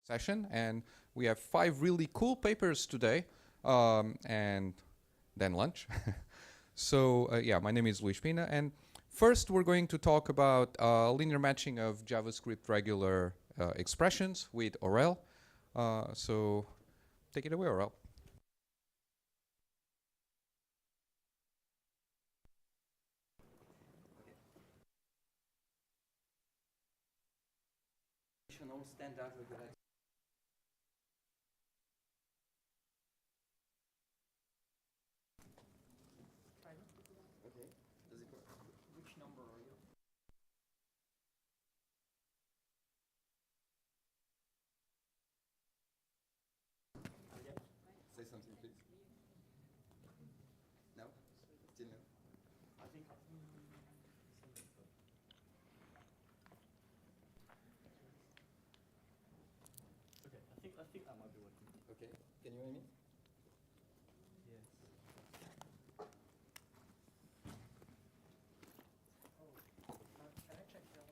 session, and we have 5 really cool papers today, and then lunch. So yeah, my name is Luis Pina, and first we're going to talk about linear matching of JavaScript regular expressions with Aurel. So take it away, Aurel. Standard regular. Okay. Does it work? Which number are you? Yeah. Say something, please. No? Still no? I think. Okay, I think that might be working. Okay, can you hear me? Yes. Oh, can I check your?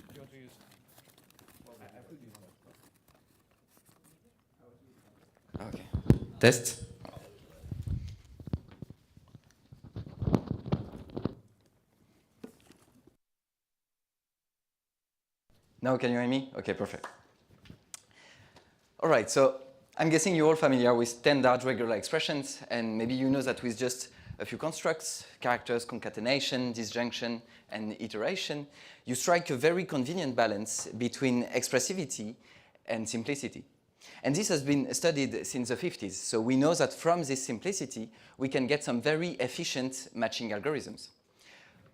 Do you want to use? I could use that. Okay. Test. Now can you hear me? Okay, perfect. All right, so I'm guessing you're all familiar with standard regular expressions, and maybe you know that with just a few constructs, characters, concatenation, disjunction, and iteration, you strike a very convenient balance between expressivity and simplicity. And this has been studied since the 50s, so we know that from this simplicity, we can get some very efficient matching algorithms.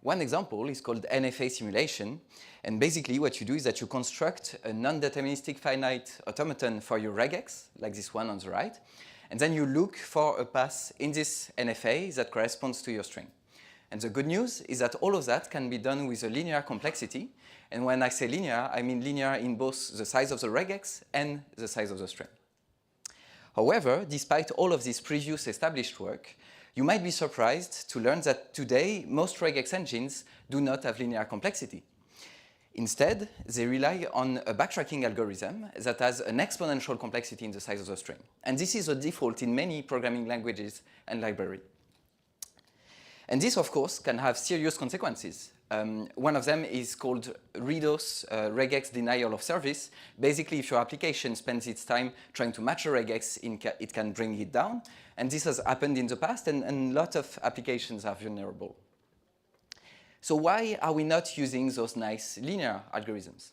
One example is called NFA simulation, and basically what you do is that you construct a non-deterministic finite automaton for your regex, like this one on the right, and then you look for a path in this NFA that corresponds to your string. And the good news is that all of that can be done with a linear complexity, and when I say linear, I mean linear in both the size of the regex and the size of the string. However, despite all of this previous established work, you might be surprised to learn that today most regex engines do not have linear complexity. Instead, they rely on a backtracking algorithm that has an exponential complexity in the size of the string. And this is a default in many programming languages and libraries. And this, of course, can have serious consequences. One of them is called RDOS, regex denial of service. Basically, if your application spends its time trying to match a regex, it can bring it down. And this has happened in the past, and a lot of applications are vulnerable. So why are we not using those nice linear algorithms?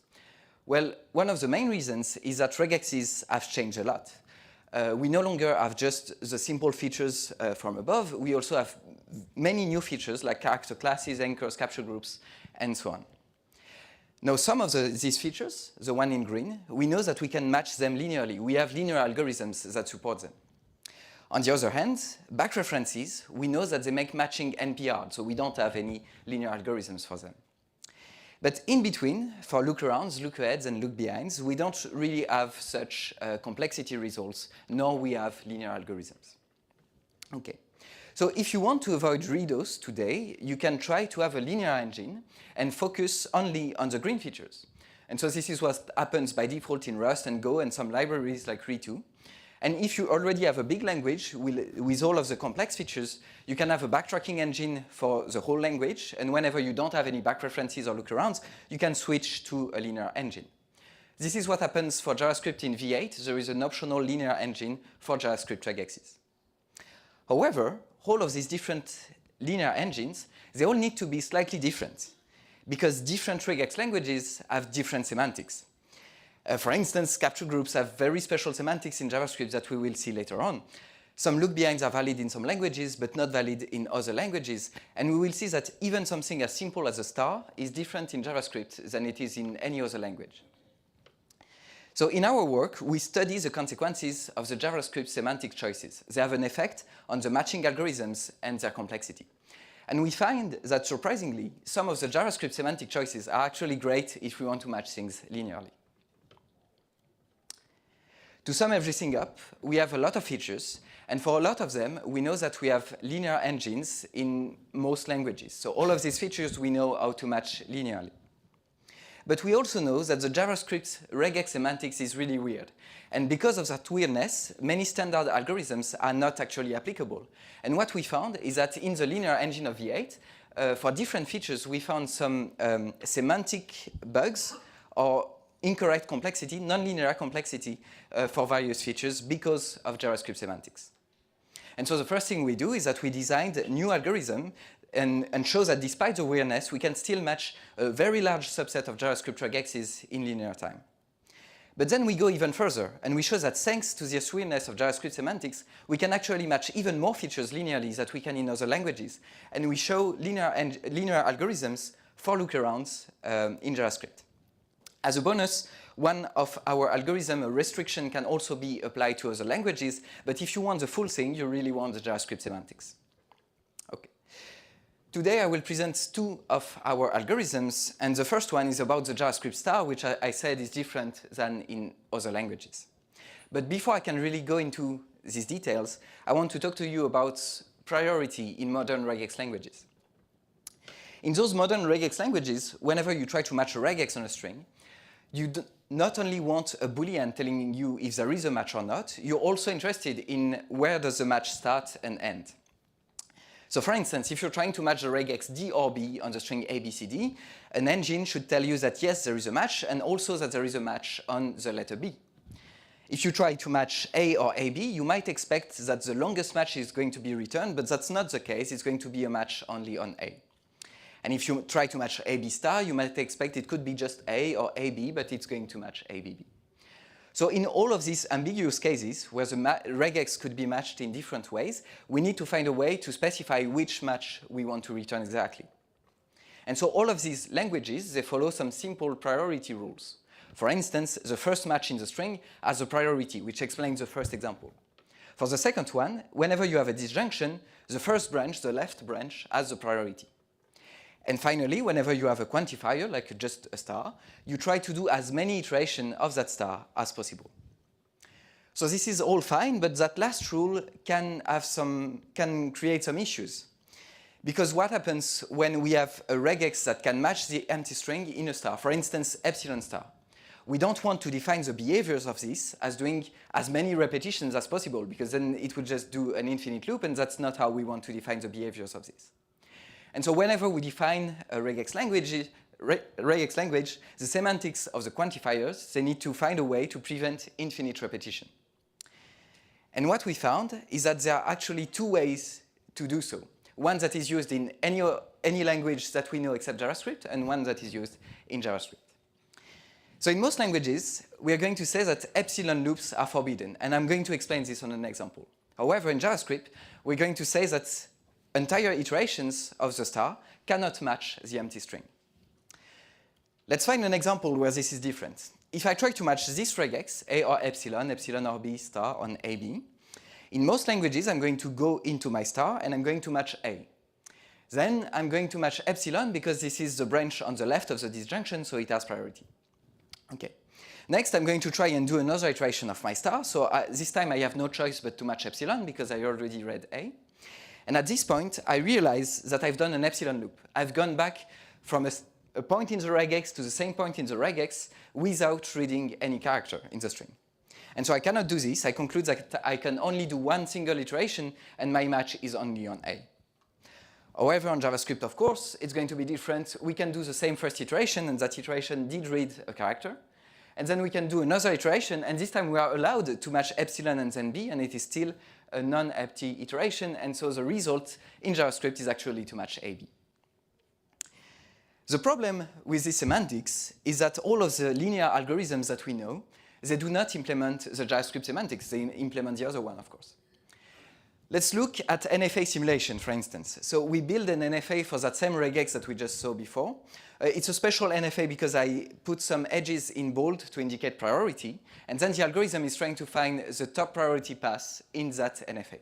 Well, one of the main reasons is that regexes have changed a lot. We no longer have just the simple features from above. We also have many new features like character classes, anchors, capture groups, and so on. Now, some of these features, the one in green, we know that we can match them linearly. We have linear algorithms that support them. On the other hand, back references, we know that they make matching NP-hard, so we don't have any linear algorithms for them. But in between, for lookarounds, lookaheads, and lookbehinds, we don't really have such complexity results, nor we have linear algorithms. Okay. So if you want to avoid RDOS today, you can try to have a linear engine and focus only on the green features. And so this is what happens by default in Rust and Go and some libraries like Re2. And if you already have a big language with all of the complex features, you can have a backtracking engine for the whole language. And whenever you don't have any back references or lookarounds, you can switch to a linear engine. This is what happens for JavaScript in V8. There is an optional linear engine for JavaScript regexes. However, all of these different linear engines, they all need to be slightly different because different regex languages have different semantics. For instance, capture groups have very special semantics in JavaScript that we will see later on. Some lookbehinds are valid in some languages, but not valid in other languages. And we will see that even something as simple as a star is different in JavaScript than it is in any other language. So in our work, we study the consequences of the JavaScript semantic choices. They have an effect on the matching algorithms and their complexity. And we find that, surprisingly, some of the JavaScript semantic choices are actually great if we want to match things linearly. To sum everything up, we have a lot of features, and for a lot of them, we know that we have linear engines in most languages. So all of these features we know how to match linearly. but we also know that the JavaScript regex semantics is really weird. And because of that weirdness, many standard algorithms are not actually applicable. And what we found is that in the linear engine of V8, for different features, we found some semantic bugs or incorrect complexity, nonlinear complexity for various features because of JavaScript semantics. And so the first thing we do is that we designed a new algorithm and show that despite the weirdness, we can still match a very large subset of JavaScript regexes in linear time. But then we go even further, and we show that thanks to this weirdness of JavaScript semantics, we can actually match even more features linearly that we can in other languages. And we show linear algorithms for lookarounds in JavaScript. As a bonus, one of our algorithm, a restriction, can also be applied to other languages, but if you want the full thing, you really want the JavaScript semantics. Okay. Today I will present two of our algorithms, and the first one is about the JavaScript star, which I said is different than in other languages. But before I can really go into these details, I want to talk to you about priority in modern regex languages. In those modern regex languages, whenever you try to match a regex on a string, you not only want a Boolean telling you if there is a match or not, you're also interested in where does the match start and end. So for instance, if you're trying to match the regex D or B on the string ABCD, an engine should tell you that yes, there is a match, and also that there is a match on the letter B. If you try to match A or AB, you might expect that the longest match is going to be returned, but that's not the case. It's going to be a match only on A. And if you try to match AB star, you might expect it could be just A or AB, but it's going to match ABB. So in all of these ambiguous cases, where the regex could be matched in different ways, we need to find a way to specify which match we want to return exactly. And so all of these languages, they follow some simple priority rules. For instance, the first match in the string has a priority, which explains the first example. For the second one, whenever you have a disjunction, the first branch, the left branch, has the priority. And finally, whenever you have a quantifier, like just a star, you try to do as many iterations of that star as possible. So this is all fine, but that last rule can create some issues. Because what happens when we have a regex that can match the empty string in a star, for instance, epsilon star? We don't want to define the behaviors of this as doing as many repetitions as possible, because then it would just do an infinite loop, and that's not how we want to define the behaviors of this. And so whenever we define a regex language, the semantics of the quantifiers, they need to find a way to prevent infinite repetition. And what we found is that there are actually two ways to do so. One that is used in any language that we know except JavaScript, and one that is used in JavaScript. So in most languages, we are going to say that epsilon loops are forbidden, and I'm going to explain this on an example. However, in JavaScript, we're going to say that entire iterations of the star cannot match the empty string. Let's find an example where this is different. If I try to match this regex, A or epsilon or B star on AB, in most languages I'm going to go into my star and I'm going to match A. Then I'm going to match epsilon because this is the branch on the left of the disjunction, so it has priority. Okay. Next, I'm going to try and do another iteration of my star, so this time I have no choice but to match epsilon because I already read A. And at this point, I realize that I've done an epsilon loop. I've gone back from a point in the regex to the same point in the regex without reading any character in the string. And so I cannot do this. I conclude that I can only do one single iteration, and my match is only on A. However, on JavaScript, of course, it's going to be different. We can do the same first iteration, and that iteration did read a character. And then we can do another iteration, and this time we are allowed to match epsilon and then B, and it is still a non-empty iteration, and so the result in JavaScript is actually to match AB. The problem with this semantics is that all of the linear algorithms that we know, they do not implement the JavaScript semantics, they implement the other one, of course. Let's look at NFA simulation, for instance. So we build an NFA for that same regex that we just saw before. It's a special NFA because I put some edges in bold to indicate priority, and then the algorithm is trying to find the top priority path in that NFA.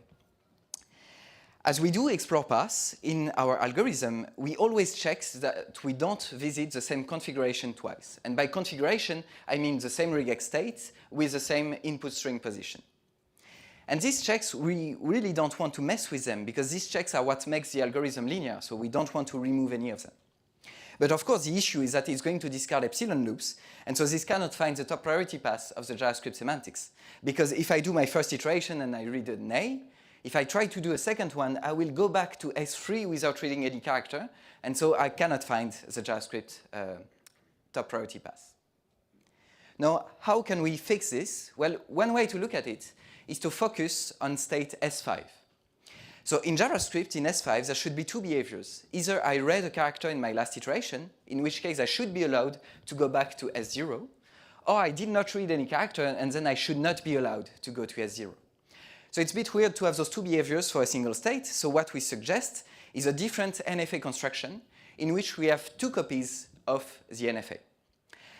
As we do explore paths in our algorithm, we always check that we don't visit the same configuration twice. And by configuration, I mean the same regex state with the same input string position. And these checks, we really don't want to mess with them because these checks are what makes the algorithm linear, so we don't want to remove any of them. But of course, the issue is that it's going to discard epsilon loops, and so this cannot find the top priority pass of the JavaScript semantics. Because if I do my first iteration and I read an A, if I try to do a second one, I will go back to S3 without reading any character, and so I cannot find the JavaScript top priority pass. Now, how can we fix this? Well, one way to look at it is to focus on state S5. So in JavaScript, in S5, there should be two behaviors. Either I read a character in my last iteration, in which case I should be allowed to go back to S0, or I did not read any character, and then I should not be allowed to go to S0. So it's a bit weird to have those two behaviors for a single state, so what we suggest is a different NFA construction in which we have two copies of the NFA.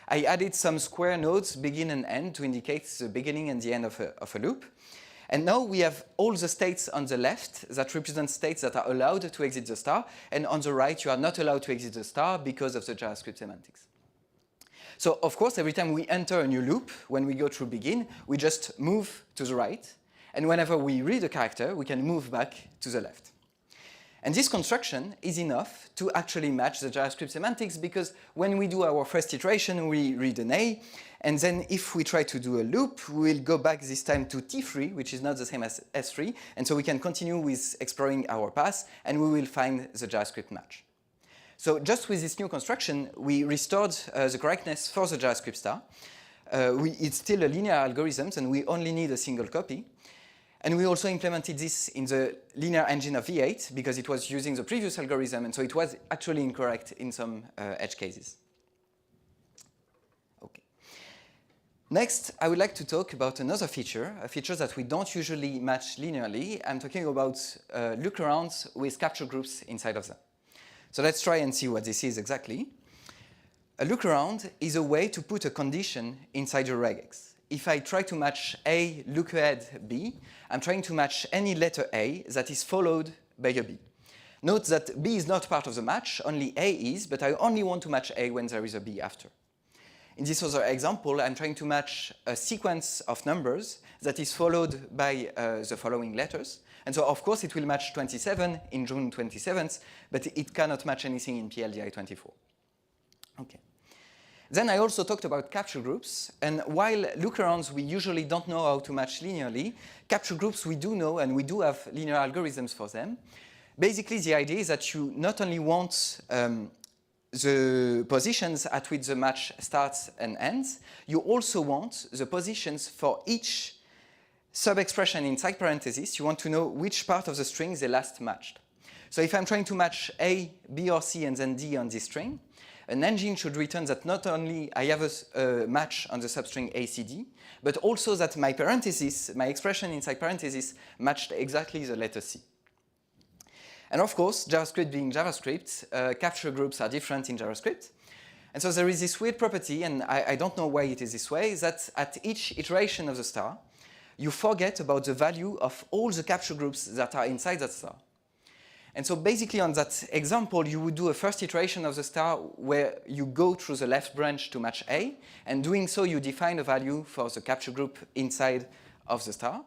I added some square nodes, begin and end, to indicate the beginning and the end of a loop. And now we have all the states on the left that represent states that are allowed to exit the star, and on the right you are not allowed to exit the star because of the JavaScript semantics. So of course, every time we enter a new loop, when we go through begin, we just move to the right, and whenever we read a character, we can move back to the left. And this construction is enough to actually match the JavaScript semantics, because when we do our first iteration, we read an A, and then if we try to do a loop, we'll go back this time to T3, which is not the same as S3, and so we can continue with exploring our path, and we will find the JavaScript match. So just with this new construction, we restored the correctness for the JavaScript star. It's still a linear algorithm, and we only need a single copy. And we also implemented this in the linear engine of V8 because it was using the previous algorithm, and so it was actually incorrect in some edge cases. Okay. Next, I would like to talk about another feature, a feature that we don't usually match linearly. I'm talking about Lookarounds with capture groups inside of them. So let's try and see what this is exactly. A lookaround is a way to put a condition inside your regex. If I try to match A look ahead B, I'm trying to match any letter A that is followed by a B. Note that B is not part of the match, only A is, but I only want to match A when there is a B after. In this other example, I'm trying to match a sequence of numbers that is followed by the following letters. And so, of course, it will match 27 in June 27th, but it cannot match anything in PLDI'24. Okay. Then I also talked about capture groups, and while lookarounds we usually don't know how to match linearly, capture groups we do know, and we do have linear algorithms for them. Basically, the idea is that you not only want the positions at which the match starts and ends, you also want the positions for each sub-expression inside parentheses. You want to know which part of the string they last matched. So if I'm trying to match A, B or C and then D on this string, an engine should return that not only I have a match on the substring ACD, but also that my parentheses, my expression inside parentheses, matched exactly the letter C. And of course, JavaScript being JavaScript, capture groups are different in JavaScript. And so there is this weird property, and I don't know why it is this way, that at each iteration of the star, you forget about the value of all the capture groups that are inside that star. And so basically on that example, you would do a first iteration of the star where you go through the left branch to match A, and doing so you define a value for the capture group inside of the star.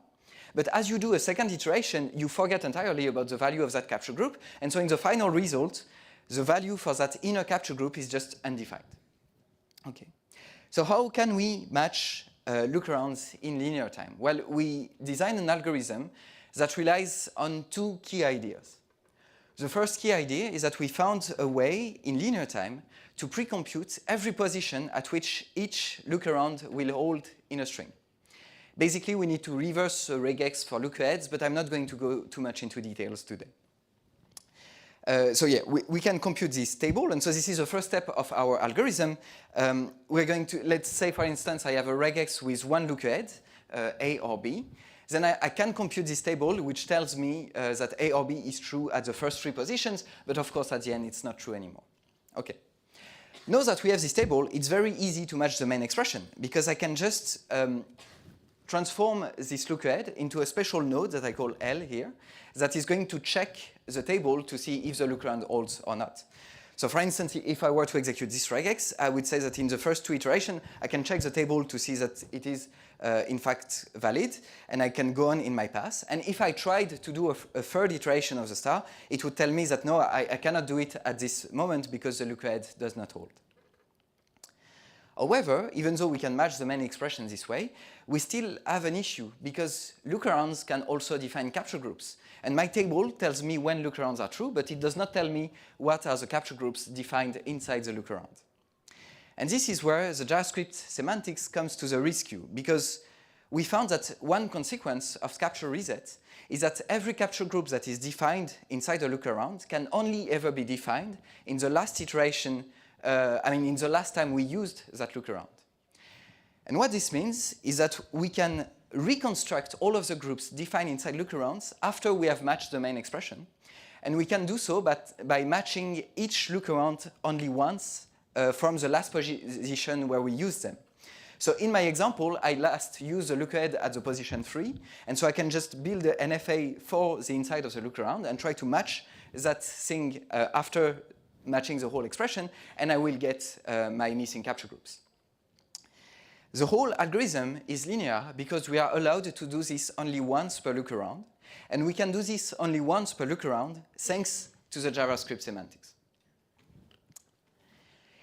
But as you do a second iteration, you forget entirely about the value of that capture group, and so in the final result, the value for that inner capture group is just undefined. Okay. So how can we match lookarounds in linear time? Well, we designed an algorithm that relies on two key ideas. The first key idea is that we found a way in linear time to pre-compute every position at which each lookaround will hold in a string. Basically, we need to reverse a regex for lookaheads, but I'm not going to go too much into details today. So yeah, we can compute this table, and so this is the first step of our algorithm. We're going to, let's say for instance, I have a regex with one lookahead, A or B. Then I can compute this table, which tells me that A or B is true at the first three positions, but of course at the end it's not true anymore. Okay. Now that we have this table, it's very easy to match the main expression, because I can just transform this lookahead into a special node that I call L here, that is going to check the table to see if the lookaround holds or not. So for instance, if I were to execute this regex, I would say that in the first 2 iterations, I can check the table to see that it is in fact valid, and I can go on in my path. And if I tried to do a third iteration of the star, it would tell me that no, I cannot do it at this moment because the lookahead does not hold. However, even though we can match the main expression this way, we still have an issue because lookarounds can also define capture groups. And my table tells me when lookarounds are true, but it does not tell me what are the capture groups defined inside the lookaround. And this is where the JavaScript semantics comes to the rescue, because we found that one consequence of capture reset is that every capture group that is defined inside a lookaround can only ever be defined in the last iteration, in the last time we used that lookaround. And what this means is that we can reconstruct all of the groups defined inside lookarounds after we have matched the main expression. And we can do so by matching each lookaround only once from the last position where we used them. So in my example, I last used the lookahead at the position 3, and so I can just build an NFA for the inside of the lookaround and try to match that thing after matching the whole expression, and I will get my missing capture groups. The whole algorithm is linear because we are allowed to do this only once per lookaround, and we can do this only once per lookaround thanks to the JavaScript semantics.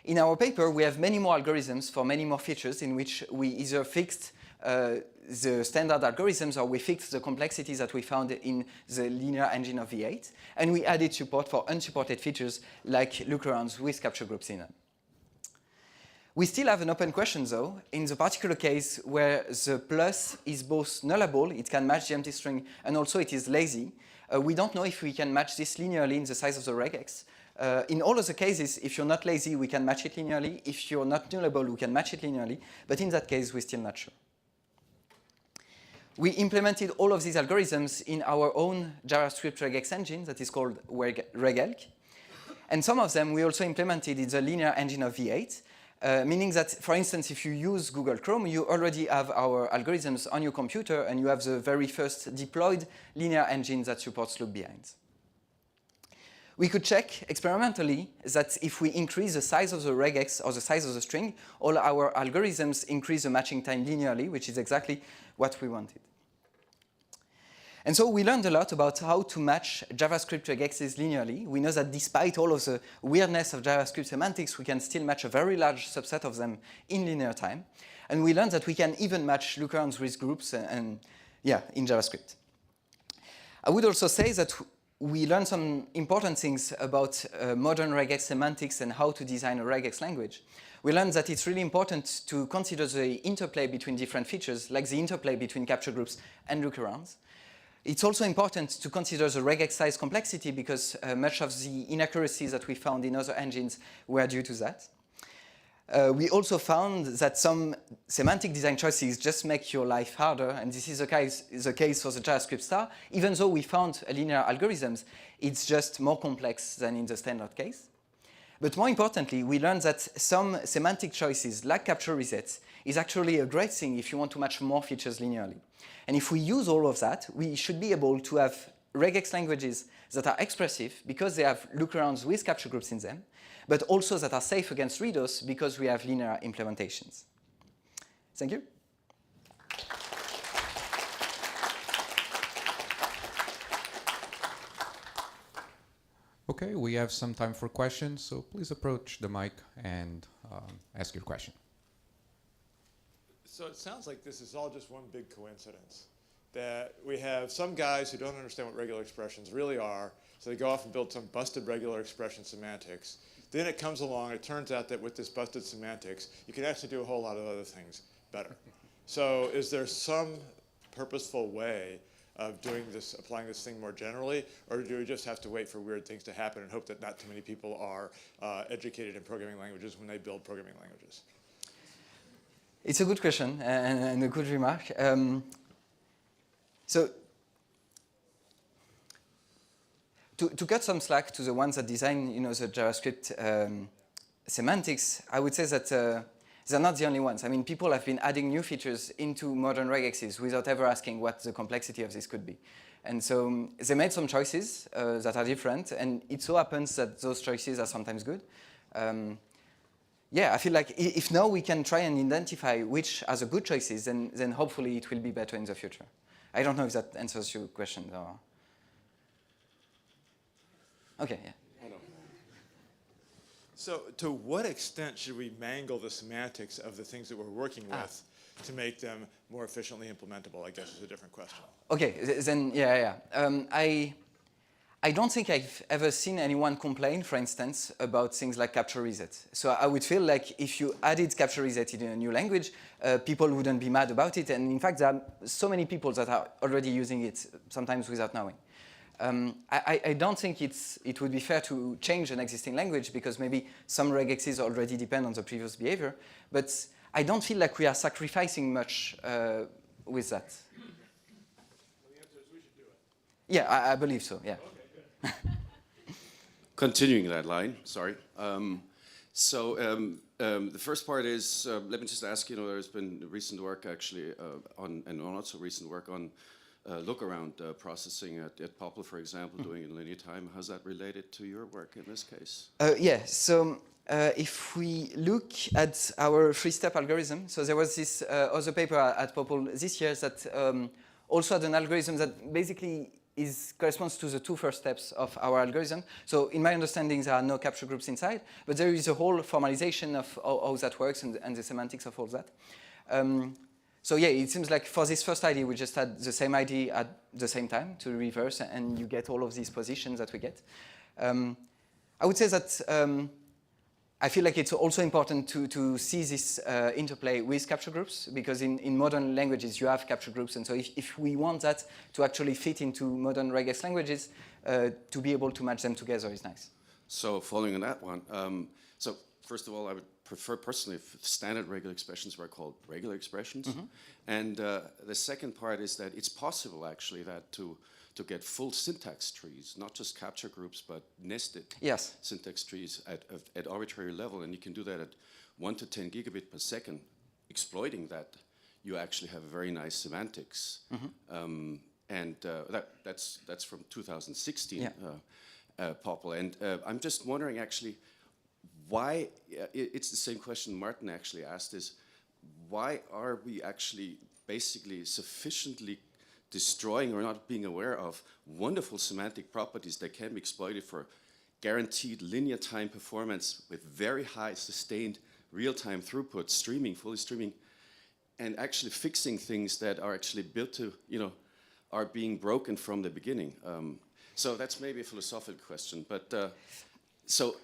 In our paper, we have many more algorithms for many more features in which we either fixed the standard algorithms or we fixed the complexities that we found in the linear engine of V8, and we added support for unsupported features like lookarounds with capture groups in them. We still have an open question though, in the particular case where the plus is both nullable, it can match the empty string, and also it is lazy. We don't know if we can match this linearly in the size of the regex. In all of the cases, if you're not lazy, we can match it linearly. If you're not nullable, we can match it linearly. But in that case, we're still not sure. We implemented all of these algorithms in our own JavaScript regex engine that is called Regex. And some of them we also implemented in the linear engine of V8. Meaning that, for instance, if you use Google Chrome, you already have our algorithms on your computer and you have the very first deployed linear engine that supports look behinds. We could check experimentally that if we increase the size of the regex or the size of the string, all our algorithms increase the matching time linearly, which is exactly what we wanted. And so we learned a lot about how to match JavaScript regexes linearly. We know that despite all of the weirdness of JavaScript semantics, we can still match a very large subset of them in linear time. And we learned that we can even match lookarounds with groups in JavaScript. I would also say that we learned some important things about modern regex semantics and how to design a regex language. We learned that it's really important to consider the interplay between different features, like the interplay between capture groups and lookarounds. It's also important to consider the regex size complexity because much of the inaccuracies that we found in other engines were due to that. We also found that some semantic design choices just make your life harder, and this is the case for the JavaScript star. Even though we found linear algorithms, it's just more complex than in the standard case. But more importantly, we learned that some semantic choices, like capture resets, is actually a great thing if you want to match more features linearly. And if we use all of that, we should be able to have regex languages that are expressive because they have lookarounds with capture groups in them, but also that are safe against redos because we have linear implementations. Thank you. Okay, we have some time for questions, so please approach the mic and ask your question. So it sounds like this is all just one big coincidence, that we have some guys who don't understand what regular expressions really are, so they go off and build some busted regular expression semantics. Then it comes along, it turns out that with this busted semantics, you can actually do a whole lot of other things better. So is there some purposeful way of doing this, applying this thing more generally, or do we just have to wait for weird things to happen and hope that not too many people are educated in programming languages when they build programming languages? It's a good question and a good remark. So to cut some slack to the ones that design, the JavaScript semantics, I would say that they're not the only ones. I mean, people have been adding new features into modern regexes without ever asking what the complexity of this could be. And so they made some choices that are different, and it so happens that those choices are sometimes good. Yeah, I feel like if now we can try and identify which are the good choices, then hopefully it will be better in the future. I don't know if that answers your question. Or... Okay, yeah. So to what extent should we mangle the semantics of the things that we're working with to make them more efficiently implementable, I guess is a different question. Okay, then yeah. I don't think I've ever seen anyone complain, for instance, about things like capture reset. So I would feel like if you added capture reset in a new language, people wouldn't be mad about it. And in fact, there are so many people that are already using it, sometimes without knowing. I don't think it would be fair to change an existing language because maybe some regexes already depend on the previous behavior. But I don't feel like we are sacrificing much with that. Well, the answer is we should do it. Yeah, I believe so, yeah. Okay, good. Continuing that line, sorry. The first part is, let me just ask, there's been recent work actually and not so recent work on Lookaround processing at Poplar, for example, doing in linear time. How's that related to your work in this case? Yeah, so if we look at our three-step algorithm, so there was this other paper at Poplar this year that also had an algorithm that basically corresponds to the two first steps of our algorithm. So in my understanding, there are no capture groups inside, but there is a whole formalization of how that works and the semantics of all that. So yeah, it seems like for this first ID, we just had the same ID at the same time to reverse, and you get all of these positions that we get. I would say that I feel like it's also important to see this interplay with capture groups, because in modern languages, you have capture groups. And so if we want that to actually fit into modern regex languages, to be able to match them together is nice. So following on that one, so first of all, I would prefer personally if standard regular expressions were called regular expressions. Mm-hmm. And the second part is that it's possible actually that to get full syntax trees, not just capture groups, but nested syntax trees at arbitrary level. And you can do that at 1 to 10 gigabit per second. Exploiting that, you actually have very nice semantics. Mm-hmm. That's from 2016, Poplar. And I'm just wondering actually, why, it's the same question Martin actually asked, is why are we actually basically sufficiently destroying or not being aware of wonderful semantic properties that can be exploited for guaranteed linear time performance with very high sustained real-time throughput, fully streaming, and actually fixing things that are actually built to, are being broken from the beginning. So that's maybe a philosophical question, but so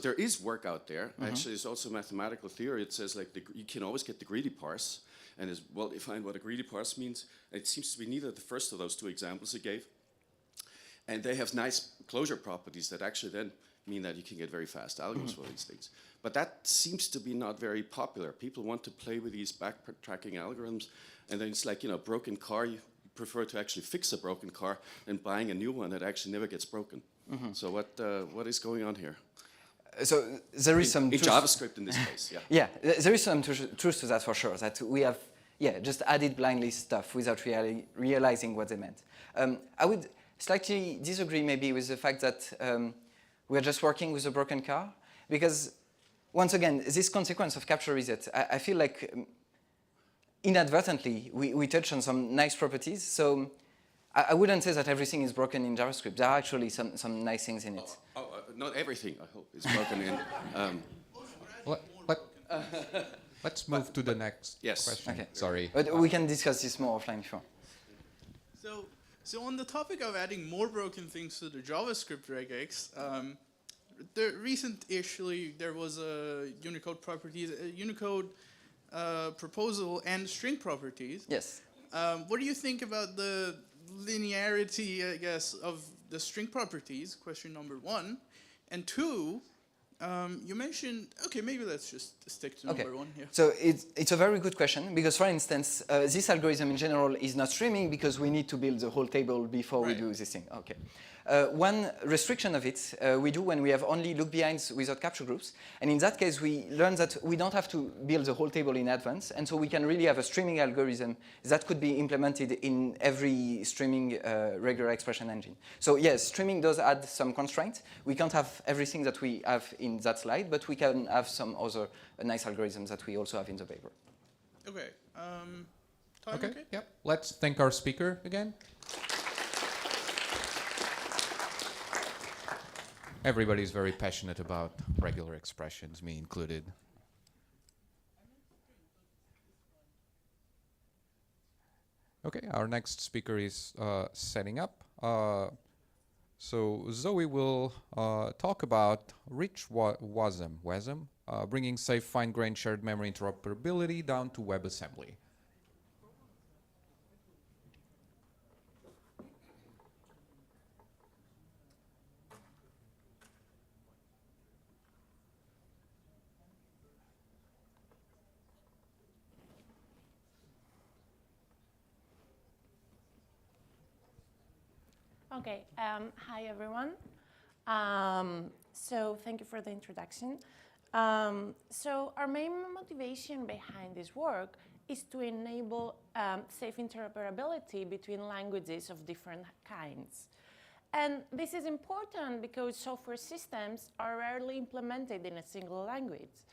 there is work out there. Mm-hmm. Actually, there's also mathematical theory. It says like you can always get the greedy parse, and is well defined what a greedy parse means. It seems to be neither the first of those two examples he gave, and they have nice closure properties that actually then mean that you can get very fast algorithms for these things. But that seems to be not very popular. People want to play with these backtracking algorithms, and then it's like broken car. You prefer to actually fix a broken car than buying a new one that actually never gets broken. Mm-hmm. So what is going on here? So there is some in JavaScript in this case, yeah. Yeah, there is some truth to that for sure. That we have, just added blindly stuff without realizing what they meant. I would slightly disagree maybe with the fact that we are just working with a broken car, because once again, this consequence of capture reset, I feel like inadvertently we touch on some nice properties. So I wouldn't say that everything is broken in JavaScript. There are actually some nice things in it. Not everything, I hope, is broken in. Let's move to the next question. Okay. Sorry. But we can discuss this more offline if you want. So on the topic of adding more broken things to the JavaScript regex, the recently there was a Unicode properties, Unicode proposal and string properties. Yes. What do you think about the linearity, I guess, of the string properties? Question number one. And two, you mentioned, okay, maybe let's just stick to number one here. So it's a very good question, because for instance, this algorithm in general is not streaming because we need to build the whole table before we do this thing. Okay. One restriction of it we do when we have only look-behinds without capture groups. And in that case, we learn that we don't have to build the whole table in advance. And so we can really have a streaming algorithm that could be implemented in every streaming regular expression engine. So yes, streaming does add some constraints. We can't have everything that we have in that slide, but we can have some other nice algorithms that we also have in the paper. Okay. Okay, yep. Let's thank our speaker again. Everybody's very passionate about regular expressions, me included. Okay, our next speaker is setting up. So Zoe will talk about RichWasm, bringing safe, fine-grained shared memory interoperability down to WebAssembly. Okay, hi everyone. So thank you for the introduction. So our main motivation behind this work is to enable safe interoperability between languages of different kinds. And this is important because software systems are rarely implemented in a single language.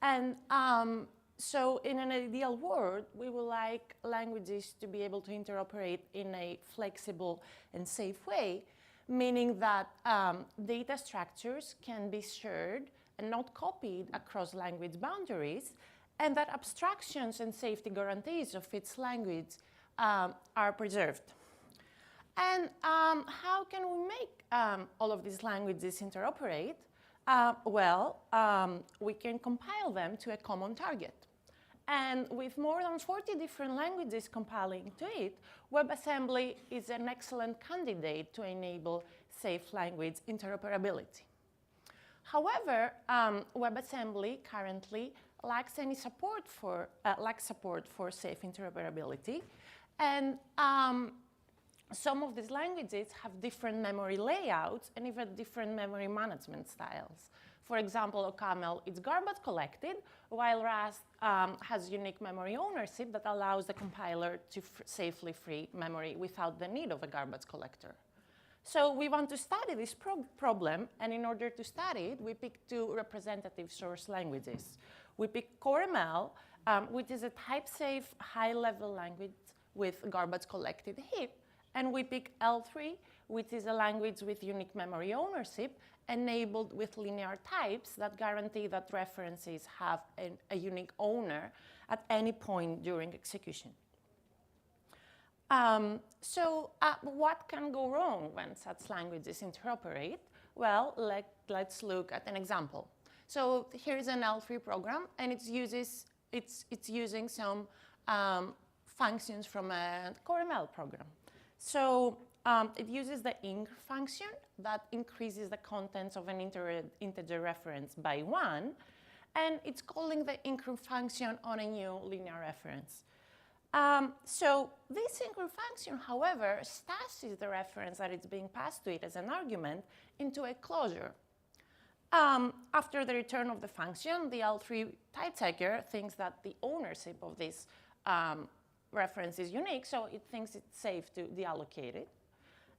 And so in an ideal world, we would like languages to be able to interoperate in a flexible and safe way, meaning that data structures can be shared and not copied across language boundaries, and that abstractions and safety guarantees of its language are preserved. And how can we make all of these languages interoperate? We can compile them to a common target. And with more than 40 different languages compiling to it, WebAssembly is an excellent candidate to enable safe language interoperability. However, WebAssembly currently lacks support for safe interoperability, and some of these languages have different memory layouts and even different memory management styles. For example, OCaml is garbage collected, while Rust has unique memory ownership that allows the compiler to safely free memory without the need of a garbage collector. So we want to study this problem, and in order to study it, we picked two representative source languages. We picked CoreML, which is a type-safe, high-level language with garbage collected heap, and we picked L3, which is a language with unique memory ownership, enabled with linear types that guarantee that references have a unique owner at any point during execution. What can go wrong when such languages interoperate? Well, let's look at an example. So here's an L3 program, and it's using some functions from a CoreML program. So it uses the inc function that increases the contents of an integer reference by 1, and it's calling the increment function on a new linear reference. So this increment function, however, stashes the reference that is being passed to it as an argument into a closure. After the return of the function, the L3 type checker thinks that the ownership of this reference is unique, so it thinks it's safe to deallocate it.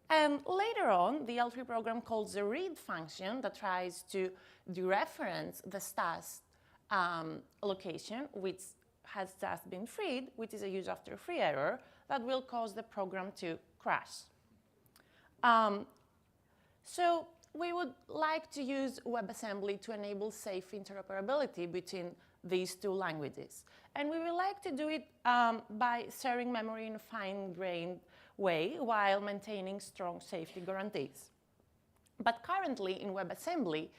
And later on, the L3 program calls the read function that tries to dereference the stashed location, which has just been freed, which is a use after free error that will cause the program to crash. So we would like to use WebAssembly to enable safe interoperability between these two languages. And we would like to do it by sharing memory in a fine-grained way while maintaining strong safety guarantees. But currently in WebAssembly,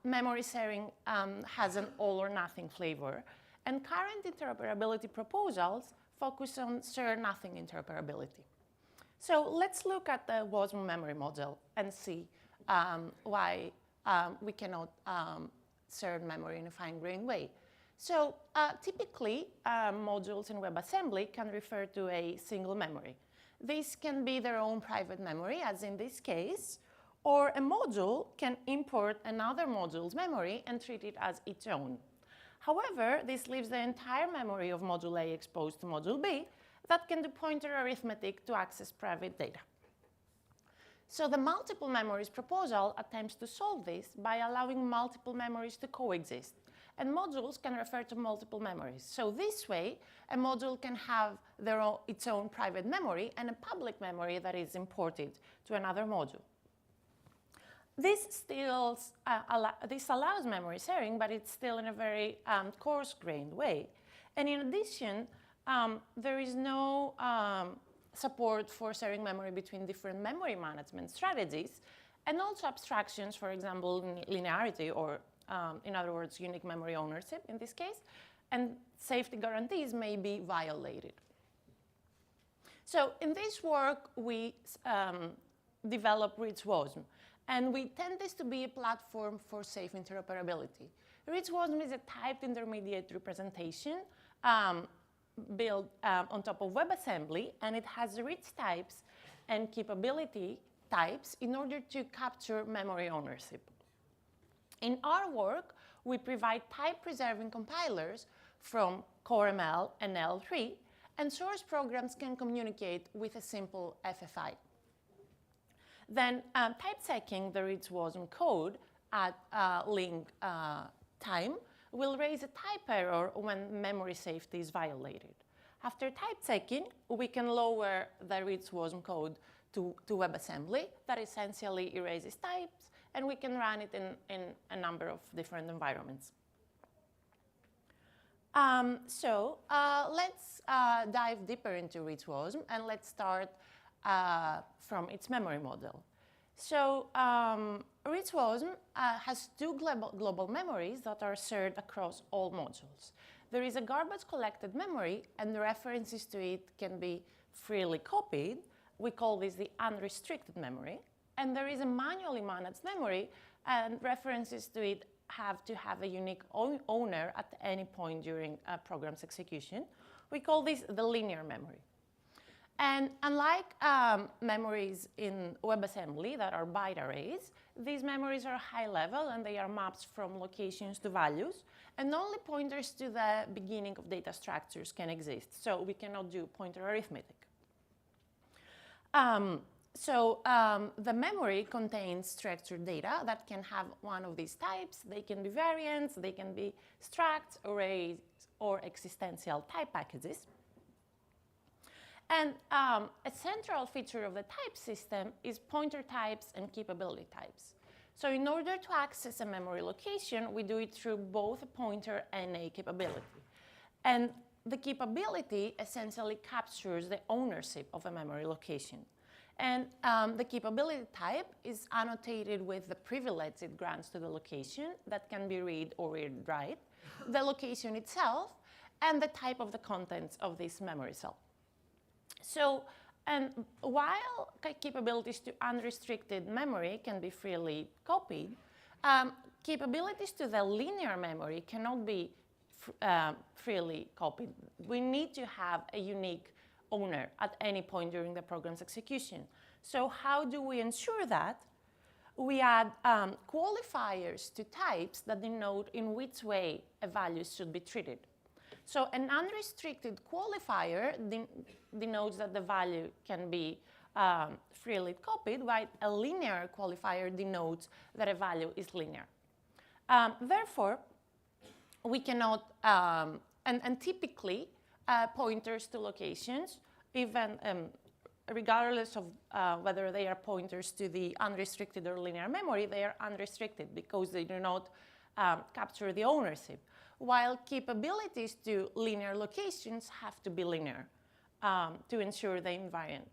memory sharing has an all-or-nothing flavor, and current interoperability proposals focus on share-nothing interoperability. So let's look at the WASM memory model and see why we cannot share memory in a fine-grained way. So typically, modules in WebAssembly can refer to a single memory. This can be their own private memory, as in this case, or a module can import another module's memory and treat it as its own. However, this leaves the entire memory of module A exposed to module B that can do pointer arithmetic to access private data. So the multiple memories proposal attempts to solve this by allowing multiple memories to coexist. And modules can refer to multiple memories. So this way, a module can have its own private memory and a public memory that is imported to another module. This allows memory sharing, but it's still in a very coarse-grained way. And in addition, there is no support for sharing memory between different memory management strategies, and also abstractions, for example, linearity, or in other words, unique memory ownership in this case, and safety guarantees may be violated. So in this work, we develop RichWasm, and we intend this to be a platform for safe interoperability. RichWasm is a typed intermediate representation built on top of WebAssembly, and it has rich types and capability types in order to capture memory ownership. In our work, we provide type-preserving compilers from CoreML and L3, and source programs can communicate with a simple FFI. Then type-checking the RichWasm code at link time will raise a type error when memory safety is violated. After type-checking, we can lower the RichWasm code to WebAssembly that essentially erases types, and we can run it in a number of different environments. Let's dive deeper into RichWasm, and let's start from its memory model. So RichWasm has two global memories that are shared across all modules. There is a garbage collected memory, and the references to it can be freely copied. We call this the unrestricted memory. And there is a manually managed memory, and references to it have to have a unique owner at any point during a program's execution. We call this the linear memory. And unlike memories in WebAssembly that are byte arrays, these memories are high level, and they are maps from locations to values, and only pointers to the beginning of data structures can exist. So we cannot do pointer arithmetic. The memory contains structured data that can have one of these types. They can be variants, they can be structs, arrays, or existential type packages. And a central feature of the type system is pointer types and capability types. So in order to access a memory location, we do it through both a pointer and a capability. And the capability essentially captures the ownership of a memory location. And the capability type is annotated with the privilege it grants to the location that can be read or read-write, the location itself, and the type of the contents of this memory cell. So, and while capabilities to unrestricted memory can be freely copied, capabilities to the linear memory cannot be freely copied. We need to have a unique owner at any point during the program's execution. So how do we ensure that? We add qualifiers to types that denote in which way a value should be treated. So an unrestricted qualifier denotes that the value can be freely copied, while a linear qualifier denotes that a value is linear. Therefore, we cannot, and typically, pointers to locations, even regardless of whether they are pointers to the unrestricted or linear memory, they are unrestricted because they do not capture the ownership, while capabilities to linear locations have to be linear to ensure the invariant,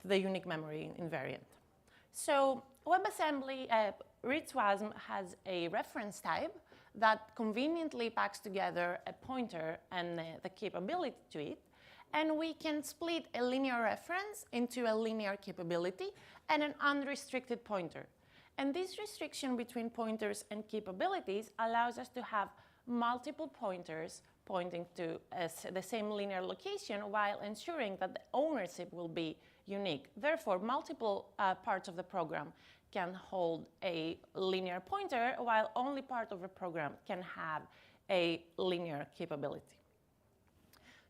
the unique memory invariant. So WebAssembly, RichWasm has a reference type that conveniently packs together a pointer and the capability to it, and we can split a linear reference into a linear capability and an unrestricted pointer. And this restriction between pointers and capabilities allows us to have multiple pointers pointing to the same linear location while ensuring that the ownership will be unique. Therefore, multiple parts of the program can hold a linear pointer, while only part of the program can have a linear capability.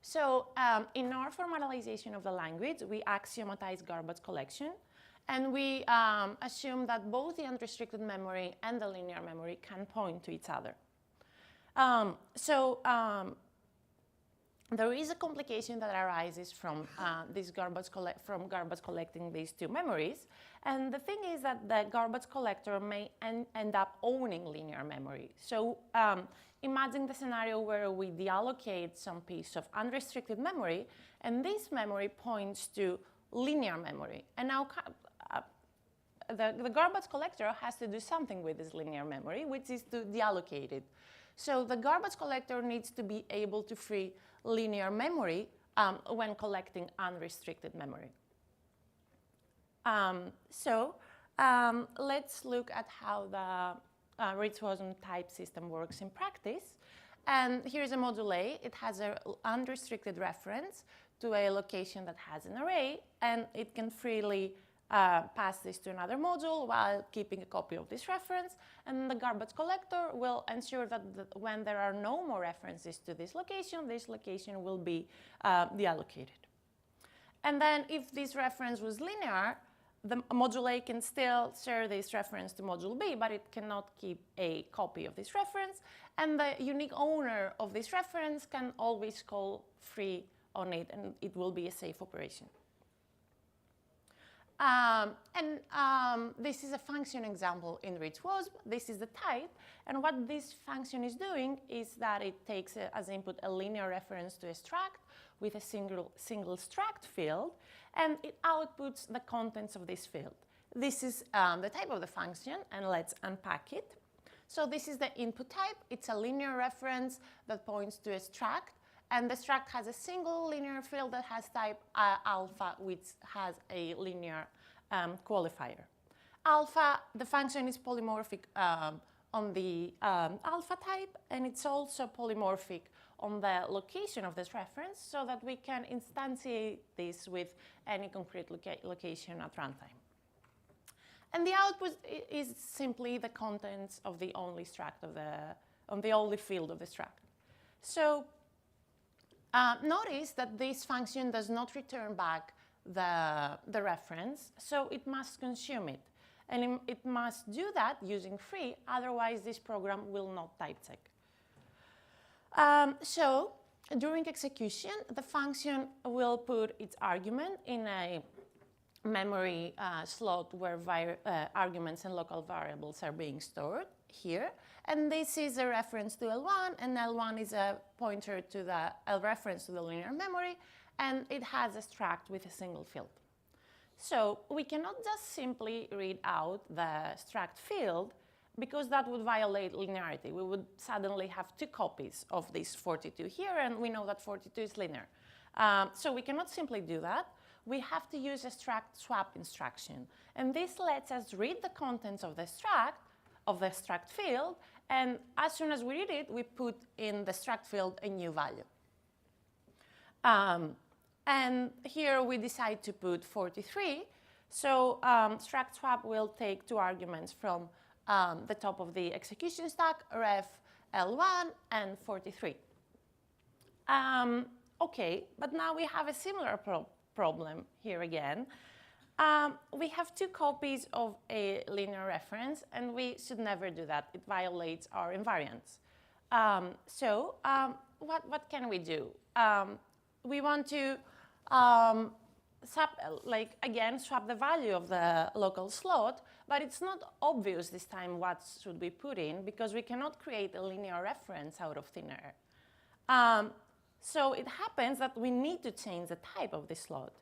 So in our formalization of the language, we axiomatize garbage collection, and we assume that both the unrestricted memory and the linear memory can point to each other. There is a complication that arises from garbage collecting these two memories, and the thing is that the garbage collector may end up owning linear memory. So imagine the scenario where we deallocate some piece of unrestricted memory, and this memory points to linear memory. And now the garbage collector has to do something with this linear memory, which is to deallocate it. So the garbage collector needs to be able to free linear memory when collecting unrestricted memory. Let's look at how the RichWasm type system works in practice. And here's a module A. It has an unrestricted reference to a location that has an array, and it can freely pass this to another module while keeping a copy of this reference, and the garbage collector will ensure that when there are no more references to this location will be deallocated. And then if this reference was linear, the module A can still share this reference to module B, but it cannot keep a copy of this reference, and the unique owner of this reference can always call free on it, and it will be a safe operation. This is a function example in RichWasm. This is the type, and what this function is doing is that it takes as input a linear reference to a struct with a single struct field, and it outputs the contents of this field. This is the type of the function, and let's unpack it. So this is the input type. It's a linear reference that points to a struct, and the struct has a single linear field that has type alpha, which has a linear qualifier. Alpha, the function is polymorphic on the alpha type, and it's also polymorphic on the location of this reference, so that we can instantiate this with any concrete location at runtime. And the output is simply the contents of the only struct of the only field of the struct. So notice that this function does not return back the reference, so it must consume it. And it must do that using free, otherwise this program will not type check. So during execution, the function will put its argument in a memory slot where arguments and local variables are being stored here. And this is a reference to L1, and L1 is a pointer to a reference to the linear memory, and it has a struct with a single field. So we cannot just simply read out the struct field, because that would violate linearity. We would suddenly have two copies of this 42 here, and we know that 42 is linear. So we cannot simply do that. We have to use a struct swap instruction. And this lets us read the contents of the struct field, and as soon as we read it, we put in the struct field a new value. And here we decide to put 43. So struct swap will take two arguments from the top of the execution stack, ref L1 and 43. Okay, but now we have a similar problem here again. We have two copies of a linear reference, and we should never do that. It violates our invariance. What can we do? We want to swap the value of the local slot, but it's not obvious this time what should be put in, because we cannot create a linear reference out of thin air. So it happens that we need to change the type of the slot,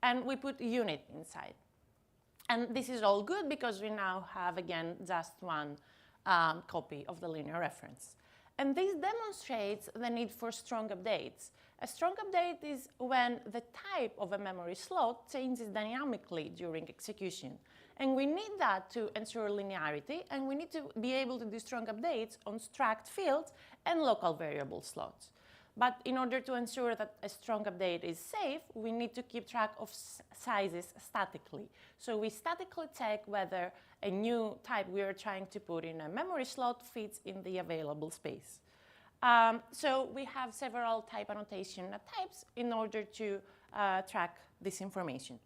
and we put unit inside. And this is all good because we now have, again, just one copy of the linear reference. And this demonstrates the need for strong updates. A strong update is when the type of a memory slot changes dynamically during execution. And we need that to ensure linearity, and we need to be able to do strong updates on struct fields and local variable slots. But in order to ensure that a strong update is safe, we need to keep track of sizes statically. So we statically check whether a new type we are trying to put in a memory slot fits in the available space. So we have several type annotation types in order to track this information.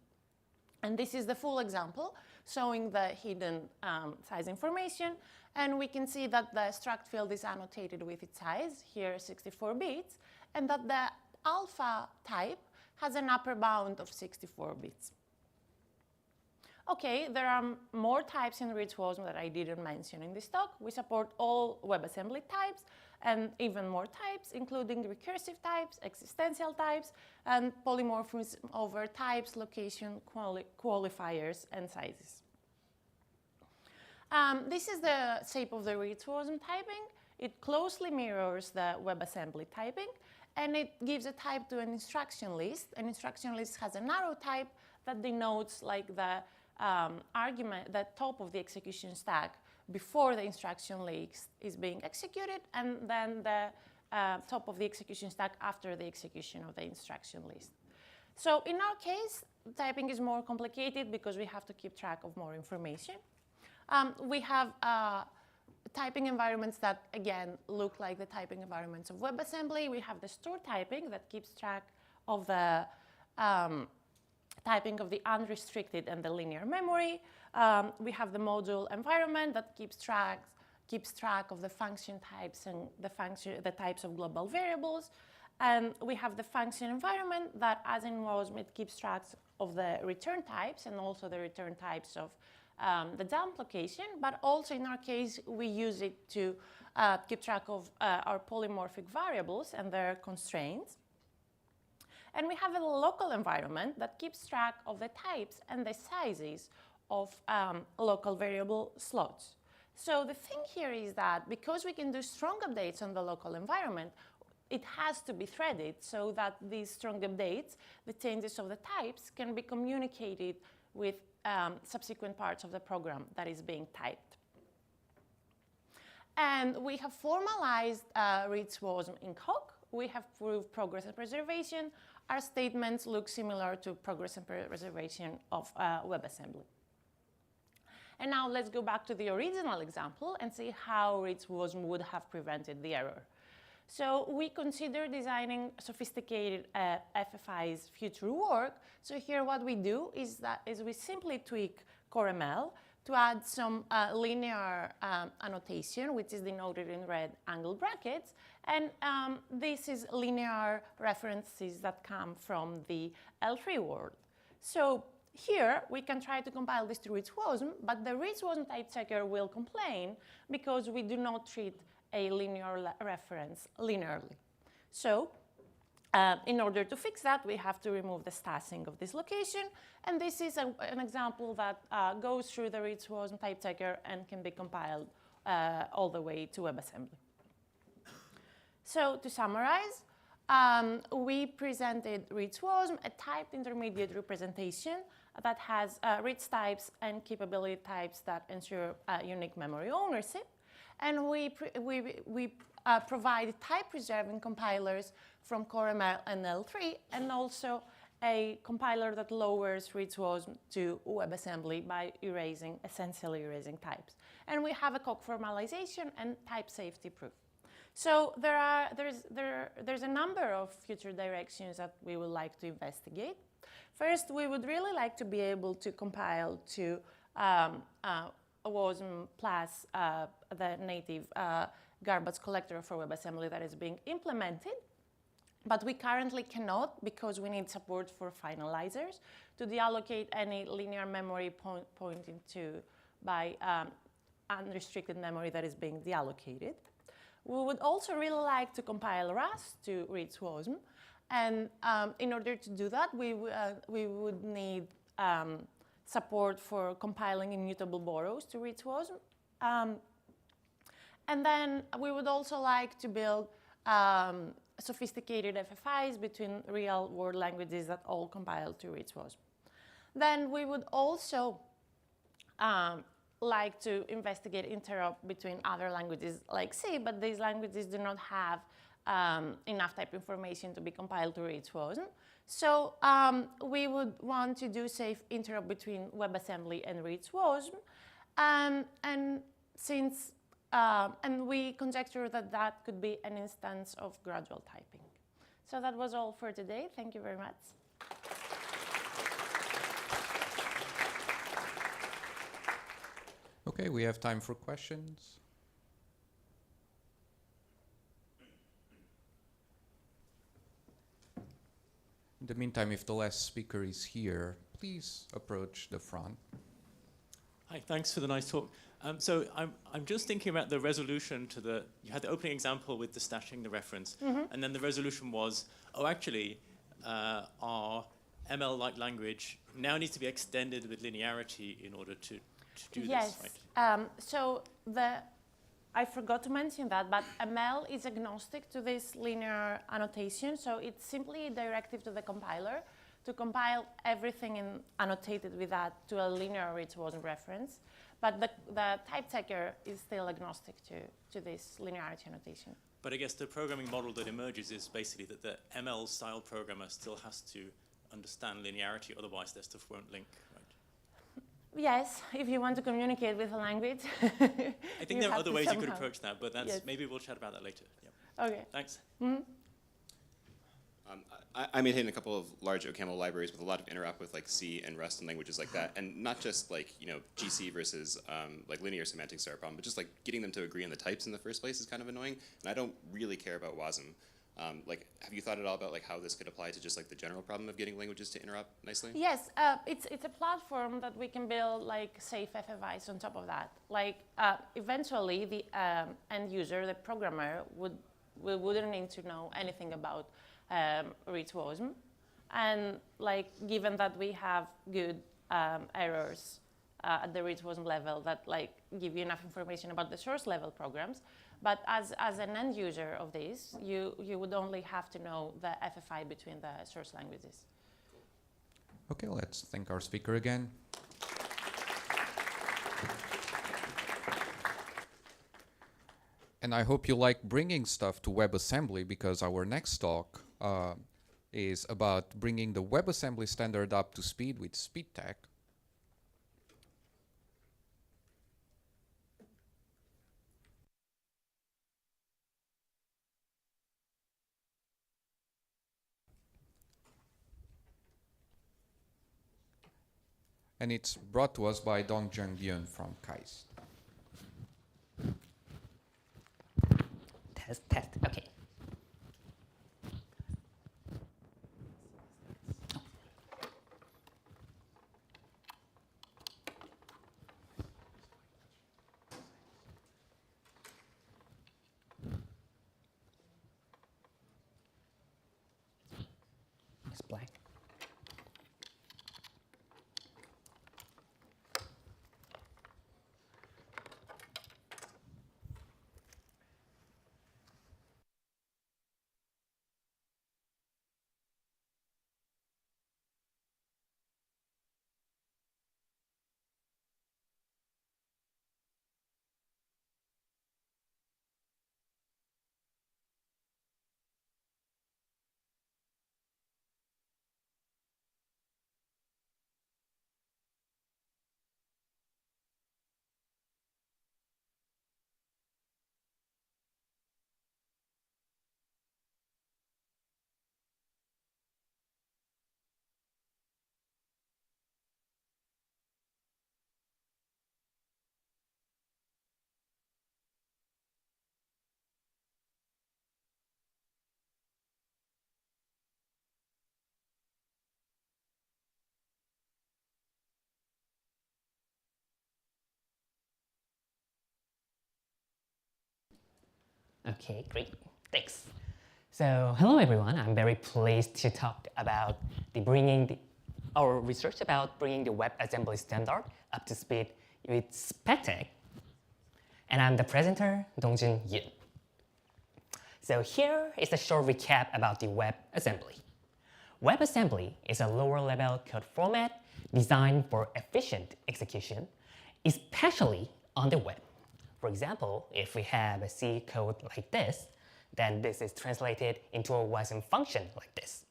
And this is the full example showing the hidden size information. And we can see that the struct field is annotated with its size, here 64 bits, and that the alpha type has an upper bound of 64 bits. Okay, there are more types in RichWasm that I didn't mention in this talk. We support all WebAssembly types and even more types, including recursive types, existential types, and polymorphism over types, location, qualifiers, and sizes. This is the shape of the RichWasm typing. It closely mirrors the WebAssembly typing, and it gives a type to an instruction list. An instruction list has an arrow type that denotes like the argument, the top of the execution stack before the instruction list is being executed, and then the top of the execution stack after the execution of the instruction list. So in our case, typing is more complicated because we have to keep track of more information. We have typing environments that, again, look like the typing environments of WebAssembly. We have the store typing that keeps track of the typing of the unrestricted and the linear memory. We have the module environment that keeps track of the function types and the types of global variables. And we have the function environment that, as in WASM, it keeps track of the return types and also the return types of the dump location. But also in our case, we use it to keep track of our polymorphic variables and their constraints. And we have a local environment that keeps track of the types and the sizes of local variable slots. So the thing here is that because we can do strong updates on the local environment, it has to be threaded so that these strong updates, the changes of the types, can be communicated with subsequent parts of the program that is being typed. And we have formalized RichWasm in Hoc. We have proved progress and preservation. Our statements look similar to progress and preservation of WebAssembly. And now let's go back to the original example and see how RichWasm would have prevented the error. So we consider designing sophisticated FFI's future work. So here what we do is we simply tweak CoreML to add some linear annotation, which is denoted in red angle brackets. And this is linear references that come from the L3 world. So here, we can try to compile this to RichWasm, but the RichWasm type checker will complain because we do not treat a linear reference linearly. So in order to fix that, we have to remove the stashing of this location. And this is an example that goes through the RichWasm type checker and can be compiled all the way to WebAssembly. So to summarize, we presented RichWasm, a typed intermediate representation that has rich types and capability types that ensure unique memory ownership. And we provide type-preserving compilers from CoreML and L3, and also a compiler that lowers RichWasm to WebAssembly by essentially erasing types. And we have a Hoc formalization and type safety proof. So there's a number of future directions that we would like to investigate. First, we would really like to be able to compile to WASM plus the native garbage collector for WebAssembly that is being implemented. But we currently cannot because we need support for finalizers to deallocate any linear memory pointing to by unrestricted memory that is being deallocated. We would also really like to compile Rust to RichWasm. And in order to do that, we would need support for compiling immutable borrows to RichWasm. And then we would also like to build sophisticated FFIs between real-world languages that all compile to RichWasm. Then we would also like to investigate interop between other languages like C, but these languages do not have enough type information to be compiled to RichWasm. So we would want to do safe interop between WebAssembly and RichWasm, and we conjecture that that could be an instance of gradual typing. So that was all for today. Thank you very much. Okay, we have time for questions. In the meantime, if the last speaker is here, please approach the front. Hi, thanks for the nice talk. So I'm just thinking about the resolution to the, you had the opening example with the stashing the reference, and then the resolution was, oh, actually, our ML-like language now needs to be extended with linearity in order to do yes. this, right? So I forgot to mention that, but ML is agnostic to this linear annotation, so it's simply a directive to the compiler to compile everything annotated with that to a linear RichWasm reference. But the type checker is still agnostic to this linearity annotation. But I guess the programming model that emerges is basically that the ML-style programmer still has to understand linearity, otherwise their stuff won't link, right? Yes, if you want to communicate with a language. I think there are other ways you could approach that, but that's, yes. Maybe we'll chat about that later. Yeah. Okay. Thanks. Mm-hmm. I maintain a couple of large OCaml libraries with a lot of interop with like C and Rust and languages like that, and not just like GC versus like linear semantics are a problem, but just like getting them to agree on the types in the first place is kind of annoying. And I don't really care about WASM. Like, have you thought at all about like how this could apply to just like the general problem of getting languages to interop nicely? Yes, it's a platform that we can build like safe FFIs on top of that. Like eventually the end user, the programmer, wouldn't need to know anything about RichWasm, and like given that we have good errors at the RichWasm level that like give you enough information about the source level programs, but as an end user of this, you would only have to know the FFI between the source languages. Okay, let's thank our speaker again. And I hope you like bringing stuff to WebAssembly, because our next talk is about bringing the WebAssembly standard up to speed with SpecTek. And it's brought to us by Dongjun Byun from KAIST. Test, okay. It's black. Okay, great, thanks. So, hello everyone, I'm very pleased to talk about our research about bringing the WebAssembly standard up to speed with SpecTek. And I'm the presenter, Dongjun Byun. So here is a short recap about the WebAssembly. WebAssembly is a lower level code format designed for efficient execution, especially on the web. For example, if we have a C code like this, then this is translated into a WASM function like this.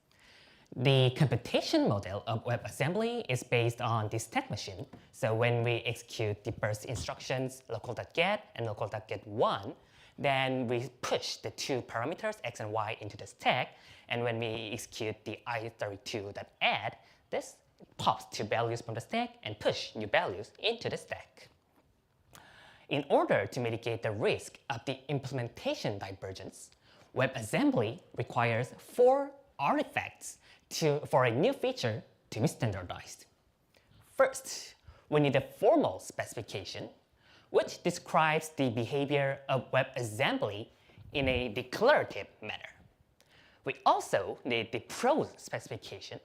The computation model of WebAssembly is based on the stack machine. So when we execute the burst instructions local.get and local.get1, then we push the two parameters x and y into the stack. And when we execute the i32.add, this pops two values from the stack and push new values into the stack. In order to mitigate the risk of the implementation divergence, WebAssembly requires 4 artifacts for a new feature to be standardized. First, we need a formal specification, which describes the behavior of WebAssembly in a declarative manner. We also need the prose specification,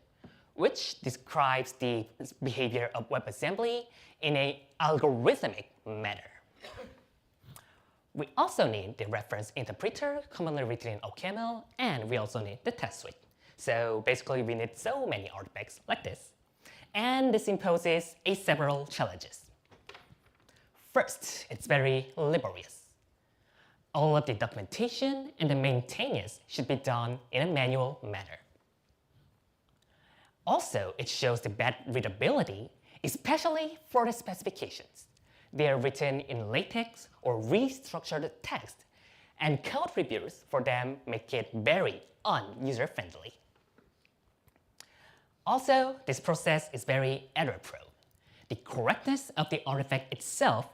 which describes the behavior of WebAssembly in an algorithmic manner. We also need the reference interpreter, commonly written in OCaml, and we also need the test suite. So basically, we need so many artifacts like this. And this imposes several challenges. First, it's very laborious. All of the documentation and the maintenance should be done in a manual manner. Also, it shows the bad readability, especially for the specifications. They are written in LaTeX or restructured text, and code reviews for them make it very un-user-friendly. Also, this process is very error-prone. The correctness of the artifact itself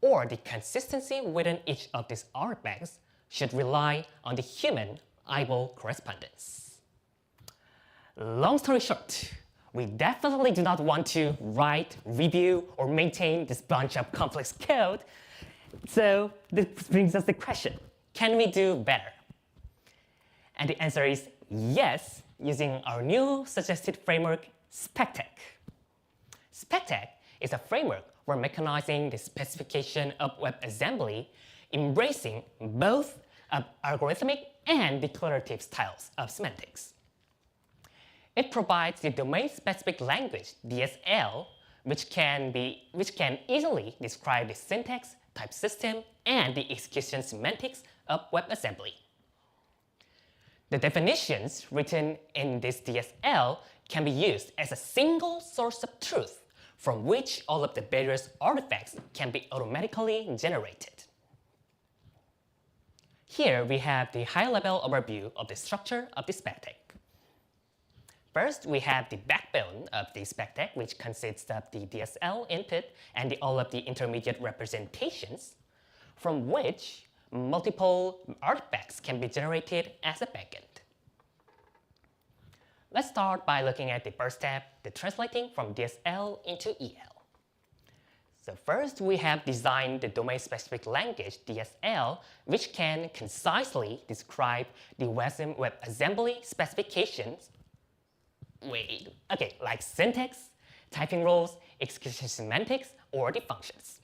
or the consistency within each of these artifacts should rely on the human eyeball correspondence. Long story short, we definitely do not want to write, review, or maintain this bunch of complex code. So this brings us the question, can we do better? And the answer is yes, using our new suggested framework, SpecTek. SpecTek is a framework for mechanizing the specification of WebAssembly, embracing both algorithmic and declarative styles of semantics. It provides the domain-specific language, DSL, which can easily describe the syntax, type system, and the execution semantics of WebAssembly. The definitions written in this DSL can be used as a single source of truth from which all of the various artifacts can be automatically generated. Here we have the high-level overview of the structure of the SpecTek. First, we have the backbone of the SpecTek, which consists of the DSL input and all of the intermediate representations, from which multiple artifacts can be generated as a backend. Let's start by looking at the first step, the translating from DSL into EL. So first, we have designed the domain-specific language, DSL, which can concisely describe the WebAssembly specifications like syntax, typing rules, execution semantics, or the functions.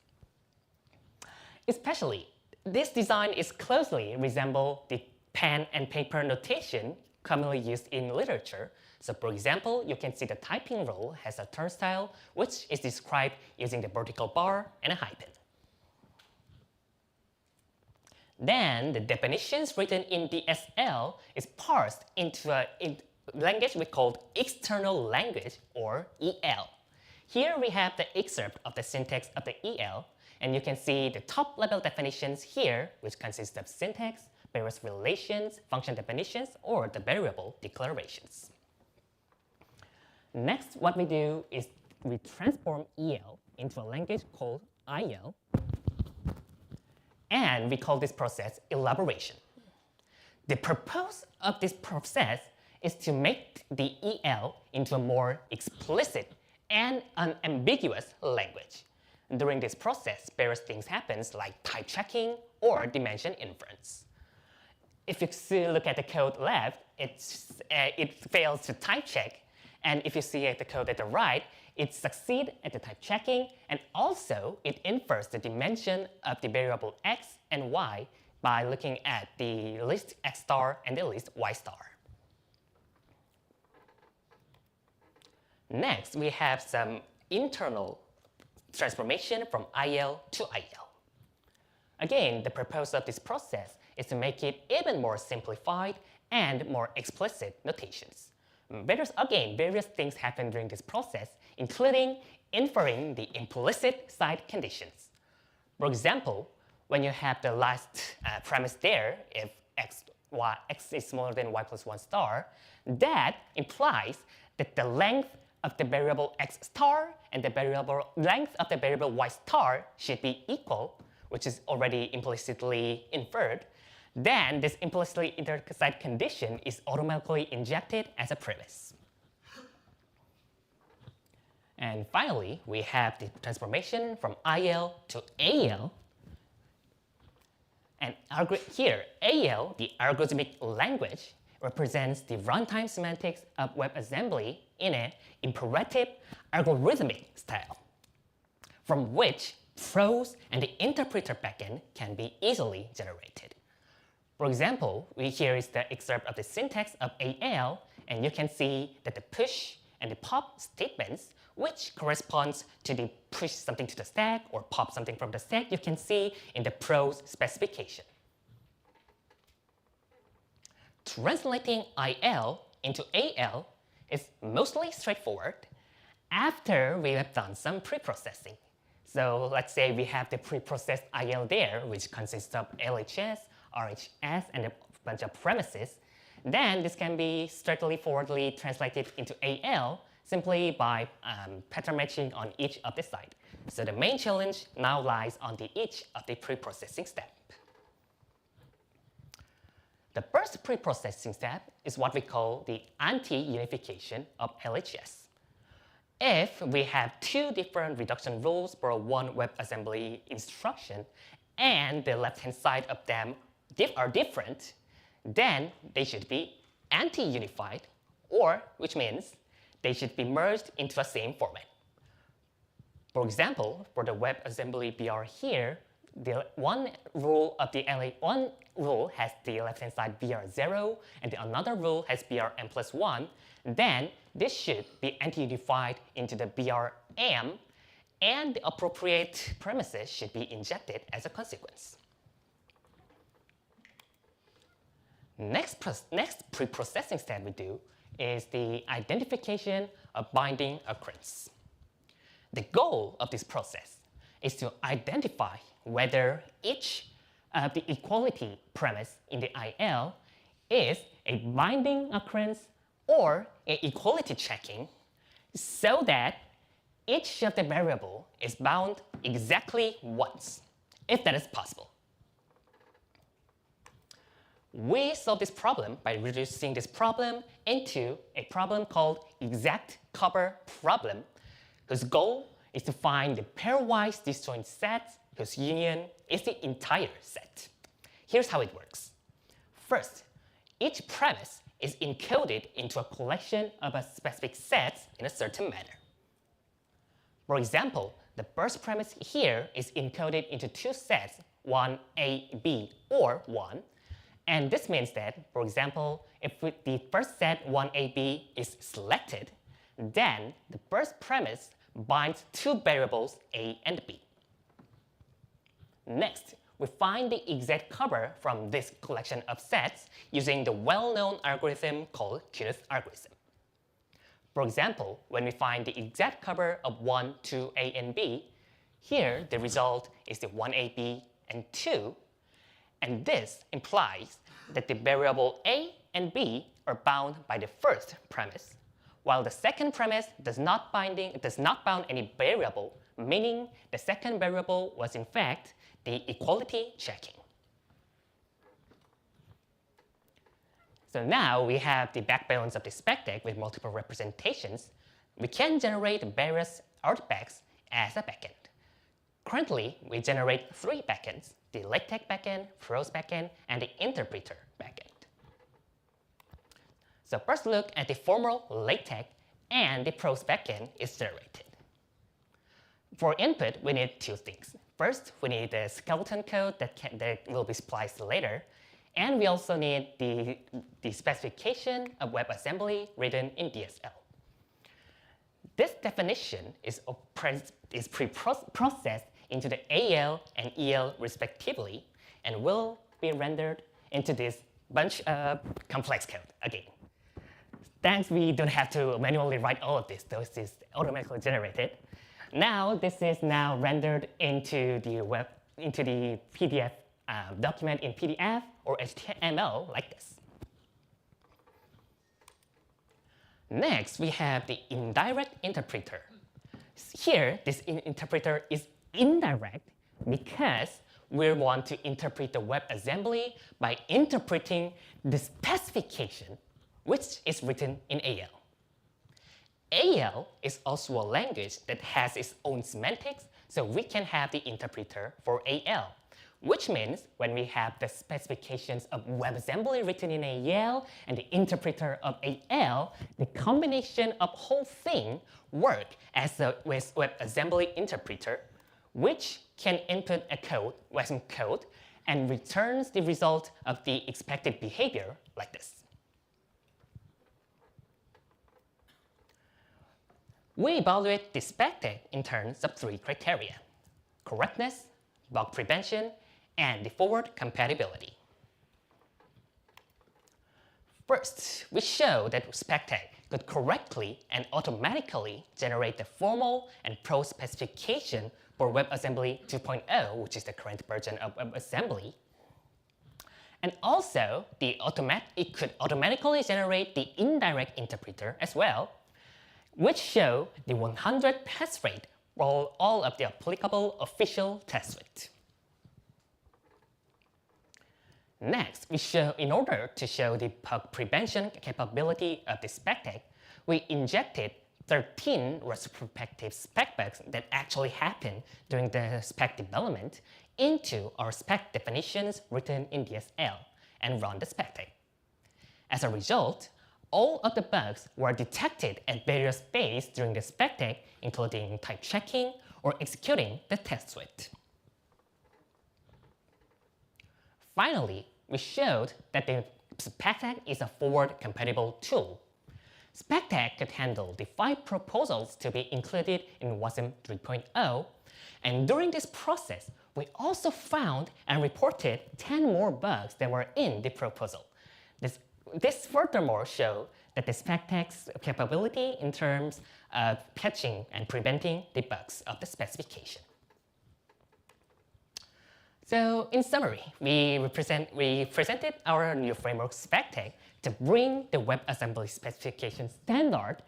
Especially, this design is closely resemble the pen and paper notation commonly used in literature. So for example, you can see the typing rule has a turnstile, which is described using the vertical bar and a hyphen. Then the definitions written in DSL is parsed into a language we call external language, or EL. Here we have the excerpt of the syntax of the EL, and you can see the top level definitions here, which consist of syntax, various relations, function definitions, or the variable declarations. Next, what we do is we transform EL into a language called IL, and we call this process elaboration. The purpose of this process is to make the EL into a more explicit and unambiguous language. During this process, various things happen like type checking or dimension inference. If you look at the code left, it fails to type check. And if you see at the code at the right, it succeeds at the type checking, and also it infers the dimension of the variable x and y by looking at the list x star and the list y star. Next, we have some internal transformation from IL to IL. Again, the purpose of this process is to make it even more simplified and more explicit notations. Various things happen during this process, including inferring the implicit side conditions. For example, when you have the last premise there, if x is smaller than y plus 1 star, that implies that the length of the variable x star and the variable length of the variable y star should be equal, which is already implicitly inferred. Then this implicitly inferred side condition is automatically injected as a premise. And finally, we have the transformation from IL to AL. And here, AL, the algorithmic language, represents the runtime semantics of WebAssembly in an imperative algorithmic style, from which prose and the interpreter backend can be easily generated. For example, here is the excerpt of the syntax of AL, and you can see that the push and the pop statements, which corresponds to the push something to the stack or pop something from the stack, you can see in the prose specification. Translating IL into AL is mostly straightforward after we have done some pre-processing. So let's say we have the pre-processed IL there, which consists of LHS, RHS, and a bunch of premises. Then this can be straightforwardly translated into AL simply by pattern matching on each of the sides. So the main challenge now lies on each of the pre-processing step. The first pre-processing step is what we call the anti-unification of LHS. If we have two different reduction rules for one WebAssembly instruction and the left-hand side of them are different, then they should be anti-unified, or which means they should be merged into the same format. For example, for the WebAssembly BR here, the one rule has the left-hand side BR0 and the another rule has BRM plus 1, then this should be anti-unified into the BRM, and the appropriate premises should be injected as a consequence. Next pre-processing step we do is the identification of binding occurrence. The goal of this process is to identify whether each of the equality premise in the IL is a binding occurrence or an equality checking, so that each of the variable is bound exactly once, if that is possible. We solve this problem by reducing this problem into a problem called exact cover problem, whose goal is to find the pairwise disjoint sets whose union is the entire set. Here's how it works. First, each premise is encoded into a collection of a specific sets in a certain manner. For example, the first premise here is encoded into two sets, 1A, B, or 1. And this means that, for example, if the first set 1AB is selected, then the first premise binds two variables A and B. Next, we find the exact cover from this collection of sets using the well-known algorithm called Knuth's algorithm. For example, when we find the exact cover of 1, 2, A, and B, here the result is the 1AB and 2, and this implies that the variable A and B are bound by the first premise, while the second premise does not bound any variable, meaning the second variable was in fact the equality checking. So now we have the backbones of the SpecTek with multiple representations. We can generate various artifacts as a backend. Currently, we generate 3 backends: the LaTeX backend, prose backend, and the interpreter backend. So first look at the formal LaTeX and the prose backend is generated. For input, we need 2 things. First, we need the skeleton code that will be spliced later, and we also need the specification of WebAssembly written in DSL. This definition is pre-processed into the AL and EL respectively, and will be rendered into this bunch of complex code again. Thanks, we don't have to manually write all of this. This is automatically generated. Now, this is now rendered into the PDF document in PDF or HTML like this. Next, we have the indirect interpreter. Here, this interpreter is indirect because we want to interpret the WebAssembly by interpreting the specification, which is written in AL. AL is also a language that has its own semantics, so we can have the interpreter for AL, which means when we have the specifications of WebAssembly written in AL and the interpreter of AL, the combination of whole thing work as a WebAssembly interpreter, which can input a code, WASM code, and returns the result of the expected behavior like this. We evaluate the SpecTek in terms of 3 criteria: correctness, bug prevention, and the forward compatibility. First, we show that SpecTek could correctly and automatically generate the formal and pro specification for WebAssembly 2.0, which is the current version of WebAssembly. And also, it could automatically generate the indirect interpreter as well, which show the 100 pass rate for all of the applicable official test suite. Next, in order to show the bug prevention capability of the SpecTek, we injected 13 retrospective spec bugs that actually happened during the spec development into our spec definitions written in DSL and run the SpecTek. As a result, all of the bugs were detected at various phases during the SpecTek, including type checking or executing the test suite. Finally, we showed that the SpecTek is a forward-compatible tool. SpecTek could handle the 5 proposals to be included in WASM 3.0, and during this process, we also found and reported 10 more bugs that were in the proposal. This furthermore showed that the SpecTek's capability in terms of catching and preventing the bugs of the specification. So in summary, we presented our new framework SpecTek to bring the WebAssembly specification standard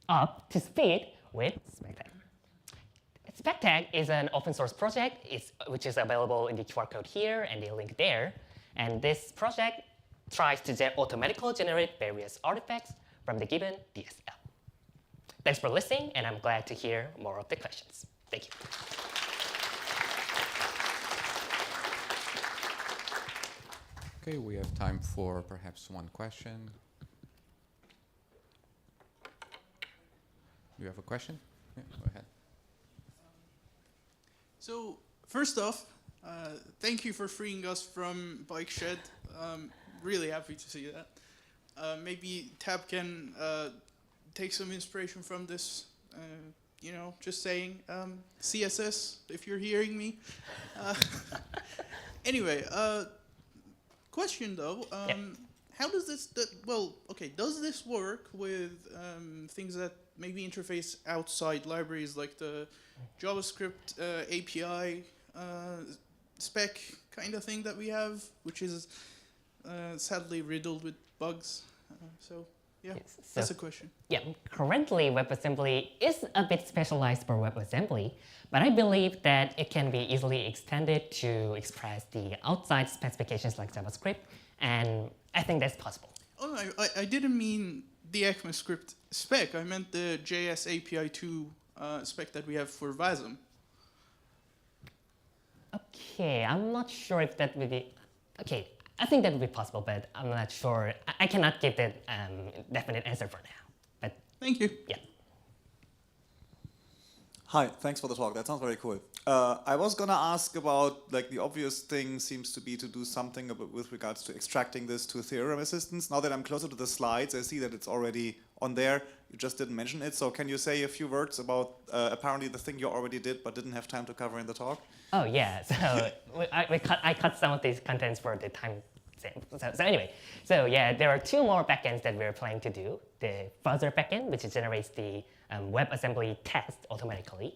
up to speed with SpecTek. SpecTek is an open source project which is available in the QR code here and the link there. And this project tries to automatically generate various artifacts from the given DSL. Thanks for listening, and I'm glad to hear more of the questions. Thank you. Okay, we have time for perhaps one question. Do you have a question? Yeah, go ahead. So first off, thank you for freeing us from Bike Shed. Really happy to see that. Maybe Tab can take some inspiration from this. Just saying, CSS, if you're hearing me. Anyway, question though, how does this, does this work with things that maybe interface outside libraries like the JavaScript API spec kind of thing that we have, which is sadly riddled with bugs? Yes, that's a question. Yeah, currently WebAssembly is a bit specialized for WebAssembly, but I believe that it can be easily extended to express the outside specifications like JavaScript, and I think that's possible. Oh, I didn't mean the ECMAScript spec. I meant the JS API 2 spec that we have for WASM. Okay, I'm not sure if that would be... Okay, I think that would be possible, but I'm not sure. I cannot give that definite answer for now. But thank you. Yeah. Hi, thanks for the talk. That sounds very cool. I was gonna ask about, like, the obvious thing seems to be to do something with regards to extracting this to theorem assistance. Now that I'm closer to the slides, I see that it's already on there. You just didn't mention it. So can you say a few words about apparently the thing you already did but didn't have time to cover in the talk? Oh yeah, so I cut some of these contents for the time. So anyway, so yeah, there are two more backends that we're planning to do. The fuzzer backend, which generates the WebAssembly text automatically,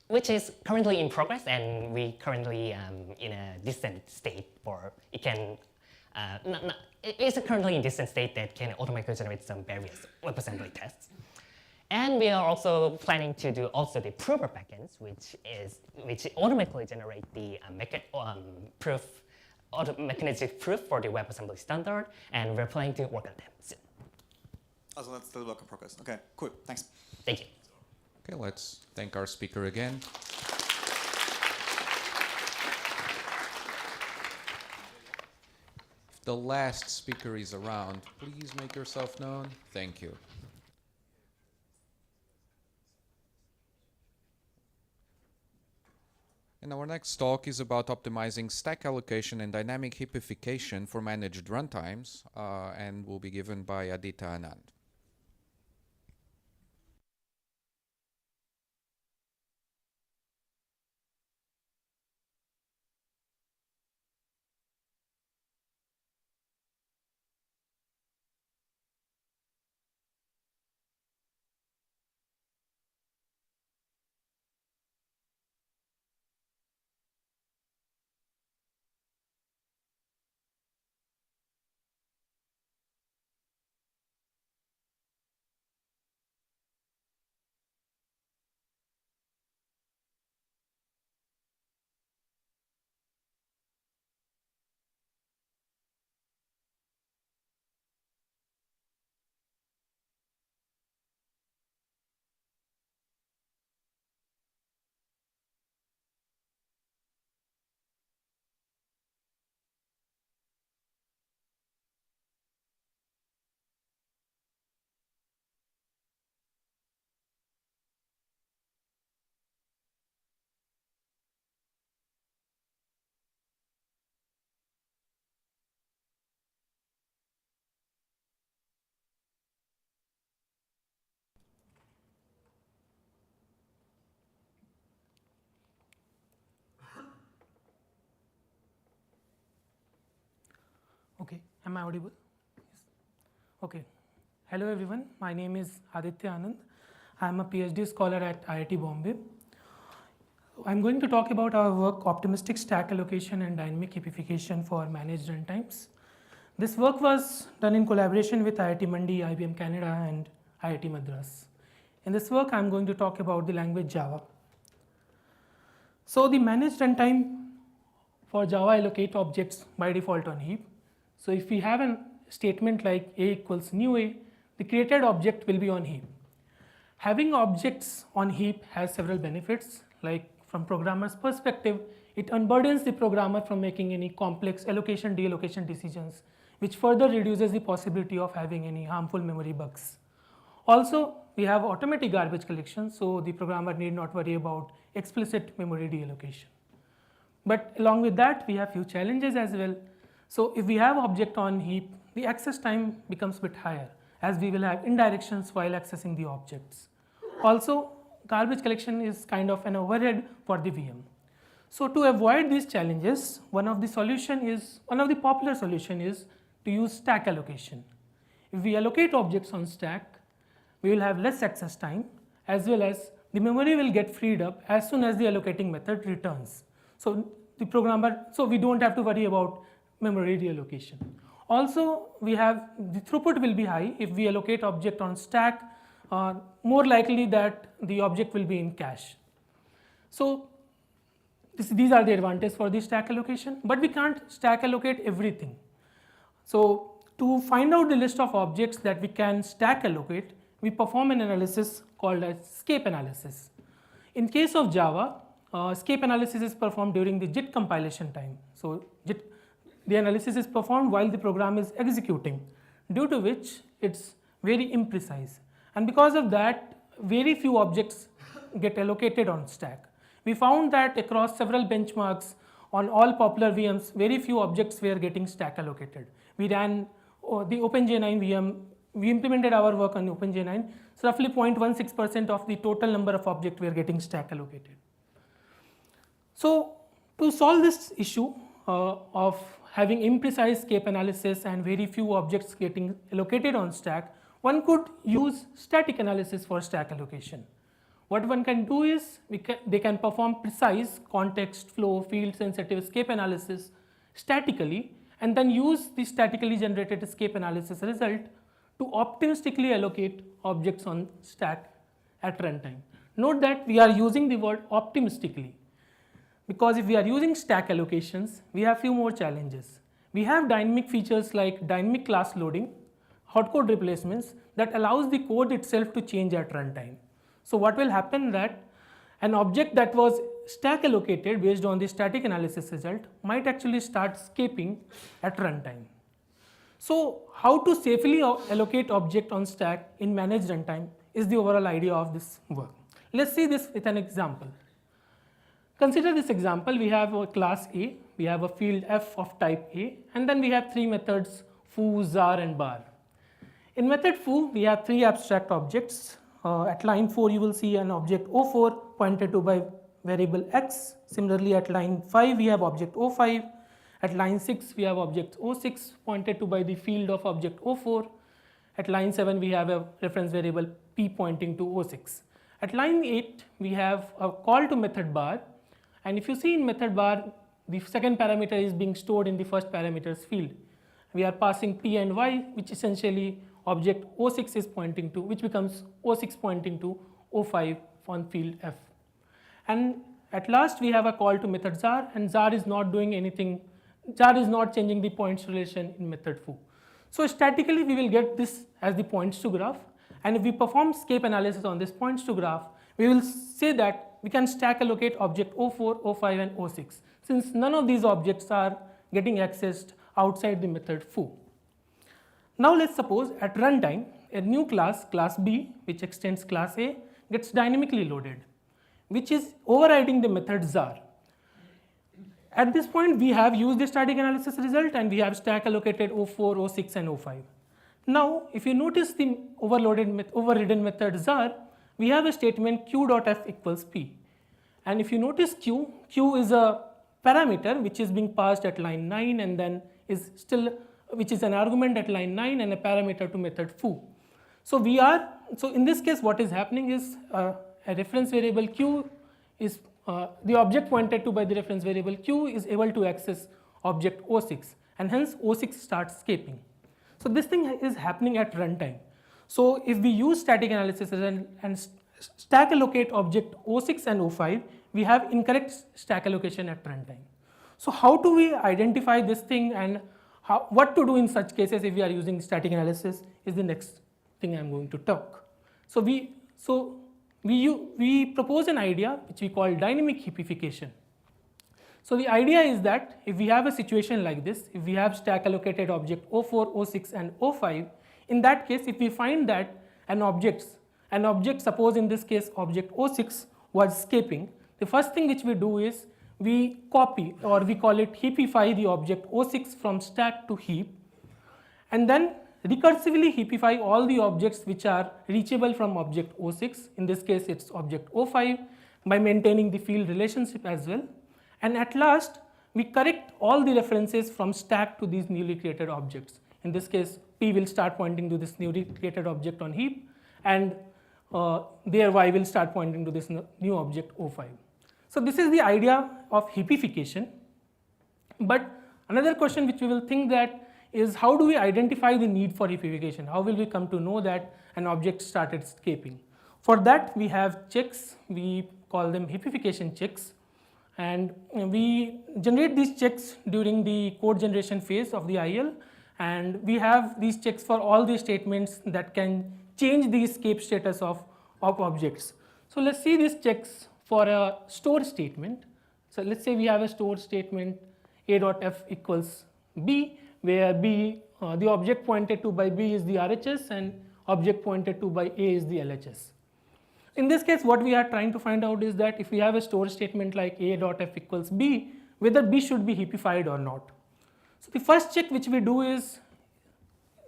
which is currently in progress, and we currently in a distant state for it can. It's currently in distant state that can automatically generate some various WebAssembly tests. And we are also planning to do also the prover backends, which automatically generate the mechanistic proof for the WebAssembly standard, and we're planning to work on them soon. Oh, so that's still work in progress. Okay, cool. Thanks. Thank you. Okay, let's thank our speaker again. If the last speaker is around, please make yourself known. Thank you. And our next talk is about optimizing stack allocation and dynamic heapification for managed runtimes, and will be given by Aditya Anand. Okay, am I audible? Yes. Okay. Hello everyone, my name is Aditya Anand. I am a PhD scholar at IIT Bombay. I'm going to talk about our work, optimistic stack allocation and dynamic heapification for managed runtimes. This work was done in collaboration with IIT Mandi, IBM Canada and IIT Madras. In this work, I'm going to talk about the language Java. So the managed runtime for Java allocate objects by default on heap. So if we have a statement like a equals new a, the created object will be on heap. Having objects on heap has several benefits, like from programmer's perspective, it unburdens the programmer from making any complex allocation, deallocation decisions, which further reduces the possibility of having any harmful memory bugs. Also, we have automatic garbage collection, so the programmer need not worry about explicit memory deallocation. But along with that, we have few challenges as well. So if we have object on heap, the access time becomes a bit higher, as we will have indirections while accessing the objects. Also, garbage collection is kind of an overhead for the VM. So to avoid these challenges, one of the popular solution is to use stack allocation. If we allocate objects on stack, we will have less access time, as well as the memory will get freed up as soon as the allocating method returns. So we don't have to worry about memory reallocation. Also, the throughput will be high if we allocate object on stack, more likely that the object will be in cache. So these are the advantages for the stack allocation, but we can't stack allocate everything. So to find out the list of objects that we can stack allocate, we perform an analysis called as scape analysis. In case of Java, scape analysis is performed during the JIT compilation time. So the analysis is performed while the program is executing, due to which it's very imprecise. And because of that, very few objects get allocated on stack. we found that across several benchmarks on all popular VMs, very few objects were getting stack allocated. We ran the OpenJ9 VM, we implemented our work on OpenJ9, so roughly 0.16% of the total number of objects were getting stack allocated. So to solve this issue of having imprecise scape analysis and very few objects getting allocated on stack, one could use static analysis for stack allocation. What one can do is they can perform precise context, flow, field sensitive scape analysis statically, and then use the statically generated scape analysis result to optimistically allocate objects on stack at runtime. Note that we are using the word optimistically, because if we are using stack allocations, we have few more challenges. We have dynamic features like dynamic class loading, hot code replacements that allows the code itself to change at runtime. So what will happen that an object that was stack allocated based on the static analysis result might actually start scaping at runtime. So how to safely allocate object on stack in managed runtime is the overall idea of this work. Let's see this with an example. Consider this example. We have a class A, we have a field f of type A, and then we have three methods foo, zar, and bar. In method foo, we have three abstract objects. At line 4, you will see an object O4 pointed to by variable x. Similarly, at line 5, we have object O5. At line 6, we have object O6 pointed to by the field of object O4. At line 7, we have a reference variable p pointing to O6. At line 8, we have a call to method bar. And if you see in method bar, the second parameter is being stored in the first parameter's field. We are passing p and y, which essentially object O6 is pointing to, which becomes O6 pointing to O5 on field f. And at last, we have a call to method zar, and zar is not doing anything. Zar is not changing the points relation in method foo. So statically, we will get this as the points to graph. And if we perform scape analysis on this points to graph, we will say that we can stack allocate object O4, O5, and O6, since none of these objects are getting accessed outside the method foo. Now let's suppose at runtime, a new class, class B, which extends class A, gets dynamically loaded, which is overriding the method zar. At this point, we have used the static analysis result and we have stack allocated O4, O6, and O5. Now, if you notice the overridden method zar, we have a statement q.f equals p. And if you notice q is a parameter which is being passed at line 9 and then which is an argument at line 9 and a parameter to method foo. So in this case, what is happening is a reference variable q is the object pointed to by the reference variable q is able to access object O6, and hence O6 starts scaping. So this thing is happening at runtime. So if we use static analysis and stack allocate object O6 and O5, we have incorrect stack allocation at runtime. So how do we identify this thing, and what to do in such cases if we are using static analysis is the next thing I'm going to talk. So we propose an idea which we call dynamic heapification. So the idea is that if we have a situation like this, if we have stack allocated object O4, O6, and O5, in that case, if we find that an object, suppose in this case object O6 was scaping, the first thing which we do is we copy, or we call it heapify, the object O6 from stack to heap, and then recursively heapify all the objects which are reachable from object O6. In this case, it's object O5 by maintaining the field relationship as well. And at last, we correct all the references from stack to these newly created objects. In this case, p will start pointing to this newly created object on heap, and there y will start pointing to this new object O5. So this is the idea of heapification. But another question which we will think that is, how do we identify the need for heapification? How will we come to know that an object started scaping? For that, we have checks. We call them heapification checks. And we generate these checks during the code generation phase of the IL. And we have these checks for all the statements that can change the escape status of objects. So let's see these checks for a store statement. So let's say we have a store statement a.f equals b, where b, the object pointed to by b is the RHS and object pointed to by a is the LHS. In this case, what we are trying to find out is that if we have a store statement like a.f equals b, whether b should be heapified or not. So the first check which we do is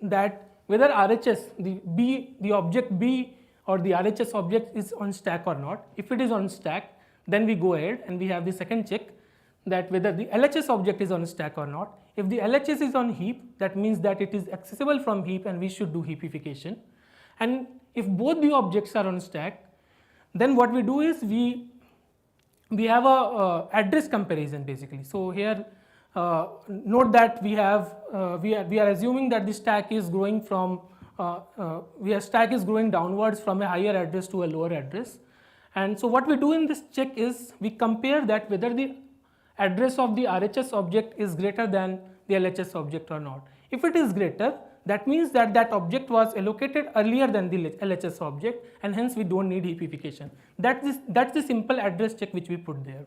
that whether RHS, the object b or the RHS object is on stack or not. If it is on stack, then we go ahead and we have the second check that whether the LHS object is on stack or not. If the LHS is on heap, that means that it is accessible from heap and we should do heapification. And if both the objects are on stack, then what we do is we have a address comparison basically. So here note that we are assuming that the stack is growing from stack is growing downwards from a higher address to a lower address. And so what we do in this check is we compare that whether the address of the RHS object is greater than the LHS object or not. If it is greater, that means that that object was allocated earlier than the LHS object, and hence we don't need heapification. That's the simple address check which we put there.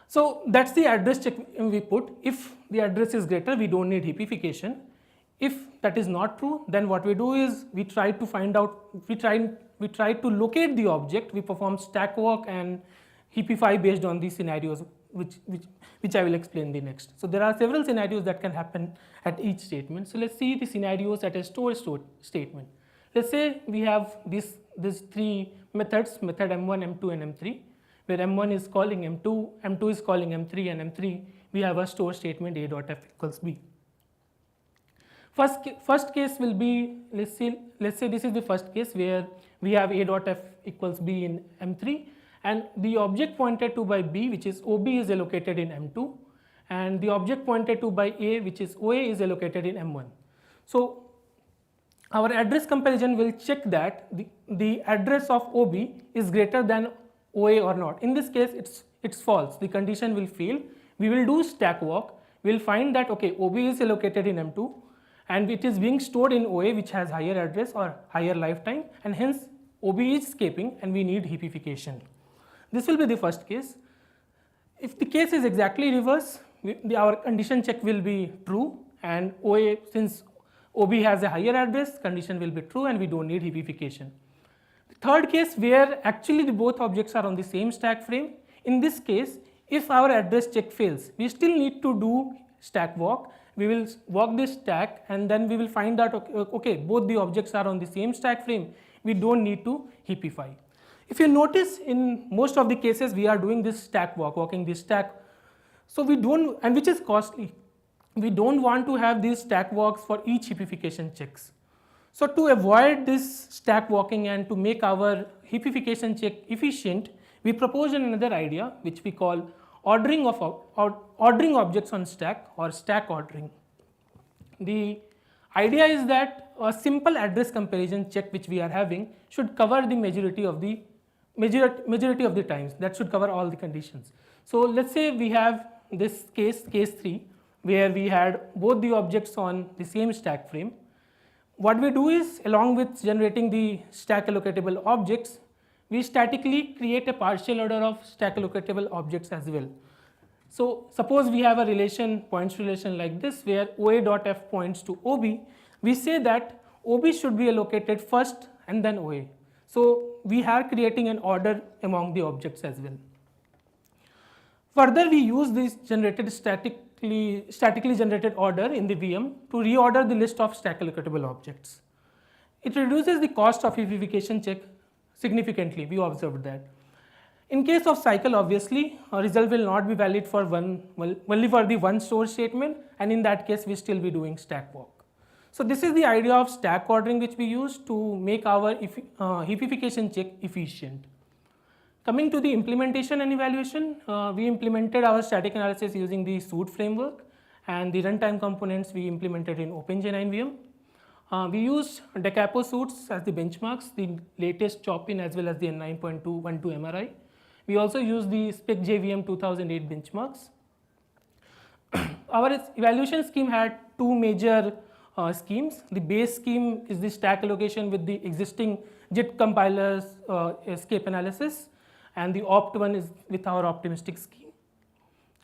So that's the address check we put. If the address is greater, we don't need heapification. If that is not true, then what we do is we try to find out, we try to locate the object, we perform stack walk and heapify based on these scenarios which I will explain the next. So there are several scenarios that can happen at each statement. So let's see the scenarios at a store statement. Let's say we have these three methods, method M1, M2 and M3, where M1 is calling M2, M2 is calling M3, and M3 we have a store statement a.f equals b. First case will be, let's say this is the first case where we have a.f equals b in M3, and the object pointed to by b, which is OB, is allocated in M2, and the object pointed to by a, which is OA, is allocated in M1. So our address comparison will check that the address of OB is greater than OA or not. In this case, it's false. The condition will fail. We will do stack walk. We'll find that okay, OB is allocated in M2, and it is being stored in OA, which has higher address or higher lifetime, and hence OB is escaping, and we need heapification. This will be the first case. If the case is exactly reverse, our condition check will be true, and OA, since OB has a higher address, condition will be true and we don't need heapification. The third case where actually both objects are on the same stack frame, in this case, if our address check fails, we still need to do stack walk. We will walk this stack and then we will find out, okay, both the objects are on the same stack frame, we don't need to heapify. If you notice, in most of the cases we are doing this stack walk, walking this stack, so we don't, and which is costly. We don't want to have these stack walks for each heapification checks. So to avoid this stack walking and to make our heapification check efficient, we propose another idea which we call ordering objects on stack, or stack ordering. The idea is that a simple address comparison check which we are having should cover the majority of the times. That should cover all the conditions. So let's say we have this case 3, where we had both the objects on the same stack frame. What we do is, along with generating the stack allocatable objects, we statically create a partial order of stack allocatable objects as well. So suppose we have a relation, points relation like this, where OA.f points to OB. We say that OB should be allocated first and then OA. So we are creating an order among the objects as well. Further, we use this statically generated order in the VM to reorder the list of stack allocatable objects. It reduces the cost of heapification check significantly. We observed that. In case of cycle, obviously, a result will not be valid for only for the one store statement, and in that case, we still be doing stack walk. So this is the idea of stack ordering which we use to make our heapification check efficient. Coming to the implementation and evaluation, we implemented our static analysis using the suite framework, and the runtime components we implemented in OpenJ9 VM. We used Decapo suites as the benchmarks, the latest Chopin as well as the N9.212 MRI. We also used the SpecJVM 2008 benchmarks. Our evaluation scheme had two major schemes. The base scheme is the stack allocation with the existing JIT compilers escape analysis, and the opt one is with our optimistic scheme.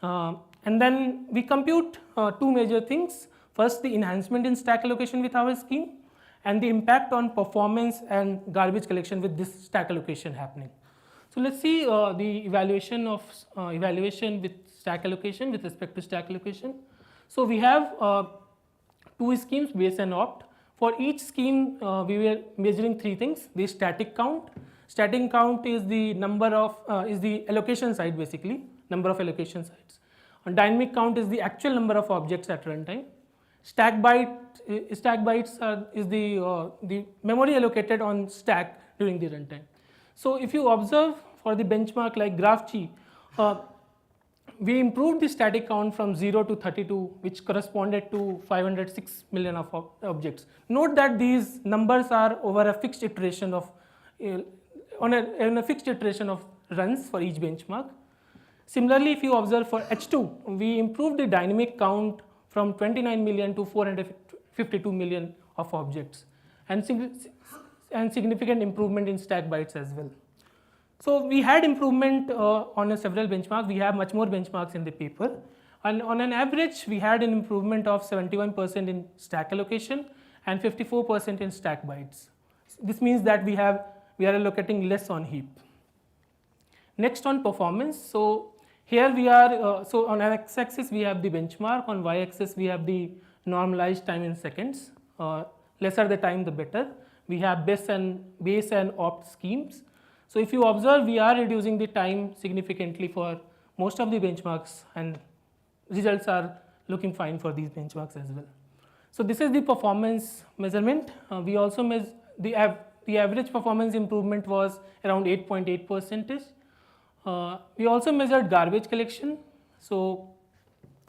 And then we compute two major things. First, the enhancement in stack allocation with our scheme, and the impact on performance and garbage collection with this stack allocation happening. So let's see the evaluation with stack allocation with respect to stack allocation. So we have two schemes, base and opt. For each scheme, we were measuring three things: the static count. Static count is the number of is the allocation side, basically number of allocation sites. And dynamic count is the actual number of objects at runtime. Stack bytes is the memory allocated on stack during the runtime. So if you observe for the benchmark like GraphG, we improved the static count from 0 to 32, which corresponded to 506 million of objects. Note that these numbers are over a fixed iteration of on a fixed iteration of runs for each benchmark. Similarly, if you observe for H2, we improved the dynamic count from 29 million to 452 million of objects, and significant improvement in stack bytes as well. So we had improvement on several benchmarks. We have much more benchmarks in the paper, and on an average, we had an improvement of 71% in stack allocation and 54% in stack bytes. This means that we are allocating less on heap. Next, on performance. So here we are. So on x-axis we have the benchmark. On y-axis we have the normalized time in seconds. Lesser the time, the better. We have base and opt schemes. So if you observe, we are reducing the time significantly for most of the benchmarks, and results are looking fine for these benchmarks as well. So this is the performance measurement. We also measure the average performance improvement was around 8.8%. We also measured garbage collection. So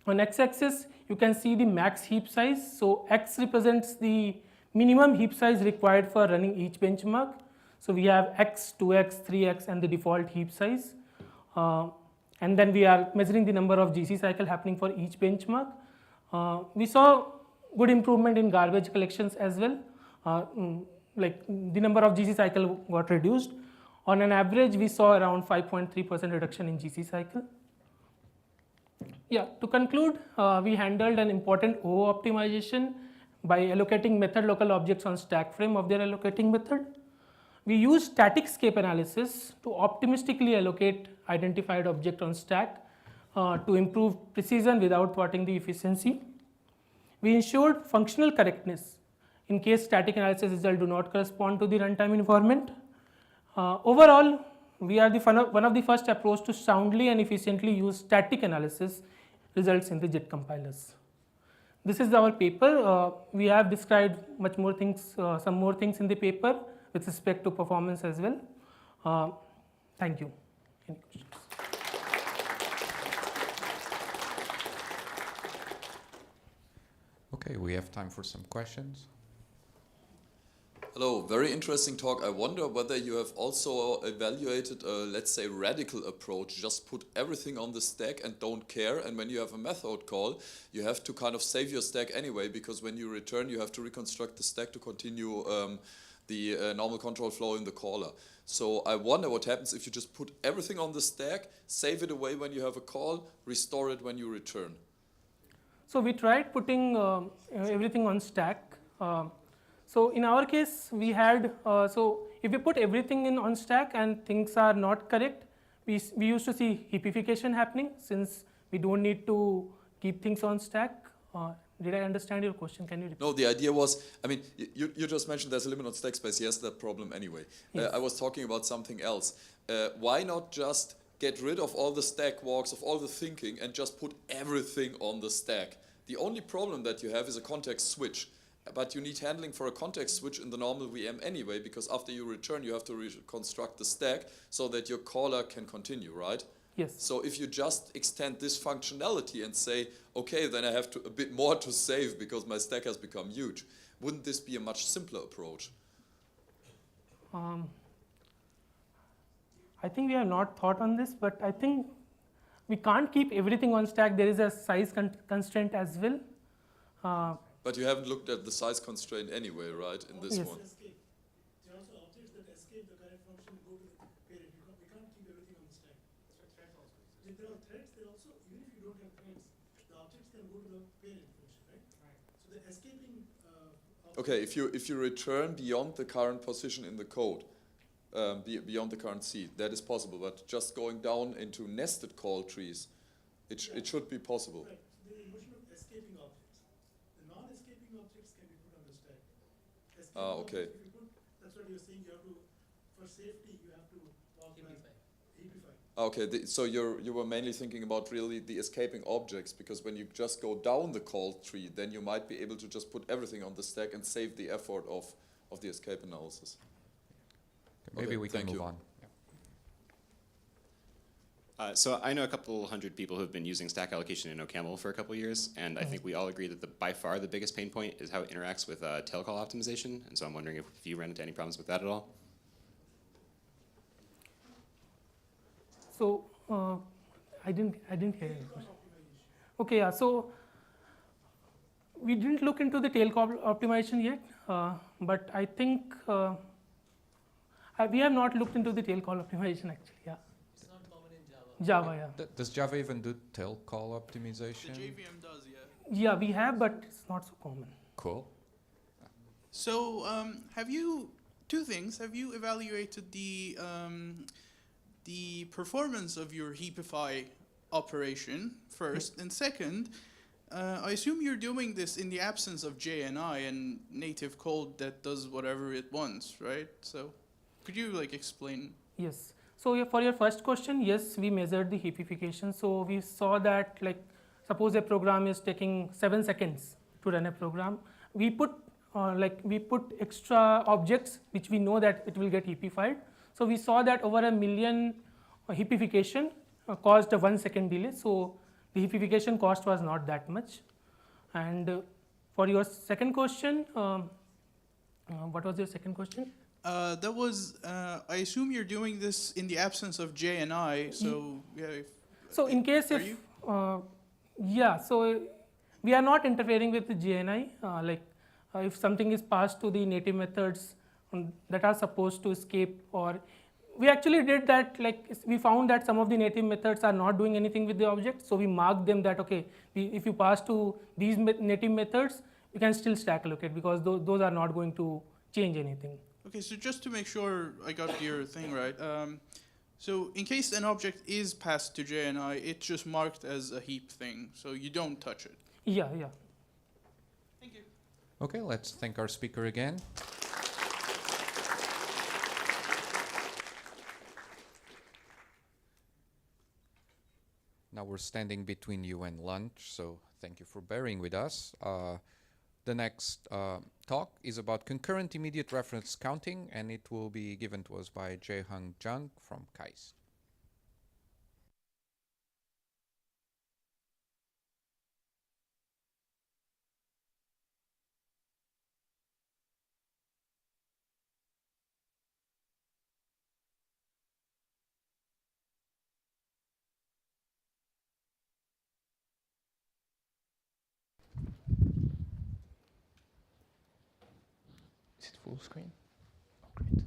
on x-axis, you can see the max heap size. So x represents the minimum heap size required for running each benchmark. So we have x, 2x, 3x, and the default heap size. And then we are measuring the number of GC cycle happening for each benchmark. We saw good improvement in garbage collections as well. Like the number of GC cycle got reduced. On an average, we saw around 5.3% reduction in GC cycle. Yeah, to conclude, we handled an important O optimization by allocating method local objects on stack frame of their allocating method. We use static scape analysis to optimistically allocate identified object on stack to improve precision without thwarting the efficiency. We ensured functional correctness in case static analysis results do not correspond to the runtime environment. Overall, we are one of the first approach to soundly and efficiently use static analysis results in the JIT compilers. This is our paper. We have described much more things, some more things in the paper with respect to performance as well. Thank you. Any questions? Okay, we have time for some questions. Hello, very interesting talk. I wonder whether you have also evaluated a, let's say, radical approach, just put everything on the stack and don't care, and when you have a method call, you have to kind of save your stack anyway, because when you return, you have to reconstruct the stack to continue the normal control flow in the caller. So I wonder what happens if you just put everything on the stack, save it away when you have a call, restore it when you return. So we tried putting everything on stack. So in our case, we had, so if we put everything in on stack and things are not correct, we used to see heapification happening since we don't need to keep things on stack. Did I understand your question? Can you repeat? No, the idea was, I mean, you just mentioned there's a limit on stack space. Yes, that problem anyway. Yes. I was talking about something else. Why not just get rid of all the stack walks, of all the thinking, and just put everything on the stack? The only problem that you have is a context switch. But you need handling for a context switch in the normal VM anyway, because after you return, you have to reconstruct the stack so that your caller can continue, right? Yes. So if you just extend this functionality and say, okay, then I have a bit more to save because my stack has become huge, wouldn't this be a much simpler approach? I think we have not thought on this, but I think we can't keep everything on stack. There is a size constraint as well. But you haven't looked at the size constraint anyway, right, in this one? Escape. There are also objects that escape the current function and go to the parent. We can't keep everything on the stack. Threads also. If there are threads, there also, even if you don't have threads, the objects can go to the parent function, right? Right. So the escaping Okay, if you return beyond the current position in the code, beyond the current seed, that is possible. But just going down into nested call trees, it should be possible. Right. So the notion of escaping objects. The non-escaping objects can be put on the stack. Escaping Okay. objects, if you put, that's what you're saying. You have to, for safety, you have to walk back. Heapify. Okay, so you were mainly thinking about really the escaping objects, because when you just go down the call tree, then you might be able to just put everything on the stack and save the effort of the escape analysis. Maybe we can thank move you. on. So I know a couple hundred people who have been using stack allocation in OCaml for a couple years, and I think we all agree that by far the biggest pain point is how it interacts with tail call optimization. And so I'm wondering if you ran into any problems with that at all. So I didn't hear your question. Okay, yeah. So we didn't look into the tail call optimization yet, but I think we have not looked into the tail call optimization actually. Yeah. It's not common in Java. Java, yeah. Does Java even do tail call optimization? The JVM does, yeah. Yeah, we have, but it's not so common. Cool. So have you, two things, have you evaluated the performance of your heapify operation first? And second, I assume you're doing this in the absence of JNI and native code that does whatever it wants, right? So could you like explain? Yes. So yeah, for your first question, yes, we measured the heapification. So we saw that, like, suppose a program is taking 7 seconds to run a program. We put extra objects which we know that it will get heapified. So we saw that over 1 million heapification caused a 1 second delay. So the heapification cost was not that much. And for your second question, what was your second question? That was, I assume you're doing this in the absence of JNI, so yeah. So in case so we are not interfering with the JNI. If something is passed to the native methods that are supposed to escape, or we actually did that, like we found that some of the native methods are not doing anything with the object. So we marked them that, okay, if you pass to these native methods, you can still stack allocate because those are not going to change anything. Okay, so just to make sure I got your thing right, so in case an object is passed to JNI, it's just marked as a heap thing, so you don't touch it. Yeah. Thank you. Okay, let's thank our speaker again. Now we're standing between you and lunch, so thank you for bearing with us. The next talk is about concurrent immediate reference counting, and it will be given to us by Jae-Hung Jung from KAIST. Is it full screen? Oh, great.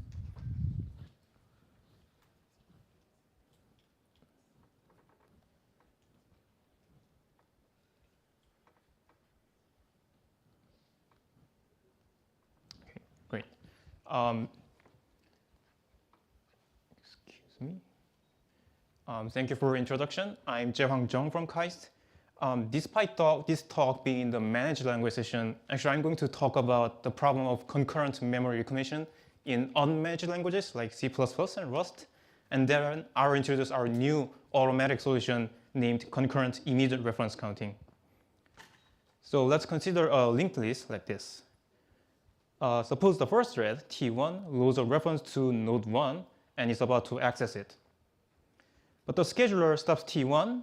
Okay, great. Excuse me. Thank you for your introduction. I'm Jae-Hwang Jung from KAIST. Despite this talk being in the managed language session, actually I'm going to talk about the problem of concurrent memory recognition in unmanaged languages like C++ and Rust. And then I'll introduce our new automatic solution named concurrent immediate reference counting. So let's consider a linked list like this. Suppose the first thread, T1, loads a reference to node 1 and is about to access it. But the scheduler stops T1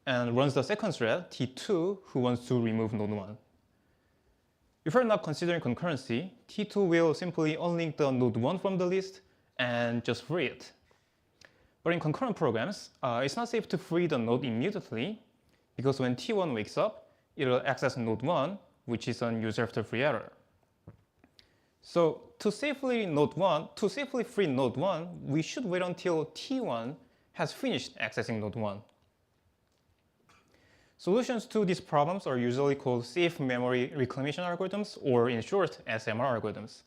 and runs the second thread, T2, who wants to remove node 1. If we're not considering concurrency, T2 will simply unlink the node 1 from the list and just free it. But in concurrent programs, it's not safe to free the node immediately, because when T1 wakes up, it will access node 1, which is an user after free error. So to safely free node 1, we should wait until T1 has finished accessing node 1. Solutions to these problems are usually called safe memory reclamation algorithms, or in short, SMR algorithms.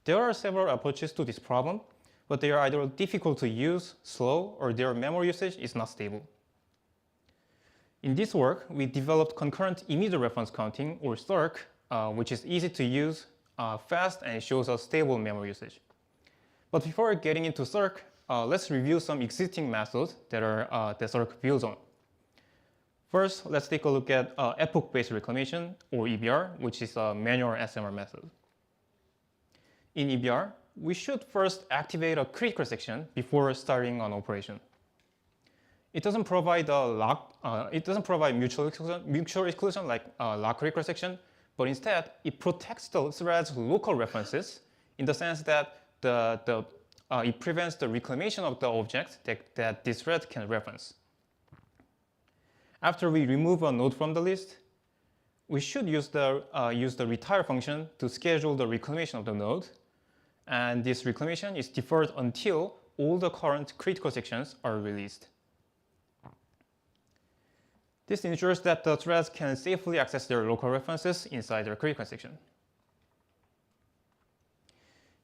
There are several approaches to this problem, but they are either difficult to use, slow, or their memory usage is not stable. In this work, we developed concurrent immediate reference counting, or CIRC, which is easy to use, fast, and shows a stable memory usage. But before getting into CIRC, let's review some existing methods that CIRC builds on. First, let's take a look at epoch-based reclamation, or EBR, which is a manual SMR method. In EBR, we should first activate a critical section before starting an operation. It doesn't provide mutual exclusion like lock critical section, but instead it protects the thread's local references in the sense that it prevents the reclamation of the object that this thread can reference. After we remove a node from the list, we should use the retire function to schedule the reclamation of the node, and this reclamation is deferred until all the current critical sections are released. This ensures that the threads can safely access their local references inside their critical section.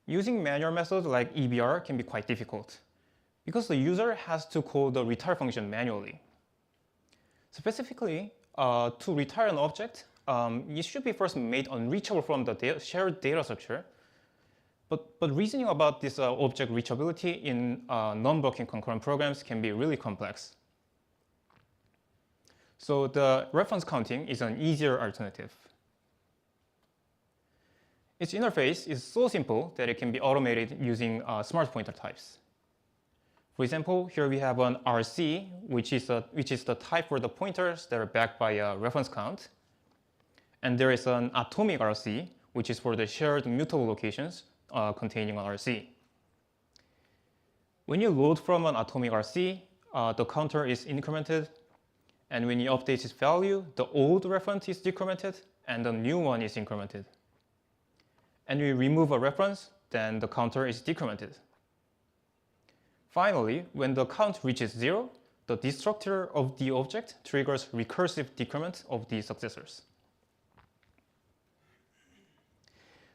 Using manual methods like EBR can be quite difficult because the user has to call the retire function manually. Specifically, to retire an object, it should be first made unreachable from the shared data structure. But reasoning about this object reachability in non-blocking concurrent programs can be really complex. So the reference counting is an easier alternative. Its interface is so simple that it can be automated using smart pointer types. For example, here we have an RC, which is the type for the pointers that are backed by a reference count. And there is an atomic RC, which is for the shared mutable locations containing an RC. When you load from an atomic RC, the counter is incremented. And when you update its value, the old reference is decremented and the new one is incremented. And we remove a reference, then the counter is decremented. Finally, when the count reaches 0, the destructor of the object triggers recursive decrement of the successors.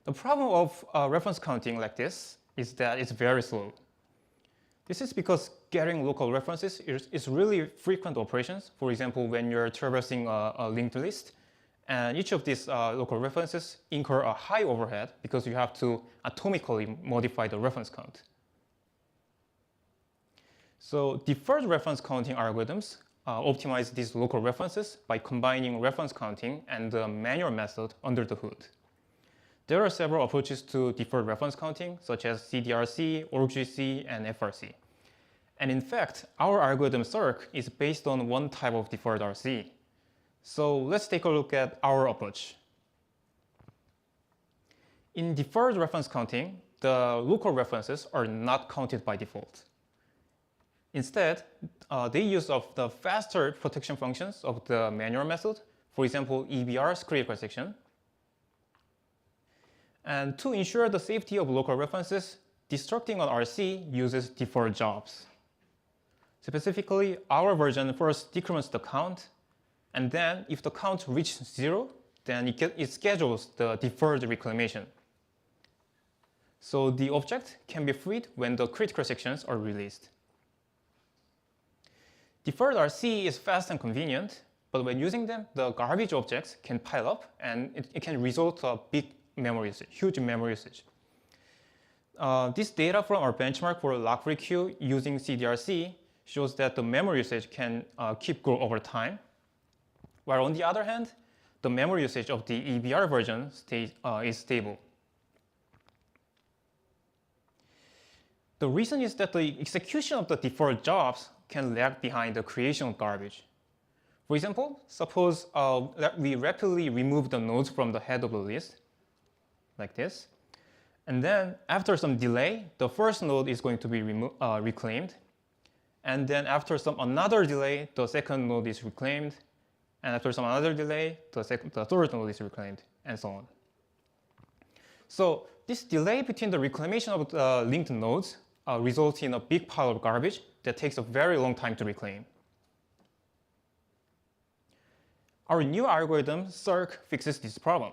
The problem of reference counting like this is that it's very slow. This is because getting local references is really frequent operations. For example, when you're traversing a linked list, and each of these local references incur a high overhead because you have to atomically modify the reference count. So deferred reference counting algorithms optimize these local references by combining reference counting and the manual method under the hood. There are several approaches to deferred reference counting, such as CDRC, ORGC, and FRC. And in fact, our algorithm CIRC is based on one type of deferred RC. So let's take a look at our approach. In deferred reference counting, the local references are not counted by default. Instead, they use the faster protection functions of the manual method, for example, EBR's critical section. And to ensure the safety of local references, destructing an RC uses deferred jobs. Specifically, our version first decrements the count, and then if the count reaches 0, then it schedules the deferred reclamation. So the object can be freed when the critical sections are released. Deferred RC is fast and convenient, but when using them, the garbage objects can pile up, and it can result in big memory usage, huge memory usage. This data from our benchmark for lock-free queue using CDRC shows that the memory usage can keep growing over time, while on the other hand, the memory usage of the EBR version is stable. The reason is that the execution of the deferred jobs can lag behind the creation of garbage. For example, suppose that we rapidly remove the nodes from the head of the list, like this, and then after some delay, the first node is going to be reclaimed, and then after another delay, the second node is reclaimed, and after some another delay, the third node is reclaimed, and so on. So this delay between the reclamation of the linked nodes results in a big pile of garbage that takes a very long time to reclaim. Our new algorithm, Circ, fixes this problem.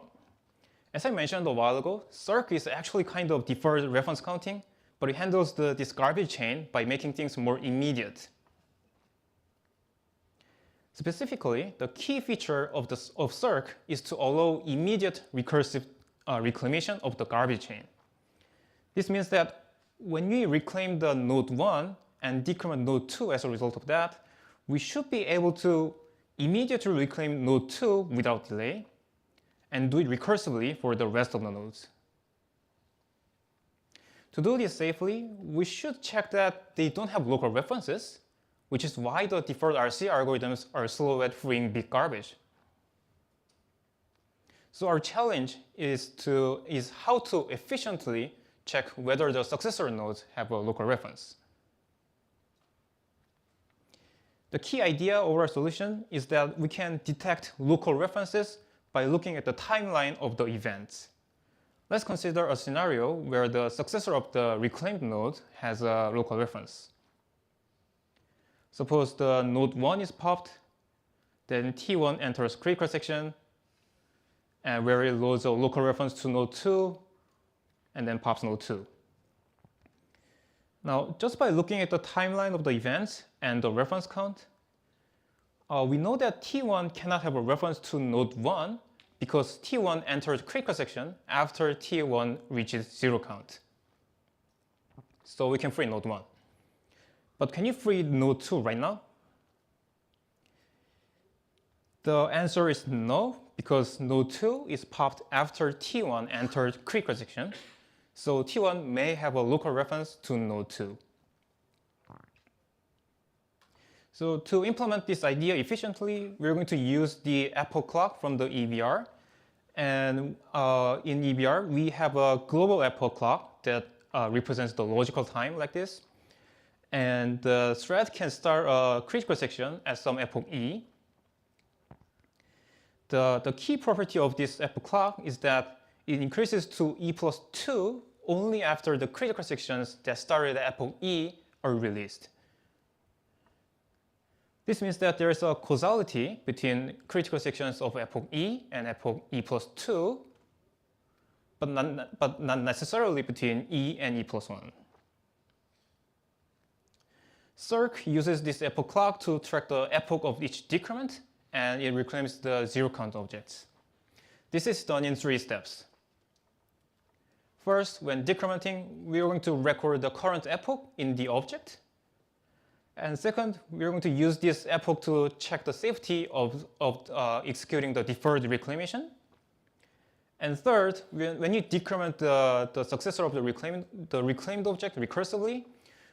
As I mentioned a while ago, Circ is actually kind of deferred reference counting, but it handles this garbage chain by making things more immediate. Specifically, the key feature of Circ is to allow immediate recursive reclamation of the garbage chain. This means that when we reclaim the node 1 and decrement node 2 as a result of that, we should be able to immediately reclaim node 2 without delay and do it recursively for the rest of the nodes. To do this safely, we should check that they don't have local references, which is why the deferred RC algorithms are slow at freeing big garbage. So our challenge is how to efficiently check whether the successor nodes have a local reference. The key idea of our solution is that we can detect local references by looking at the timeline of the events. Let's consider a scenario where the successor of the reclaimed node has a local reference. Suppose the node 1 is popped, then T1 enters critical section, and where it loads a local reference to node 2, and then pops node 2. Now, just by looking at the timeline of the events and the reference count, we know that T1 cannot have a reference to node 1 because T1 enters critical section after T1 reaches 0 count. So we can free node 1. But can you free node 2 right now? The answer is no, because node 2 is popped after T1 entered critical section. So T1 may have a local reference to node 2. So to implement this idea efficiently, we're going to use the epoch clock from the EBR. And in EBR, we have a global epoch clock that represents the logical time like this. And the thread can start a critical section at some epoch E. The key property of this epoch clock is that it increases to E plus 2 only after the critical sections that started at epoch E are released. This means that there is a causality between critical sections of epoch E and epoch E plus 2, but not necessarily between E and E plus 1. Circ uses this epoch clock to track the epoch of each decrement, and it reclaims the 0 count objects. This is done in 3 steps. First, when decrementing, we are going to record the current epoch in the object. And second, we are going to use this epoch to check the safety of executing the deferred reclamation. And third, when you decrement the successor of the reclaimed object recursively,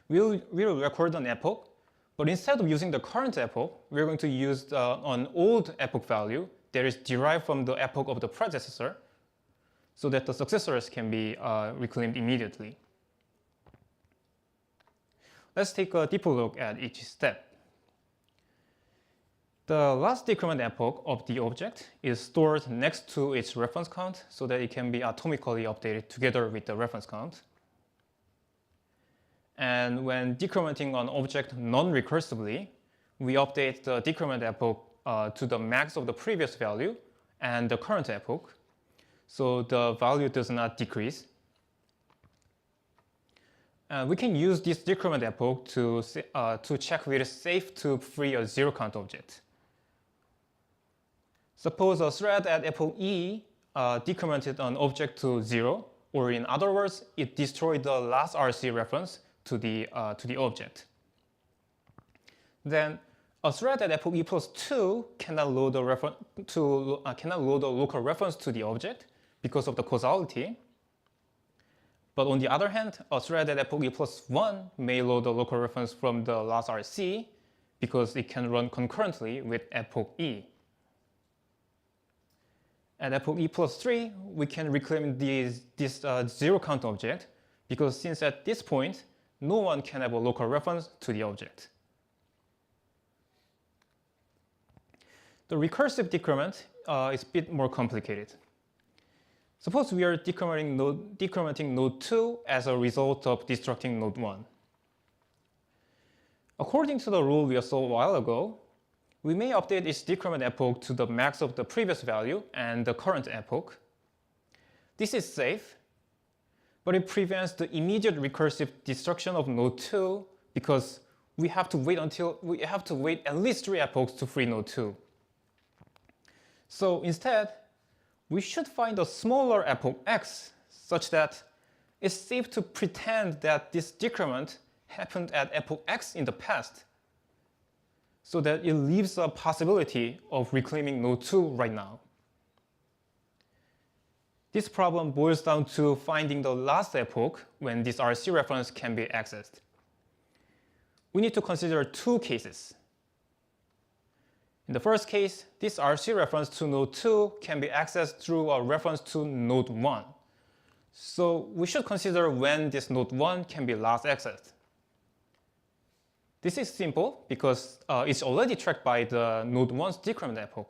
we'll record an epoch. But instead of using the current epoch, we're going to use an old epoch value that is derived from the epoch of the predecessor, so that the successors can be reclaimed immediately. Let's take a deeper look at each step. The last decrement epoch of the object is stored next to its reference count so that it can be atomically updated together with the reference count. And when decrementing an object non-recursively, we update the decrement epoch to the max of the previous value and the current epoch, so the value does not decrease. We can use this decrement epoch to check whether it's safe to free a 0 count object. Suppose a thread at epoch E decremented an object to 0, or in other words, it destroyed the last RC reference to the object. Then a thread at epoch E plus 2 cannot load a local reference to the object because of the causality. But on the other hand, a thread at epoch E plus 1 may load a local reference from the last RC because it can run concurrently with epoch E. At epoch E plus 3, we can reclaim this 0 count object because since at this point, no one can have a local reference to the object. The recursive decrement is a bit more complicated. Suppose we are decrementing node 2 as a result of destructing node 1. According to the rule we saw a while ago, we may update its decrement epoch to the max of the previous value and the current epoch. This is safe, but it prevents the immediate recursive destruction of node 2 because we have to wait at least 3 epochs to free node 2. So instead, we should find a smaller epoch x such that it's safe to pretend that this decrement happened at epoch x in the past, so that it leaves a possibility of reclaiming node 2 right now. This problem boils down to finding the last epoch when this RC reference can be accessed. We need to consider 2 cases. In the first case, this RC reference to node 2 can be accessed through a reference to node 1. So we should consider when this node 1 can be last accessed. This is simple because it's already tracked by the node 1's decrement epoch.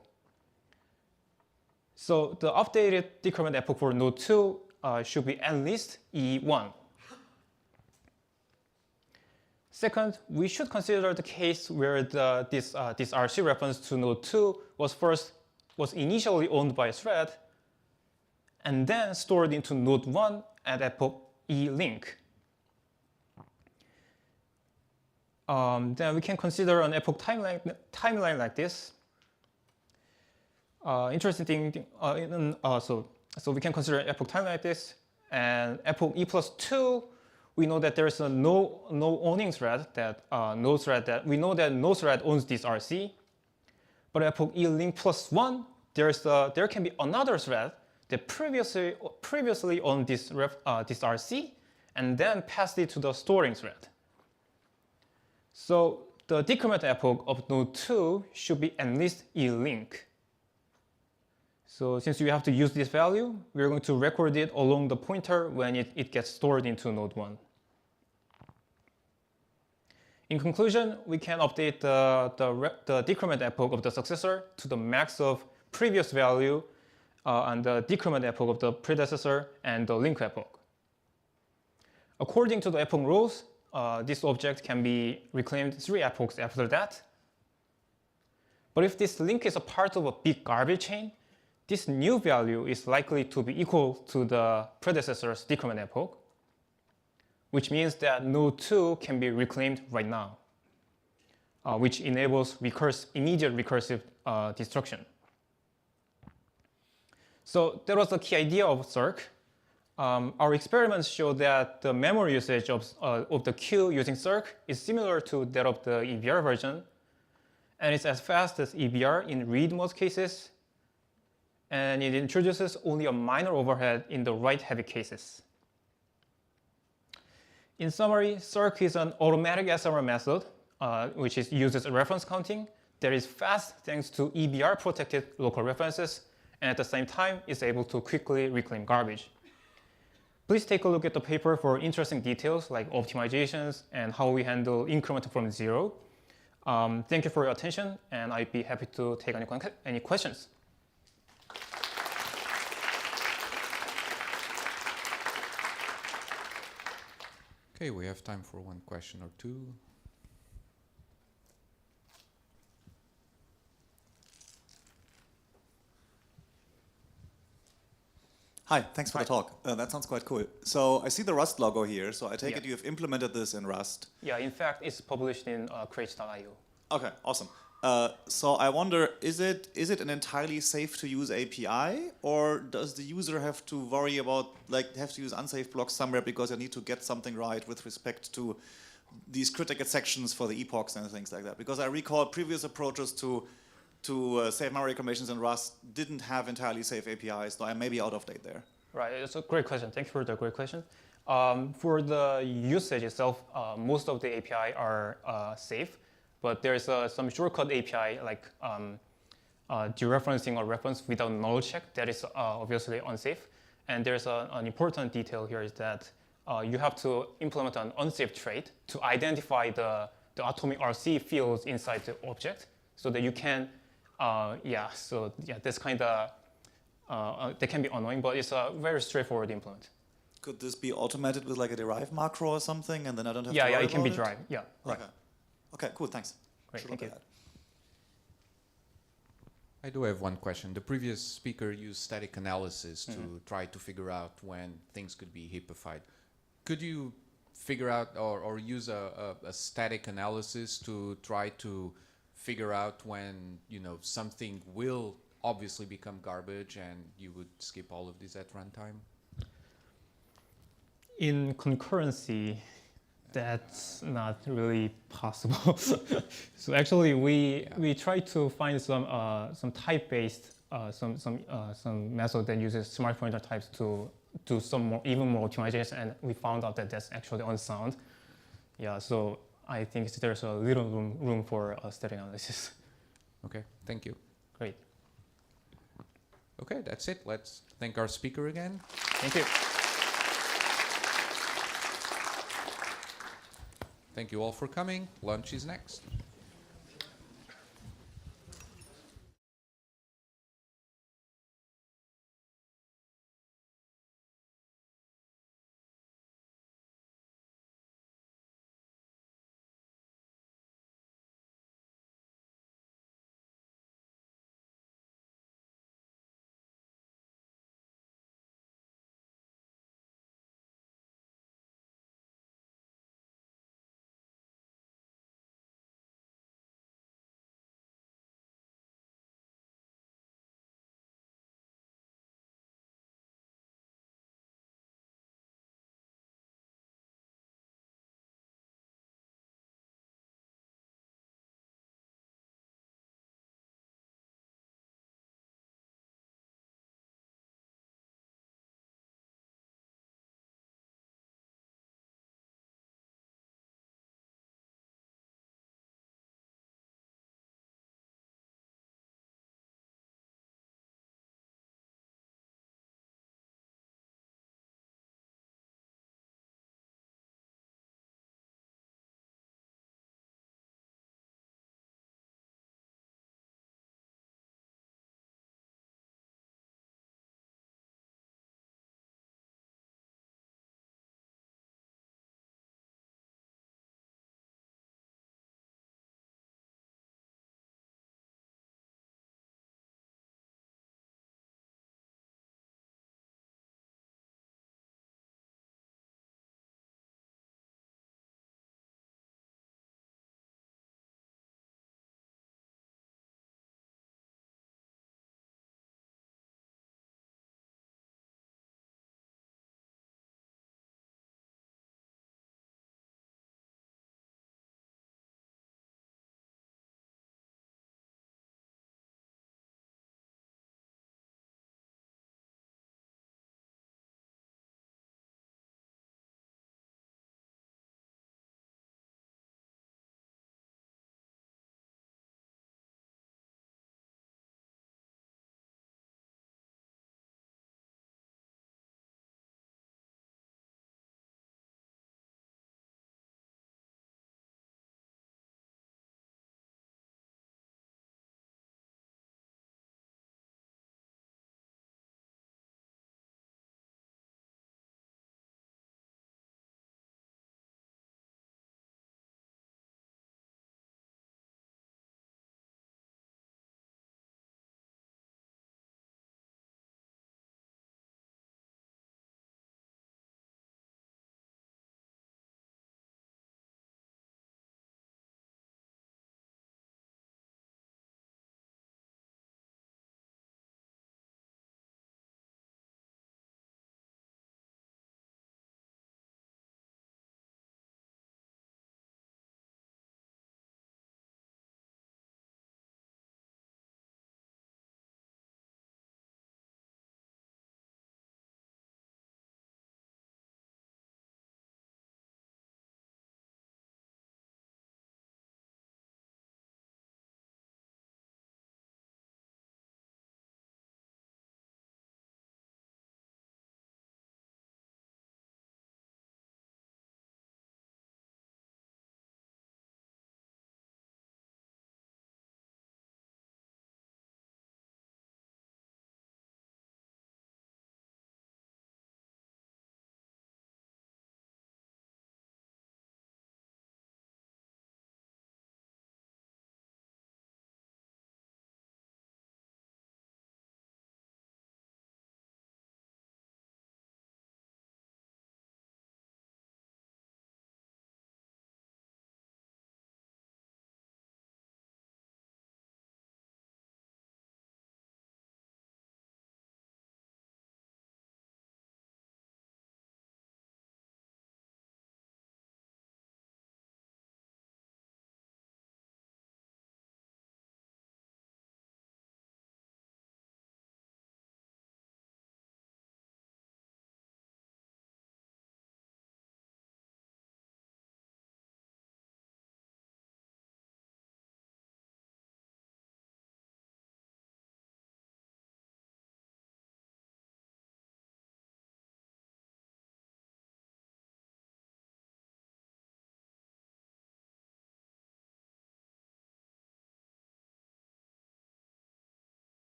So the updated decrement epoch for node 2 should be at least E1. Second, we should consider the case where this RC reference to node 2 was initially owned by a thread and then stored into node 1 at epoch E-link. Then we can consider an epoch timeline like this. Interesting thing, so we can consider an epoch timeline like this, and epoch E+2, we know that there is a no owning thread we know that no thread owns this RC. But epoch E-link +1, there can be another thread that previously owned this RC and then passed it to the storing thread. So the decrement epoch of node 2 should be at least E-link. So since you have to use this value, we're going to record it along the pointer when it gets stored into node 1. In conclusion, we can update the decrement epoch of the successor to the max of previous value and the decrement epoch of the predecessor and the link epoch. According to the epoch rules, this object can be reclaimed 3 epochs after that. But if this link is a part of a big garbage chain, this new value is likely to be equal to the predecessor's decrement epoch, which means that node 2 can be reclaimed right now, which enables immediate recursive destruction. So that was the key idea of Circ. Our experiments show that the memory usage of the queue using Circ is similar to that of the EBR version, and it's as fast as EBR in read most cases, and it introduces only a minor overhead in the write-heavy cases. In summary, Circ is an automatic SRM method, which uses reference counting that is fast thanks to EBR-protected local references, and at the same time is able to quickly reclaim garbage. Please take a look at the paper for interesting details like optimizations and how we handle increment from 0. Thank you for your attention, and I'd be happy to take any questions. Okay, we have time for one question or two. Hi, thanks for the talk. That sounds quite cool. So I see the Rust logo here, so I take it you've implemented this in Rust. Yeah, in fact, it's published in crates.io. Okay, awesome. So I wonder, is it an entirely safe to use API, or does the user have to worry about, have to use unsafe blocks somewhere because they need to get something right with respect to these critical sections for the epochs and things like that? Because I recall previous approaches to safe memory reclamations in Rust didn't have entirely safe APIs, so I may be out of date there. Right, it's a great question. Thank you for the great question. For the usage itself, most of the API are safe. But there's some shortcut API like dereferencing or reference without null check that is obviously unsafe. And there's an important detail here is that you have to implement an unsafe trait to identify the atomic RC fields inside the object so that you can, this kind of, that can be annoying, but it's a very straightforward implement. Could this be automated with like a derive macro or something, and then I don't have to worry Yeah, about it can be derived. Yeah, right. Okay, cool, thanks. Great, thank you. I do have one question. The previous speaker used static analysis to try to figure out when things could be heapified. Could you figure out or use a static analysis to try to figure out when, you know, something will obviously become garbage and you would skip all of this at runtime? In concurrency, that's not really possible. So actually, we try to find some type-based some method that uses smart pointer types to do some even more optimization, and we found out that that's actually unsound. Yeah, so I think there's a little room for static analysis. Okay, thank you. Great. Okay, that's it. Let's thank our speaker again. Thank you. Thank you all for coming. Lunch is next.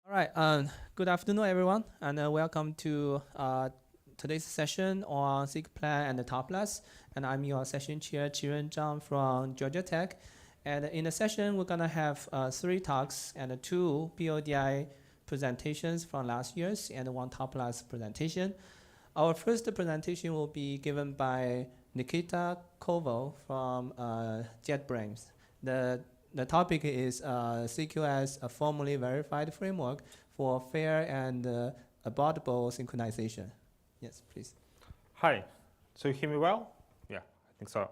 All right, good afternoon, everyone, and welcome to today's session on SIGPlan and the Topless. And I'm your session chair, Qiren Zhang from Georgia Tech. And in the session, we're gonna have 3 talks and 2 PLDI presentations from last year's and 1 Topless presentation. Our first presentation will be given by Nikita Koval from JetBrains. The topic is CQS, a formally verified framework for fair and auditable synchronization. Yes, please. Hi, so you hear me well? Yeah, I think so.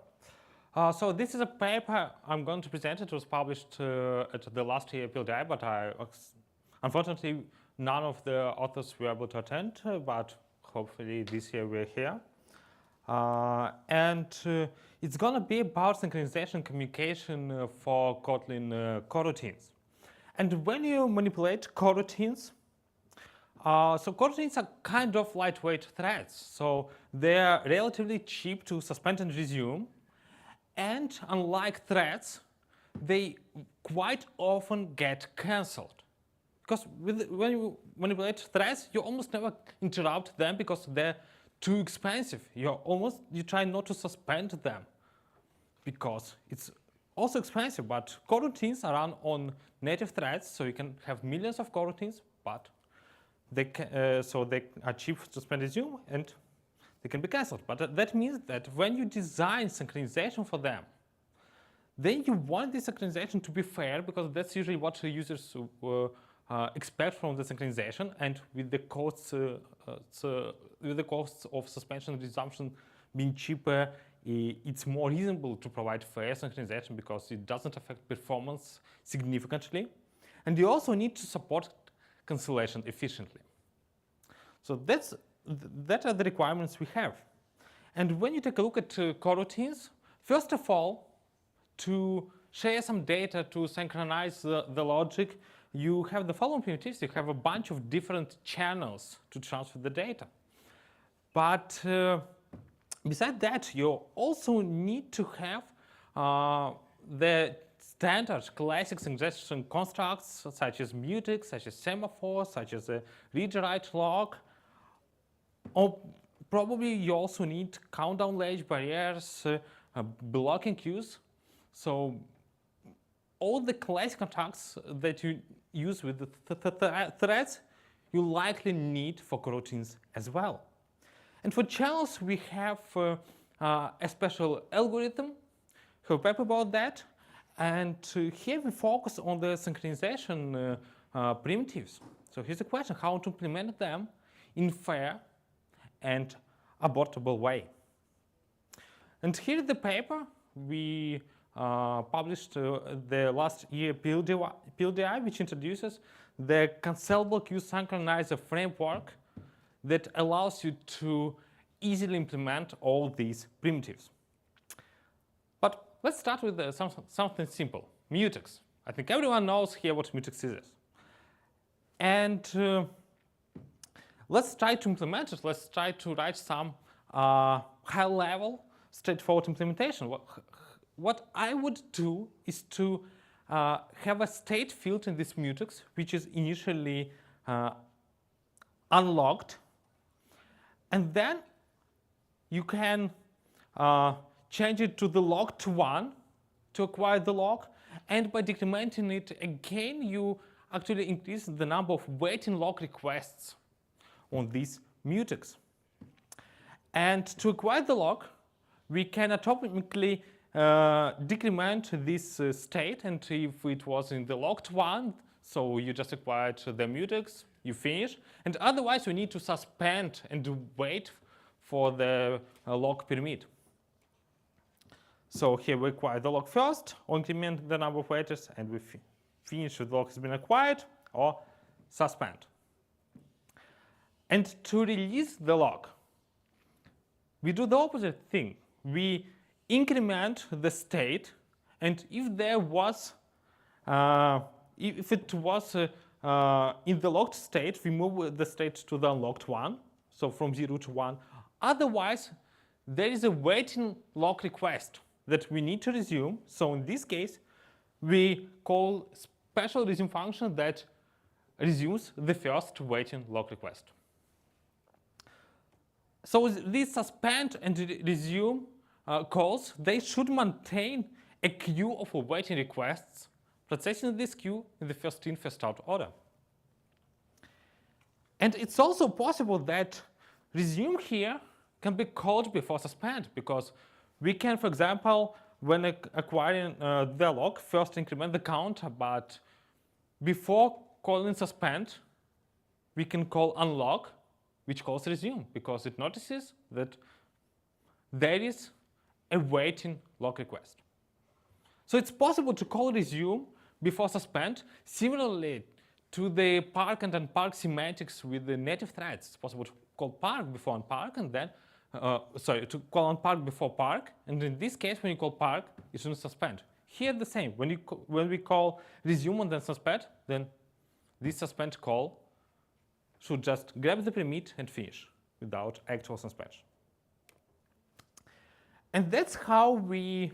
So this is a paper I'm going to present. It was published at the last year PLDI, but unfortunately none of the authors were able to attend, but hopefully this year we're here. It's going to be about synchronization communication for Kotlin coroutines. And when you manipulate coroutines, so coroutines are kind of lightweight threads. So they're relatively cheap to suspend and resume. And unlike threads, they quite often get cancelled. Because when you manipulate threads, you almost never interrupt them because they're too expensive. You try not to suspend them because it's also expensive, but coroutines are run on native threads, so you can have millions of coroutines, but they are cheap to suspend and resume, and they can be cancelled. But that means that when you design synchronization for them, then you want the synchronization to be fair, because that's usually what users expect from the synchronization, and with the costs of suspension and resumption being cheaper, it's more reasonable to provide fair synchronization because it doesn't affect performance significantly. And you also need to support cancellation efficiently. So that are the requirements we have. And when you take a look at coroutines, first of all, to share some data to synchronize the logic, you have the following primitives. You have a bunch of different channels to transfer the data. But besides that, you also need to have the standard classic synchronization constructs such as mutex, such as semaphore, such as a read-write log. Or probably you also need countdown ledge barriers, blocking queues. So all the classic constructs that you use with the threads, you likely need for coroutines as well. And for channels, we have a special algorithm. We have a paper about that. And here we focus on the synchronization primitives. So here's the question: how to implement them in fair and abortable way. And here is the paper we published the last year PLDI, which introduces the cancelable queue synchronizer framework that allows you to easily implement all these primitives. But let's start with something simple, mutex. I think everyone knows here what mutex is. And let's try to implement it. Let's try to write some high-level, straightforward implementation. What I would do is to have a state field in this mutex, which is initially unlocked. And then you can change it to the locked one to acquire the lock. And by decrementing it again, you actually increase the number of waiting lock requests on this mutex. And to acquire the lock, we can atomically decrement this state. And if it was in the locked one, so you just acquired the mutex, you finish. And otherwise, you need to suspend and wait for the lock permit. So here we acquire the lock first, or increment the number of waiters, and we finish with the lock has been acquired, or suspend. And to release the lock, we do the opposite thing. We increment the state, and if there was, if it was in the locked state, we move the state to the unlocked one, so from 0 to 1. Otherwise, there is a waiting lock request that we need to resume. So in this case, we call special resume function that resumes the first waiting lock request. So these suspend and resume calls, they should maintain a queue of awaiting requests, processing this queue in the first in, first out order. And it's also possible that resume here can be called before suspend, because we can, for example, when acquiring the lock, first increment the counter, but before calling suspend, we can call unlock, which calls resume, because it notices that there is a waiting lock request. So it's possible to call resume before suspend. Similarly to the park and unpark semantics with the native threads, it's possible to call park before unpark and then, to call unpark before park. And in this case, when you call park, it shouldn't suspend. Here the same. When we call resume and then suspend, then this suspend call should just grab the permit and finish without actual suspension. And that's how we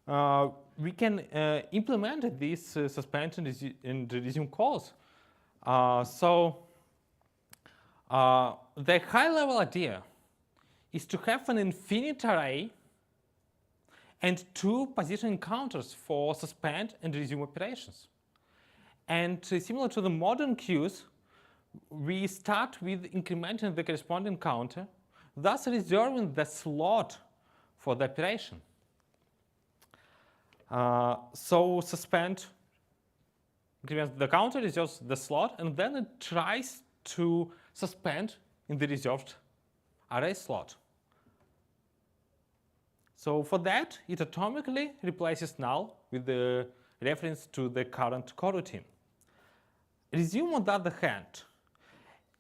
can implement these suspend and resume calls. The high-level idea is to have an infinite array and 2 positioning counters for suspend and resume operations. And similar to the modern queues, we start with incrementing the corresponding counter, thus reserving the slot for the operation. So suspend increments the counter, reserves the slot, and then it tries to suspend in the reserved array slot. So for that, it atomically replaces null with the reference to the current coroutine. Resume, on the other hand,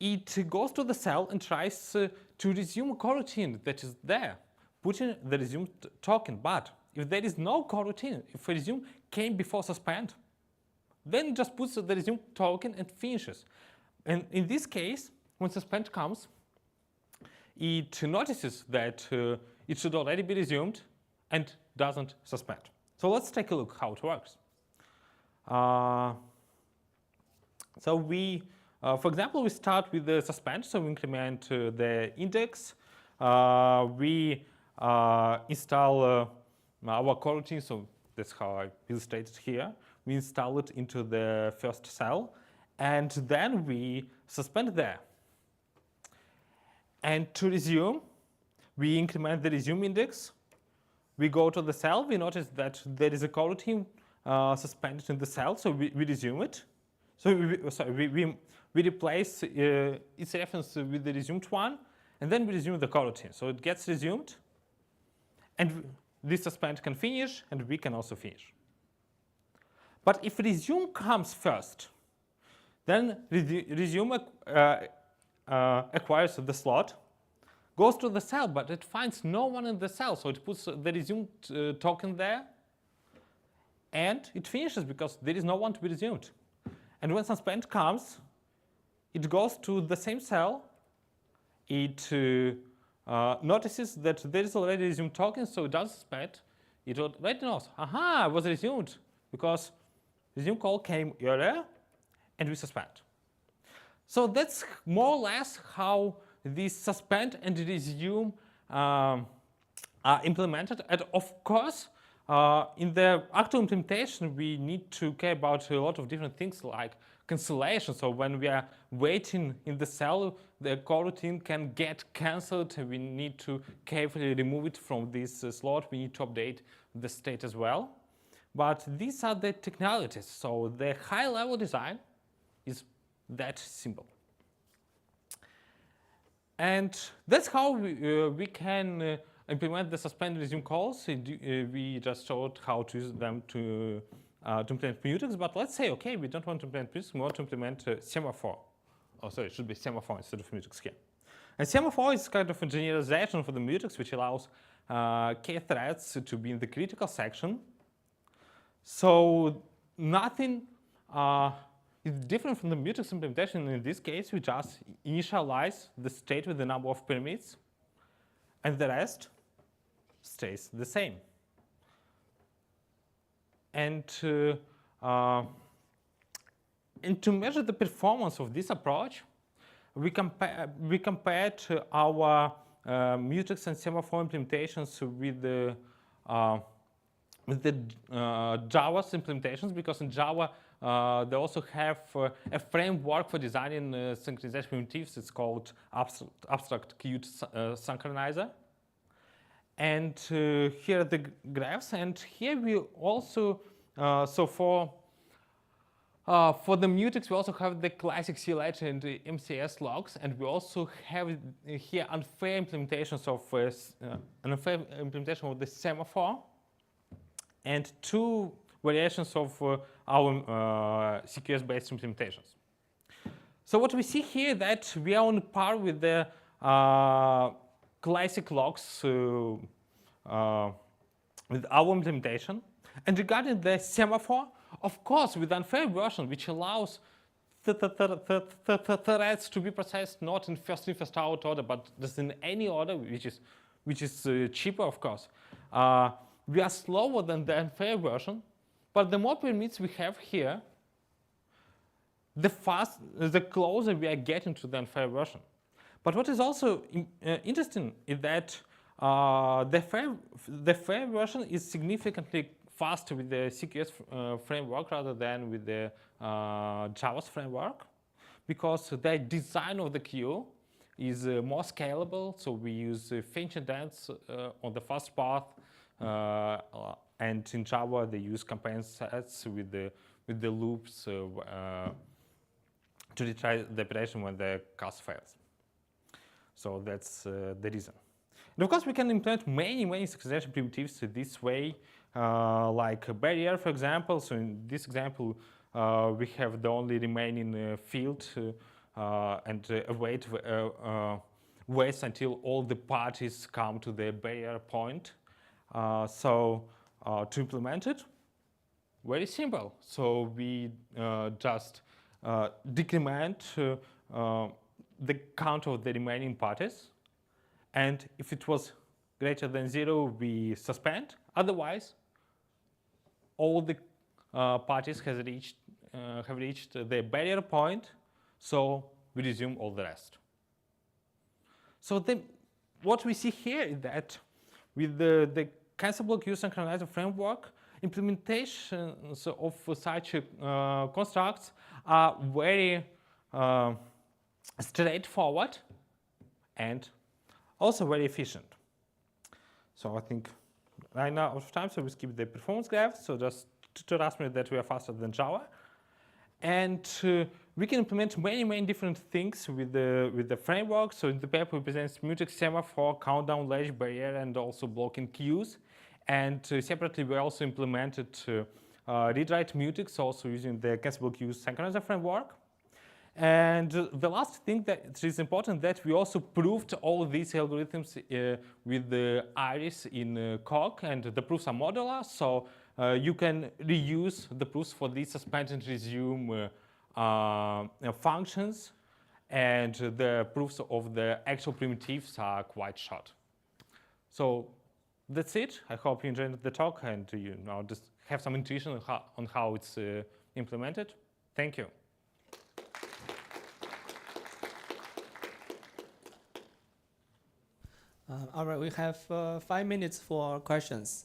it goes to the cell and tries to resume a coroutine that is there, putting the resume token. But if there is no coroutine, if a resume came before suspend, then it just puts the resume token and finishes. And in this case, when suspend comes, it notices that it should already be resumed and doesn't suspend. So let's take a look how it works. So we, for example, we start with the suspend. So we increment the index. We install our coroutine. So that's how I illustrated here. We install it into the first cell. And then we suspend there. And to resume, we increment the resume index. We go to the cell. We notice that there is a coroutine suspended in the cell, so we resume it. So we replace its reference with the resumed one, and then we resume the coroutine. So it gets resumed, and this suspend can finish, and we can also finish. But if resume comes first, then resume acquires the slot, goes to the cell, but it finds no one in the cell, so it puts the resumed token there, and it finishes because there is no one to be resumed. And when suspend comes, it goes to the same cell. It notices that there is already a resumed token, so it does suspend. It already knows, aha, I was resumed because resume call came earlier, and we suspend. So that's more or less how these suspend and resume are implemented. And of course, in the actual implementation, we need to care about a lot of different things like cancellation. So when we are waiting in the cell, the coroutine can get cancelled, and we need to carefully remove it from this slot. We need to update the state as well. But these are the technicalities. So the high-level design is that simple. And that's how we can implement the suspend and resume calls. We just showed how to use them to implement mutex. But let's say, OK, we don't want to implement mutex. We want to implement semaphore. Oh, sorry, it should be semaphore instead of mutex here. And semaphore is kind of a generalization for the mutex, which allows k threads to be in the critical section. So nothing is different from the mutex implementation. In this case, we just initialize the state with the number of permits, and the rest stays the same. And And to measure the performance of this approach, we compared our mutex and semaphore implementations with the Java's implementations, because in Java they also have a framework for designing synchronization primitives. It's called abstract queued synchronizer. And here are the graphs. And here we also, so for the mutex, we also have the classic CLH and the MCS logs, and we also have here unfair implementations of an unfair implementation of the semaphore, and two variations of our CQS-based implementations. So what we see here that we are on par with the classic logs with our implementation. And regarding the semaphore, of course, with the unfair version, which allows threads to be processed not in first in, first out order, but just in any order, which is cheaper, of course. We are slower than the unfair version, but the more permits we have here, the closer we are getting to the unfair version. But what is also interesting is that the fair version is significantly faster with the CQS framework rather than with the Java's framework, because the design of the queue is more scalable. So we use finch indents on the first path, and in Java they use campaign sets with the loops to retry the operation when the cast fails. So that's the reason. And of course, we can implement many synchronization primitives this way, like a barrier, for example. So in this example, we have the only remaining field and waits until all the parties come to the barrier point. So to implement it, very simple. So we just decrement the count of the remaining parties, and if it was greater than 0, we suspend. Otherwise, all the parties have reached the barrier point, so we resume all the rest. So what we see here is that with the cancelable queue synchronizer framework, implementations of such constructs are very straightforward and also very efficient. So I think right now out of time, so we skip the performance graph. So just to trust me that we are faster than Java. And we can implement many different things with the framework. So in the paper we present mutex, semaphore, countdown, ledge, barrier, and also blocking queues. And separately we also implemented read-write mutex, also using the cancelable queue synchronizer framework. And the last thing that is important, that we also proved all these algorithms with the iris in Coq, and the proofs are modular, so you can reuse the proofs for these suspend and resume functions, and the proofs of the actual primitives are quite short. So that's it. I hope you enjoyed the talk, and you now just have some intuition on how it's implemented. Thank you. All right, we have 5 minutes for questions.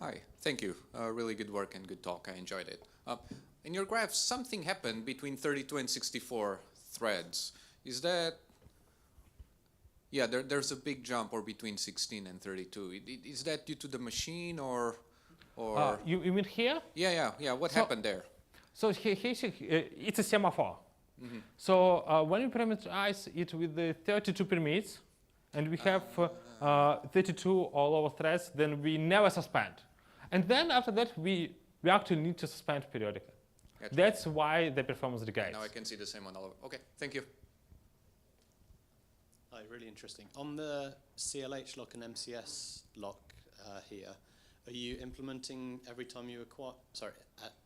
Hi, thank you. Really good work and good talk. I enjoyed it. In your graph, something happened between 32 and 64 threads. Is that... Yeah, there's a big jump, or between 16 and 32. Is that due to the machine, or... You mean here? Yeah. What happened there? So here it's a semaphore. Mm-hmm. So when we parameterize it with the 32 permits, and we have 32 all our threads, then we never suspend. And then after that, we actually need to suspend periodically. Gotcha. That's why the performance degrades. Now I can see the same one all over. Okay, thank you. Hi, really interesting. On the CLH lock and MCS lock here, are you implementing every time you acquire,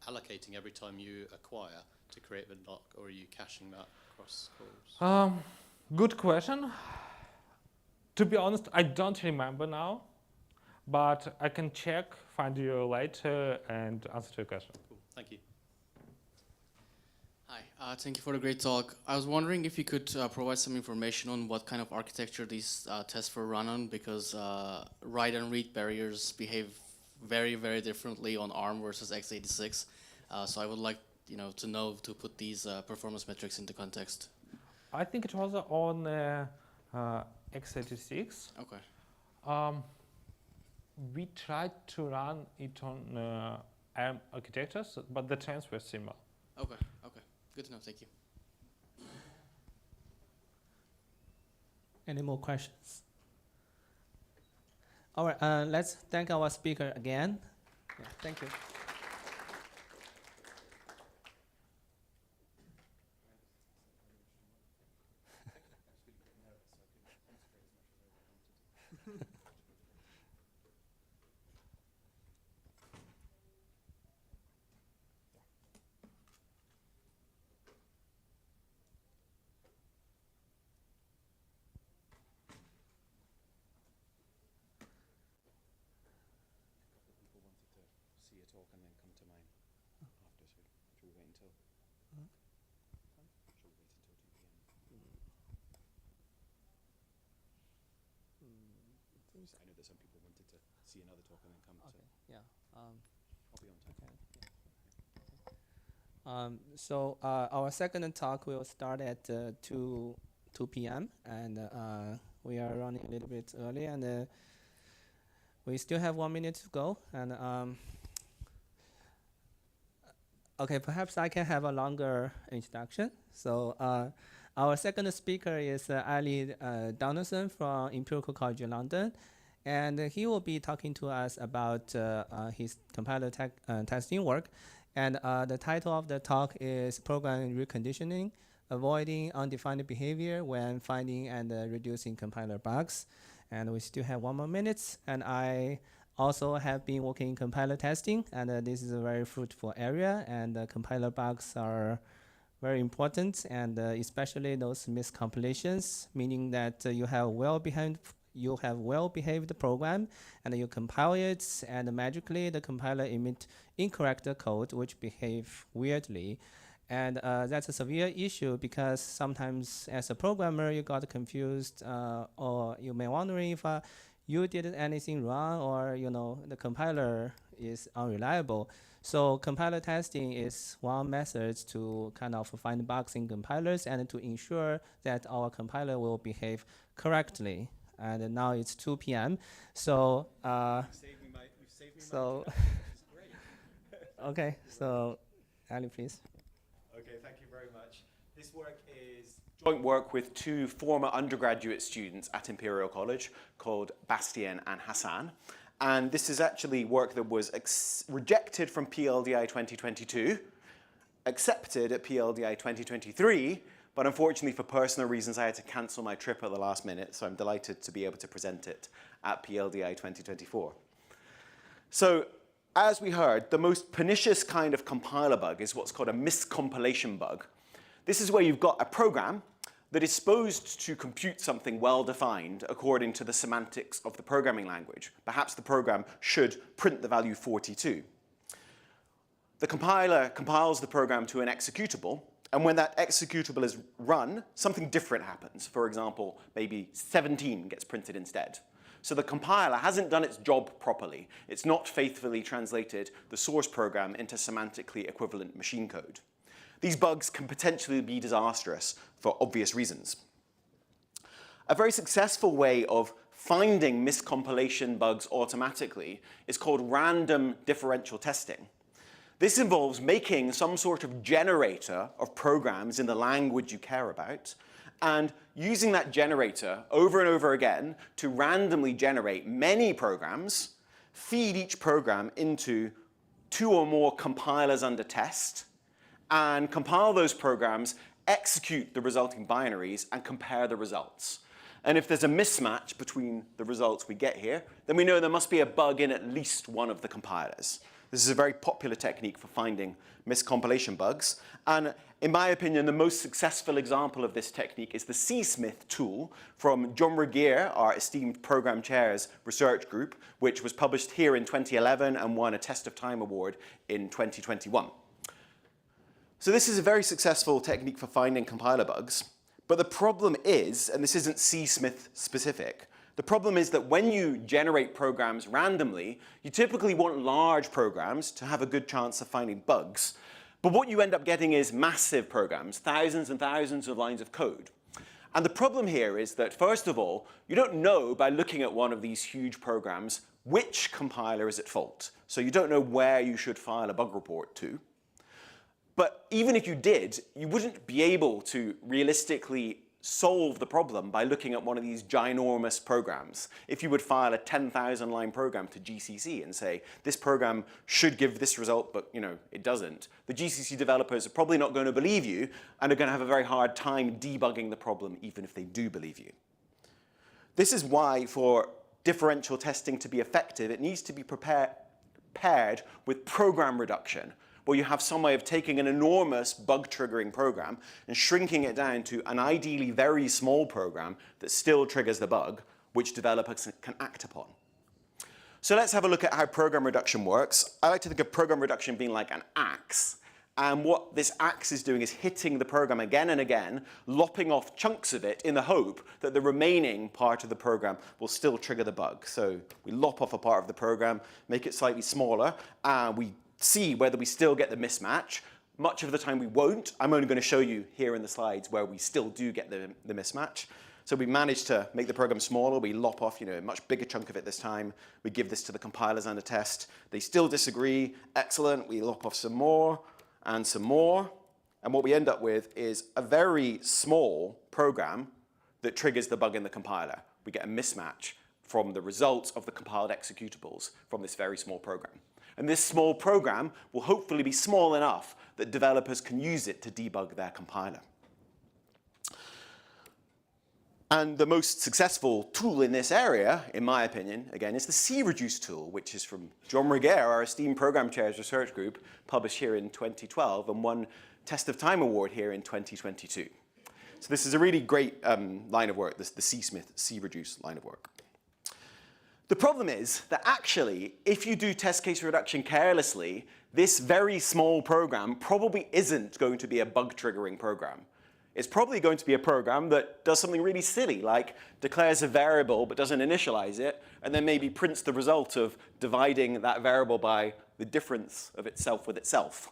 allocating every time you acquire to create the lock, or are you caching that across calls? Good question. To be honest, I don't remember now, but I can check, find you later, and answer to your question. Cool. Thank you. Hi, thank you for the great talk. I was wondering if you could provide some information on what kind of architecture these tests were run on, because write and read barriers behave very, very differently on ARM versus x86. So I would like to know to put these performance metrics into context. I think it was on x86. Okay. We tried to run it on ARM architectures, but the trends were similar. Okay, okay. Good to know, thank you. Any more questions? All right, let's thank our speaker again. Yeah, thank you. I know that some people wanted to see another talk and then come to. Yeah. I'll be on time. Okay. So our second talk will start at 2 p.m. and we are running a little bit early, and we still have 1 minute to go. And okay, perhaps I can have a longer introduction. So our second speaker is Ali Donaldson from Imperial College London, and he will be talking to us about his compiler testing work. And the title of the talk is Program Reconditioning, Avoiding Undefined Behavior When Finding and Reducing Compiler Bugs. And we still have 1 more minute, and I also have been working in compiler testing, and this is a very fruitful area, and compiler bugs are very important, and especially those miscompilations, meaning that you have well-behaved program, and you compile it, and magically the compiler emit incorrect code which behave weirdly. And that's a severe issue because sometimes as a programmer you got confused, or you may wondering if you did anything wrong, or the compiler is unreliable. So compiler testing is one method to kind of find bugs in compilers and to ensure that our compiler will behave correctly. And now it's 2 p.m. So You saved me so my great. Okay, so Ali, please. Okay, thank you very much. This work is joint work with 2 former undergraduate students at Imperial College called Bastien and Hassan. And this is actually work that was rejected from PLDI 2022, accepted at PLDI 2023, but unfortunately for personal reasons I had to cancel my trip at the last minute, so I'm delighted to be able to present it at PLDI 2024. So, as we heard, the most pernicious kind of compiler bug is what's called a miscompilation bug. This is where you've got a program that is supposed to compute something well-defined according to the semantics of the programming language. Perhaps the program should print the value 42. The compiler compiles the program to an executable, and when that executable is run, something different happens. For example, maybe 17 gets printed instead. So the compiler hasn't done its job properly. It's not faithfully translated the source program into semantically equivalent machine code. These bugs can potentially be disastrous for obvious reasons. A very successful way of finding miscompilation bugs automatically is called random differential testing. This involves making some sort of generator of programs in the language you care about, and using that generator over and over again to randomly generate many programs, feed each program into 2 or more compilers under test, and compile those programs, execute the resulting binaries, and compare the results. And if there's a mismatch between the results we get here, then we know there must be a bug in at least one of the compilers. This is a very popular technique for finding miscompilation bugs. And in my opinion, the most successful example of this technique is the CSmith tool from John Regex, our esteemed program chair's research group, which was published here in 2011 and won a Test of Time award in 2021. So this is a very successful technique for finding compiler bugs. But the problem is, and this isn't CSmith specific, the problem is that when you generate programs randomly, you typically want large programs to have a good chance of finding bugs. But what you end up getting is massive programs, thousands and thousands of lines of code. And the problem here is that, first of all, you don't know by looking at one of these huge programs which compiler is at fault. So you don't know where you should file a bug report to. But even if you did, you wouldn't be able to realistically solve the problem by looking at one of these ginormous programs. If you would file a 10,000 line program to GCC and say, this program should give this result, but it doesn't, the GCC developers are probably not going to believe you and are going to have a very hard time debugging the problem, even if they do believe you. This is why for differential testing to be effective, it needs to be paired with program reduction, where you have some way of taking an enormous bug-triggering program and shrinking it down to an ideally very small program that still triggers the bug, which developers can act upon. So let's have a look at how program reduction works. I like to think of program reduction being like an axe. And what this axe is doing is hitting the program again and again, lopping off chunks of it in the hope that the remaining part of the program will still trigger the bug. So we lop off a part of the program, make it slightly smaller, and we see whether we still get the mismatch. Much of the time we won't. I'm only going to show you here in the slides where we still do get the mismatch. So we managed to make the program smaller. We lop off a much bigger chunk of it this time. We give this to the compilers and a test. They still disagree. Excellent. We lop off some more and some more. And what we end up with is a very small program that triggers the bug in the compiler. We get a mismatch from the results of the compiled executables from this very small program. And this small program will hopefully be small enough that developers can use it to debug their compiler. And the most successful tool in this area, in my opinion, again, is the CReduce tool, which is from John Regex, our esteemed program chair's research group, published here in 2012 and won Test of Time award here in 2022. So this is a really great line of work, the CReduce line of work. The problem is that actually, if you do test case reduction carelessly, this very small program probably isn't going to be a bug-triggering program. It's probably going to be a program that does something really silly, like declares a variable but doesn't initialize it, and then maybe prints the result of dividing that variable by the difference of itself with itself.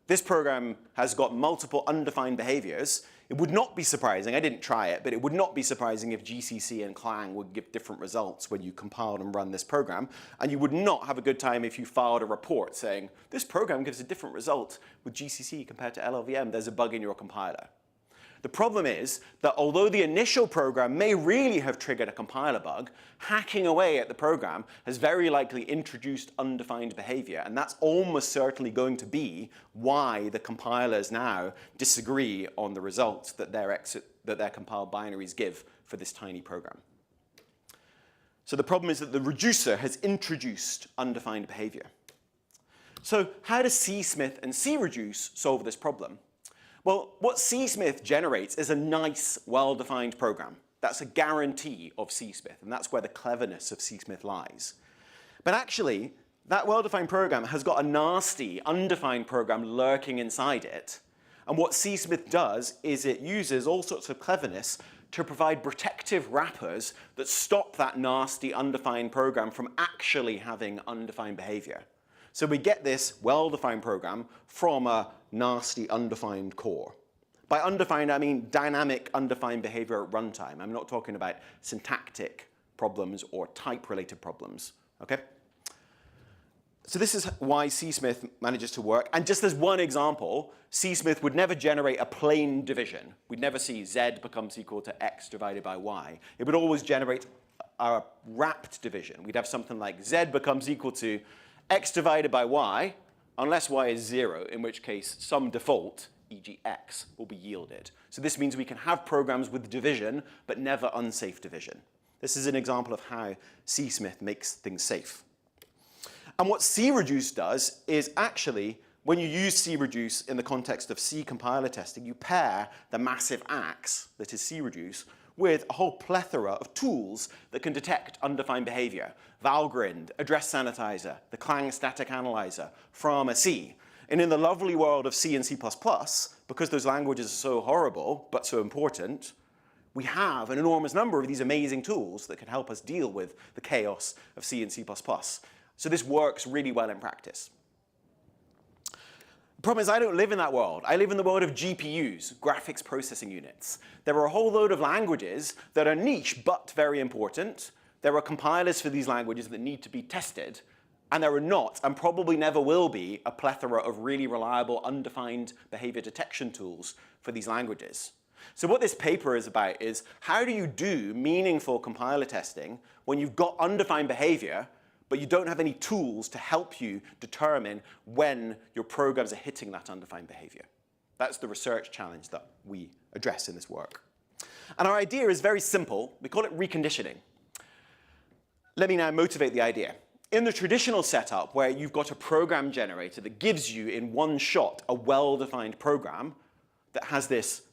This program has got multiple undefined behaviors. It would not be surprising, I didn't try it, but it would not be surprising if GCC and Clang would give different results when you compiled and run this program. And you would not have a good time if you filed a report saying, this program gives a different result with GCC compared to LLVM, there's a bug in your compiler. The problem is that although the initial program may really have triggered a compiler bug, hacking away at the program has very likely introduced undefined behavior, and that's almost certainly going to be why the compilers now disagree on the results that their compiled binaries give for this tiny program. So the problem is that the reducer has introduced undefined behavior. So how does CSmith and CReduce solve this problem? Well, what CSmith generates is a nice, well-defined program. That's a guarantee of CSmith, and that's where the cleverness of CSmith lies. But actually, that well-defined program has got a nasty, undefined program lurking inside it. And what CSmith does is it uses all sorts of cleverness to provide protective wrappers that stop that nasty, undefined program from actually having undefined behavior. So we get this well-defined program from a nasty, undefined core. By undefined, I mean dynamic, undefined behavior at runtime. I'm not talking about syntactic problems or type-related problems, okay? So this is why CSmith manages to work. And just as one example, CSmith would never generate a plain division. We'd never see z becomes equal to x divided by y. It would always generate a wrapped division. We'd have something like z becomes equal to x divided by y, unless y is 0, in which case some default, e.g. x, will be yielded. So this means we can have programs with division, but never unsafe division. This is an example of how CSmith makes things safe. And what C-reduce does is actually, when you use C-reduce in the context of C compiler testing, you pair the massive axe that is C-reduce with a whole plethora of tools that can detect undefined behavior. Valgrind, address sanitizer, the Clang static analyzer, from C. And in the lovely world of C and C++, because those languages are so horrible but so important, we have an enormous number of these amazing tools that can help us deal with the chaos of C and C++. So this works really well in practice. The problem is I don't live in that world. I live in the world of GPUs, graphics processing units. There are a whole load of languages that are niche but very important. There are compilers for these languages that need to be tested. And there are not, and probably never will be, a plethora of really reliable, undefined behavior detection tools for these languages. So what this paper is about is how do you do meaningful compiler testing when you've got undefined behavior, but you don't have any tools to help you determine when your programs are hitting that undefined behavior. That's the research challenge that we address in this work. And our idea is very simple. We call it reconditioning. Let me now motivate the idea. In the traditional setup, where you've got a program generator that gives you in one shot a well-defined program that has this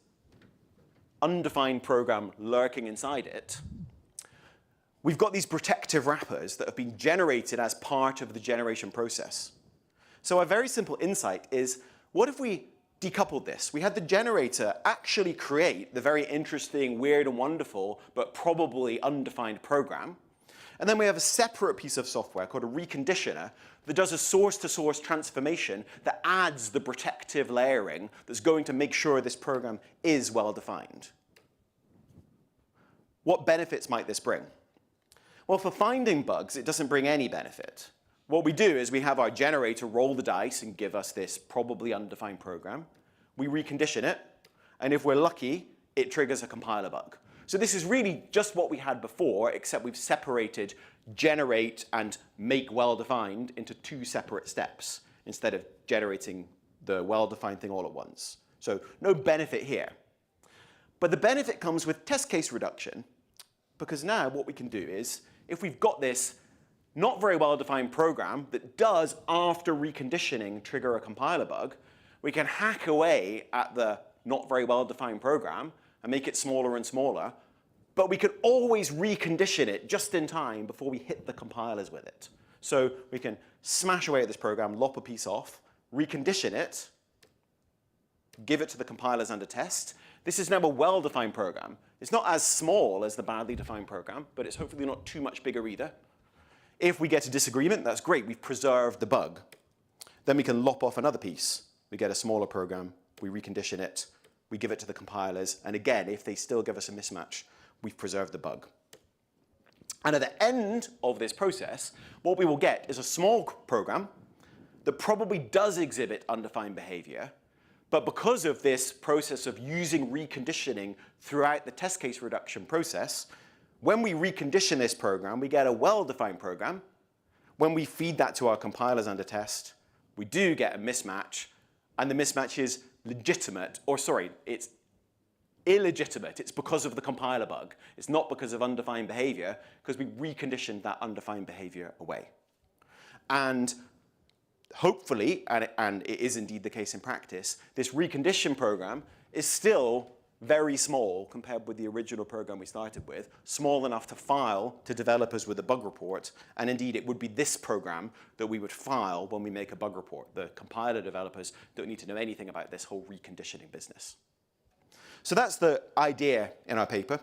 undefined program lurking inside it, we've got these protective wrappers that have been generated as part of the generation process. So a very simple insight is, what if we decoupled this? We had the generator actually create the very interesting, weird, and wonderful, but probably undefined program. And then we have a separate piece of software called a reconditioner that does a source-to-source transformation that adds the protective layering that's going to make sure this program is well-defined. What benefits might this bring? Well, for finding bugs, it doesn't bring any benefit. What we do is we have our generator roll the dice and give us this probably undefined program. We recondition it, and if we're lucky, it triggers a compiler bug. So this is really just what we had before, except we've separated generate and make well-defined into two separate steps instead of generating the well-defined thing all at once. So no benefit here. But the benefit comes with test case reduction, because now what we can do is, if we've got this not very well-defined program that does, after reconditioning, trigger a compiler bug, we can hack away at the not very well-defined program and make it smaller and smaller, but we could always recondition it just in time before we hit the compilers with it. So we can smash away at this program, lop a piece off, recondition it, give it to the compilers under test. This is now a well-defined program. It's not as small as the badly defined program, but it's hopefully not too much bigger either. If we get a disagreement, that's great. We've preserved the bug. Then we can lop off another piece. We get a smaller program. We recondition it. We give it to the compilers. And again, if they still give us a mismatch, we've preserved the bug. And at the end of this process, what we will get is a small program that probably does exhibit undefined behavior. But because of this process of using reconditioning throughout the test case reduction process, when we recondition this program, we get a well-defined program. When we feed that to our compilers under test, we do get a mismatch. And the mismatch is legitimate, or sorry, it's illegitimate. It's because of the compiler bug. It's not because of undefined behavior, because we reconditioned that undefined behavior away. And hopefully, and it is indeed the case in practice, this recondition program is still very small compared with the original program we started with, small enough to file to developers with a bug report. And indeed, it would be this program that we would file when we make a bug report. The compiler developers don't need to know anything about this whole reconditioning business. So that's the idea in our paper.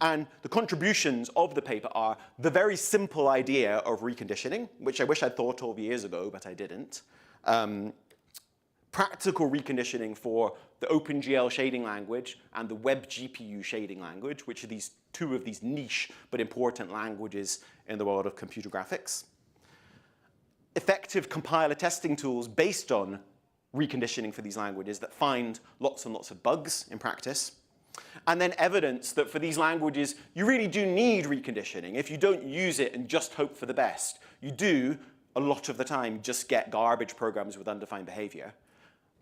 And the contributions of the paper are the very simple idea of reconditioning, which I wish I'd thought of years ago, but I didn't. Practical reconditioning for the OpenGL shading language and the Web GPU shading language, which are these two of these niche but important languages in the world of computer graphics. Effective compiler testing tools based on reconditioning for these languages that find lots and lots of bugs in practice. And then evidence that for these languages, you really do need reconditioning. If you don't use it and just hope for the best, you do, a lot of the time, just get garbage programs with undefined behavior.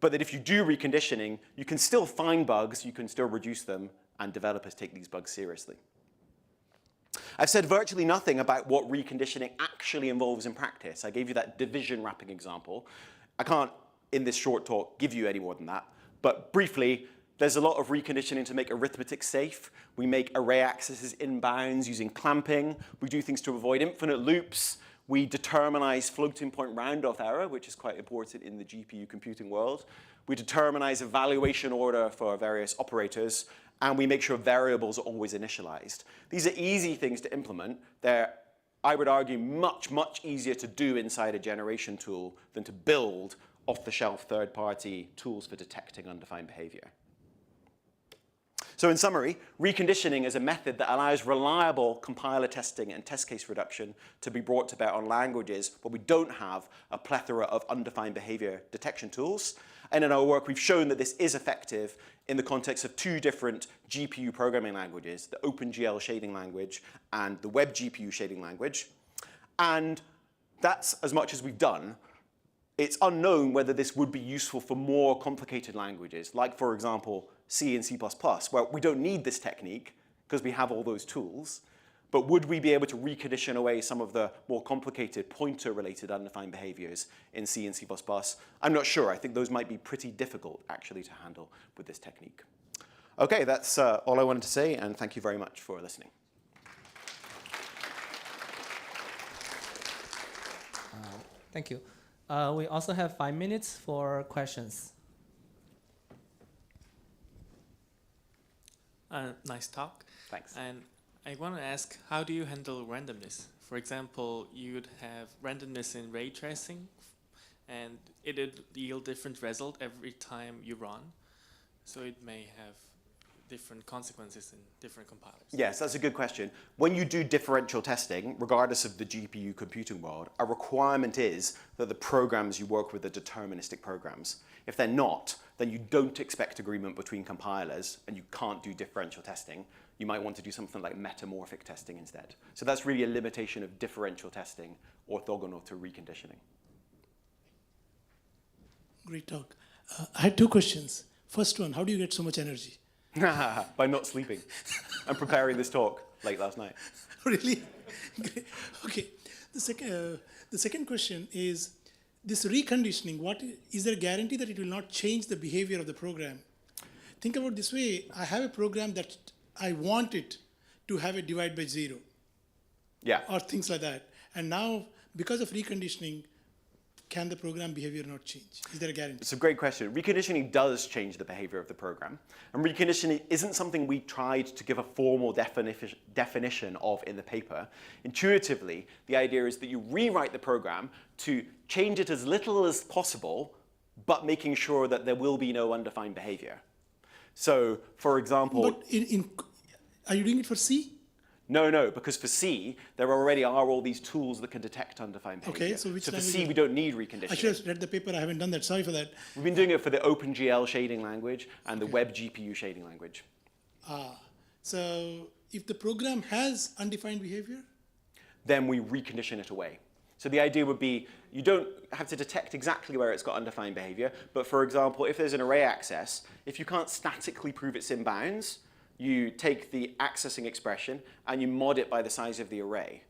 But that if you do reconditioning, you can still find bugs, you can still reduce them, and developers take these bugs seriously. I've said virtually nothing about what reconditioning actually involves in practice. I gave you that division wrapping example. I can't, in this short talk, give you any more than that. But briefly, there's a lot of reconditioning to make arithmetic safe. We make array accesses inbounds using clamping. We do things to avoid infinite loops. We determinize floating point round-off error, which is quite important in the GPU computing world. We determinize evaluation order for various operators. And we make sure variables are always initialized. These are easy things to implement. They're, I would argue, much, much easier to do inside a generation tool than to build off-the-shelf third-party tools for detecting undefined behavior. So in summary, reconditioning is a method that allows reliable compiler testing and test case reduction to be brought to bear on languages where we don't have a plethora of undefined behavior detection tools. And in our work, we've shown that this is effective in the context of two different GPU programming languages, the OpenGL shading language and the Web GPU shading language. And that's as much as we've done. It's unknown whether this would be useful for more complicated languages, like, for example, C and C++, where we don't need this technique because we have all those tools. But would we be able to recondition away some of the more complicated pointer-related undefined behaviors in C and C++? I'm not sure. I think those might be pretty difficult, actually, to handle with this technique. OK, that's all I wanted to say, and thank you very much for listening. Thank you. We also have 5 minutes for questions. Nice talk. Thanks. And I want to ask, how do you handle randomness? For example, you would have randomness in ray tracing, and it would yield different result every time you run. So it may have different consequences in different compilers. Yes, that's a good question. When you do differential testing, regardless of the GPU computing world, a requirement is that the programs you work with are deterministic programs. If they're not, then you don't expect agreement between compilers, and you can't do differential testing. You might want to do something like metamorphic testing instead. So that's really a limitation of differential testing orthogonal to reconditioning. Great talk. I had 2 questions. First one, how do you get so much energy? By not sleeping. I'm preparing this talk late last night. Really? Great. OK. The second question is, this reconditioning, is there a guarantee that it will not change the behavior of the program? Think about it this way. I have a program that I want it to have a divide by 0. Yeah. Or things like that. And now, because of reconditioning, can the program behavior not change? Is there a guarantee? It's a great question. Reconditioning does change the behavior of the program. And reconditioning isn't something we tried to give a formal definition of in the paper. Intuitively, the idea is that you rewrite the program to change it as little as possible, but making sure that there will be no undefined behavior. So, for example... But are you doing it for C? No, because for C, there already are all these tools that can detect undefined behavior. Okay, so which for C, we don't need reconditioning. I should have read the paper. I haven't done that. Sorry for that. We've been doing it for the OpenGL shading language and the Web GPU shading language. So if the program has undefined behavior? Then we recondition it away. So the idea would be you don't have to detect exactly where it's got undefined behavior. But for example, if there's an array access, if you can't statically prove it's in bounds, you take the accessing expression and you mod it by the size of the array,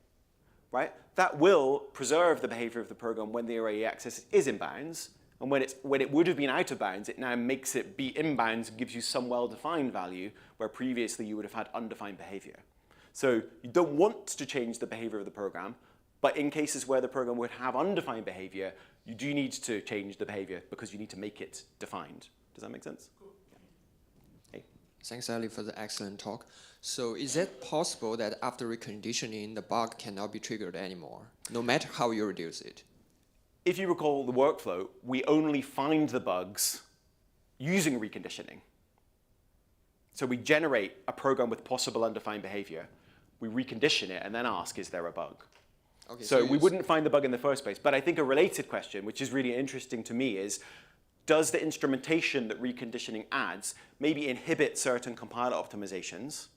right? That will preserve the behavior of the program when the array access is in bounds. And when it would have been out of bounds, it now makes it be in bounds and gives you some well-defined value where previously you would have had undefined behavior. So you don't want to change the behavior of the program, but in cases where the program would have undefined behavior, you do need to change the behavior because you need to make it defined. Does that make sense? Thanks, Ali, for the excellent talk. So is it possible that after reconditioning, the bug cannot be triggered anymore, no matter how you reduce it? If you recall the workflow, we only find the bugs using reconditioning. So we generate a program with possible undefined behavior. We recondition it and then ask, is there a bug? Okay, so we wouldn't find the bug in the first place. But I think a related question, which is really interesting to me, is does the instrumentation that reconditioning adds maybe inhibit certain compiler optimizations,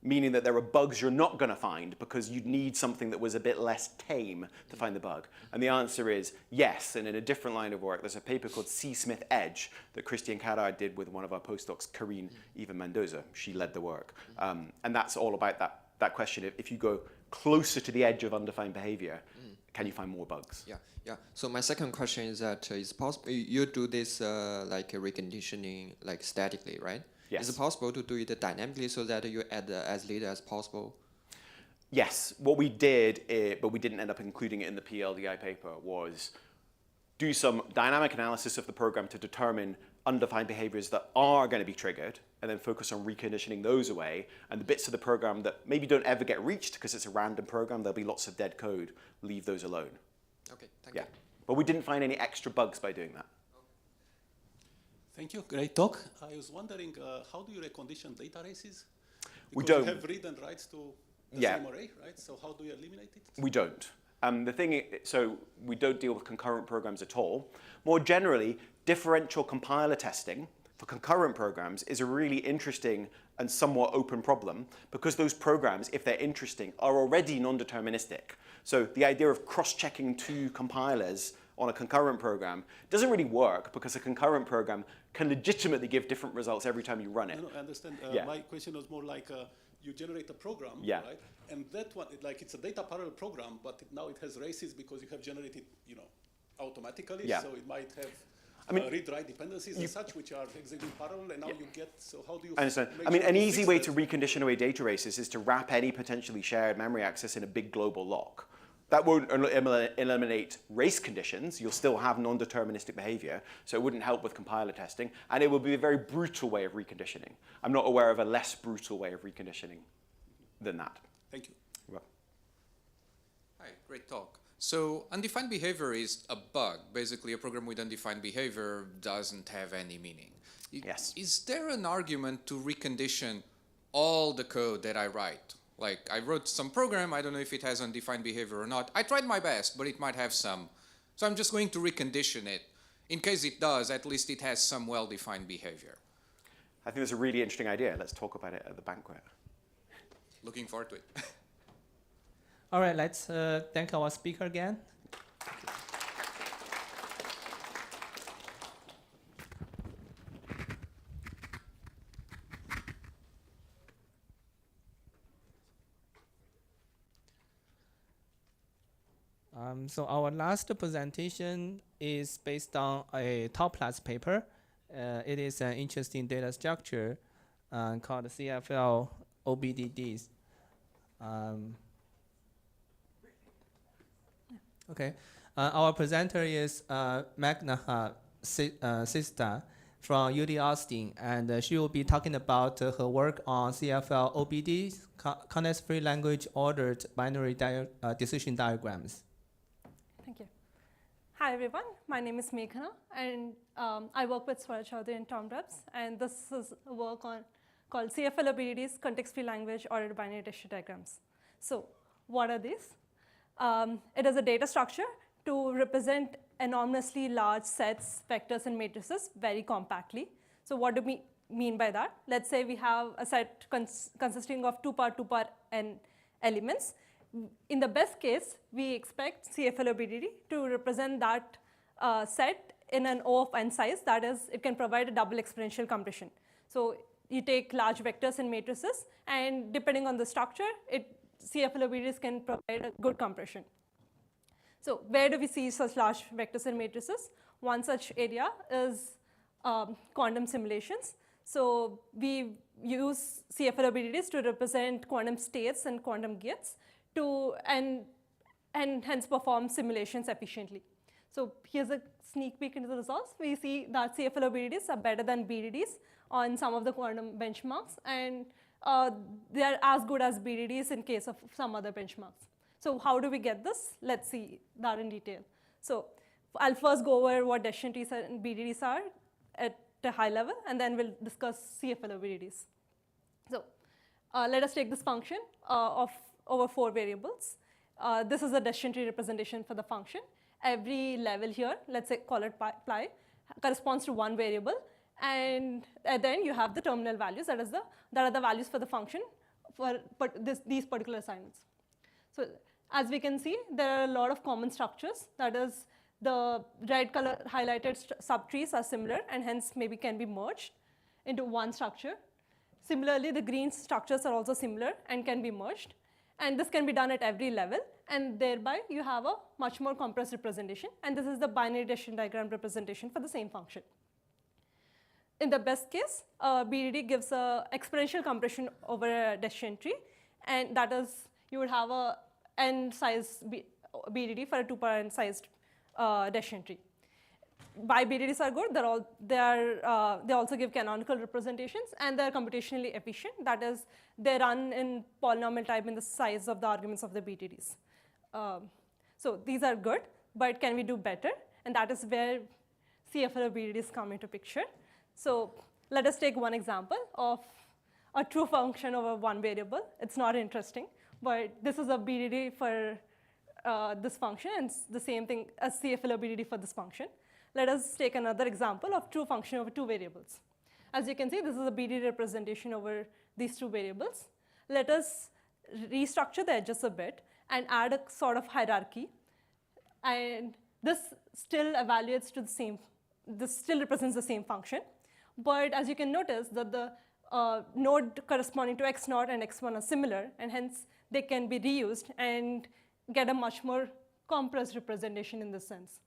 meaning that there are bugs you're not going to find because you'd need something that was a bit less tame to find the bug? And the answer is yes. And in a different line of work, there's a paper called C-Smith Edge that Christian Carrard did with one of our postdocs, Karine Eva Mendoza. She led the work. And that's all about that that question, if you go closer to the edge of undefined behavior, can you find more bugs? Yeah, yeah. So my second question is that it's possible you do this like a reconditioning like statically, right? Yes. Is it possible to do it dynamically so that you add as little as possible? Yes. What we did, but we didn't end up including it in the PLDI paper, was do some dynamic analysis of the program to determine undefined behaviors that are going to be triggered, and then focus on reconditioning those away. And the bits of the program that maybe don't ever get reached because it's a random program, there'll be lots of dead code, leave those alone. Okay, thank you. But we didn't find any extra bugs by doing that. Thank you, great talk. I was wondering, how do you recondition data races? We Because don't. you have read and writes to the Yeah. same array, right? So how do you eliminate it? We don't. So we don't deal with concurrent programs at all. More generally, differential compiler testing for concurrent programs is a really interesting and somewhat open problem because those programs, if they're interesting, are already non-deterministic. So the idea of cross-checking two compilers on a concurrent program doesn't really work because a concurrent program can legitimately give different results every time you run it. No, I understand. Yeah. My question was more like you generate a program, Yeah. right? And that one, it's a data parallel program, but now it has races because you have generated, automatically. Yeah. So it might have read-write dependencies you- and such, which are executing parallel, and now you get. So how do you? I understand. make I mean, sure an you easy fix way that? to recondition away data races is to wrap any potentially shared memory access in a big global lock. That won't eliminate race conditions. You'll still have non-deterministic behavior, so it wouldn't help with compiler testing, and it would be a very brutal way of reconditioning. I'm not aware of a less brutal way of reconditioning than that. Thank you. Well, Hi, great talk. So undefined behavior is a bug. Basically, a program with undefined behavior doesn't have any meaning. Yes. Is there an argument to recondition all the code that I write? Like, I wrote some program, I don't know if it has undefined behavior or not. I tried my best, but it might have some. So I'm just going to recondition it. In case it does, at least it has some well-defined behavior. I think that's a really interesting idea. Let's talk about it at the banquet. Looking forward to it. All right, let's thank our speaker again. So our last presentation is based on a top class paper. It is an interesting data structure called CFL BDDs. Okay, our presenter is Magna Sista from UT Austin, and she will be talking about her work on CFL BDDs, context-free language ordered binary decision diagrams. Thank you. Hi everyone, my name is Meghna, and I work with Swaraj Chaudhary and Tom Drebs, and this is a work called CFL BDDs, context-free language ordered binary decision diagrams. So what are these? It is a data structure to represent enormously large sets, vectors, and matrices very compactly. So what do we mean by that? Let's say we have a set consisting of 2 power n elements. In the best case, we expect CFL BDD to represent that set in an O of n size. That is, it can provide a double exponential compression. So you take large vectors and matrices, and depending on the structure, CFL BDDs can provide a good compression. So where do we see such large vectors and matrices? One such area is quantum simulations. So we use CFL BDDs to represent quantum states and quantum gates and hence perform simulations efficiently. So here's a sneak peek into the results. We see that CFL BDDs are better than BDDs on some of the quantum benchmarks, and they are as good as BDDs in case of some other benchmarks. So how do we get this? Let's see that in detail. So I'll first go over what decision trees and BDDs are at a high level, and then we'll discuss CFL BDDs. So let us take this function of over 4 variables. This is a decision tree representation for the function. Every level here, let's say call it ply, corresponds to 1 variable. And then you have the terminal values, that are the values for the function for these particular assignments. So as we can see, there are a lot of common structures. That is, the red color highlighted subtrees are similar and hence maybe can be merged into one structure. Similarly, the green structures are also similar and can be merged. And this can be done at every level. And thereby, you have a much more compressed representation. And this is the binary decision diagram representation for the same function. In the best case, BDD gives a exponential compression over a decision tree. And that is, you would have a n-size BDD for a 2 power n-sized decision tree. Why BDDs are good? They also give canonical representations, and they're computationally efficient. That is, they run in polynomial type in the size of the arguments of the BDDs. So these are good, but can we do better? And that is where CFL BDDs come into picture. So let us take one example of a true function over one variable. It's not interesting, but this is a BDD for this function, and it's the same thing as CFL BDD for this function. Let us take another example of true function over two variables. As you can see, this is a BDD representation over these two variables. Let us restructure the edges a bit and add a sort of hierarchy. And this still evaluates to the same, this still represents the same function. But as you can notice that the node corresponding to x0 and x1 are similar, and hence they can be reused and get a much more compressed representation in this sense.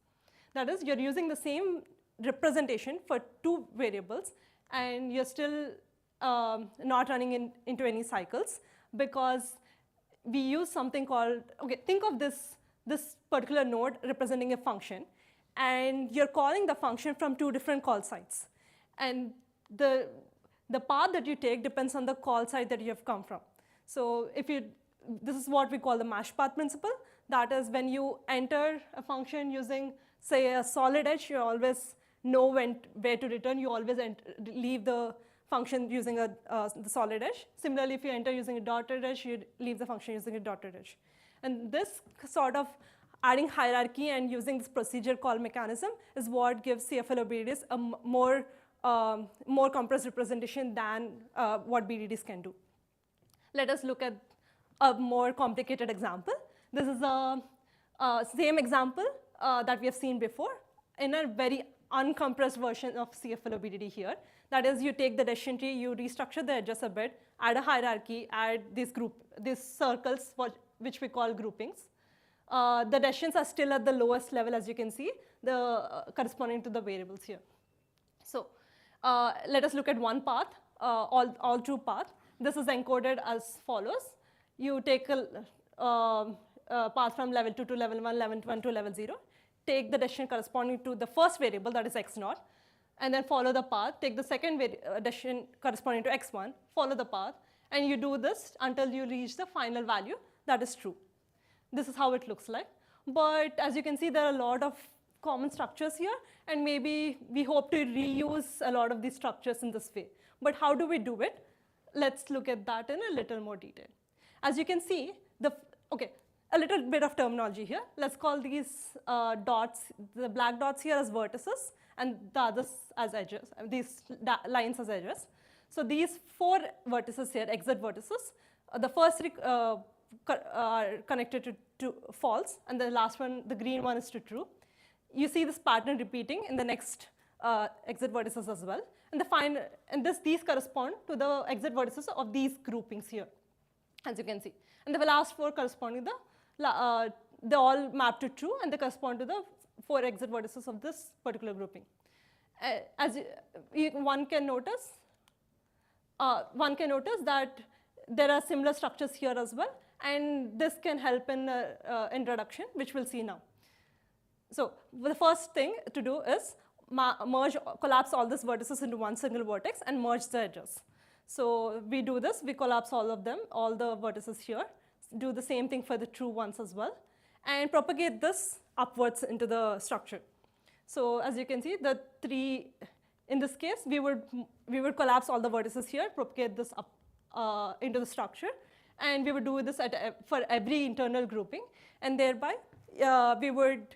That is, you're using the same representation for two variables, and you're still not running into any cycles, because we use something called, okay, think of this particular node representing a function, and you're calling the function from two different call sites. And the path that you take depends on the call site that you have come from. So this is what we call the mash path principle. That is, when you enter a function using, say, a solid edge, you always know where to return. You always leave the function using the solid edge. Similarly, if you enter using a dotted edge, you leave the function using a dotted edge. And this sort of adding hierarchy and using this procedure call mechanism is what gives CFL BDDs a more compressed representation than what BDDs can do. Let us look at a more complicated example. This is a same example that we have seen before in a very uncompressed version of CFL BDD here. That is, you take the decision tree, you restructure the edges a bit, add a hierarchy, add these circles, which we call groupings. The decisions are still at the lowest level, as you can see, corresponding to the variables here. So let us look at one path, all true path. This is encoded as follows. You take a path from level 2 to level 1, level 1 to level 0. Take the decision corresponding to the first variable, that is x0, and then follow the path. Take the second decision corresponding to x1, follow the path, and you do this until you reach the final value that is true. This is how it looks like. But as you can see, there are a lot of common structures here, and maybe we hope to reuse a lot of these structures in this way. But how do we do it? Let's look at that in a little more detail. As you can see, a little bit of terminology here. Let's call these dots, the black dots here, as vertices, and the others as edges, these lines as edges. So these 4 vertices here, exit vertices, the first are connected to false, and the last one, the green one, is to true. You see this pattern repeating in the next exit vertices as well. And these correspond to the exit vertices of these groupings here, as you can see. And the last 4 correspond to they all map to true, and they correspond to the 4 exit vertices of this particular grouping. One can notice that there are similar structures here as well, and this can help in introduction, which we'll see now. So the first thing to do is collapse all these vertices into one single vertex and merge the edges. So we do this, we collapse all of them, all the vertices here, do the same thing for the true ones as well, and propagate this upwards into the structure. So as you can see, in this case, we would collapse all the vertices here, propagate this up into the structure, and we would do this for every internal grouping, and thereby we would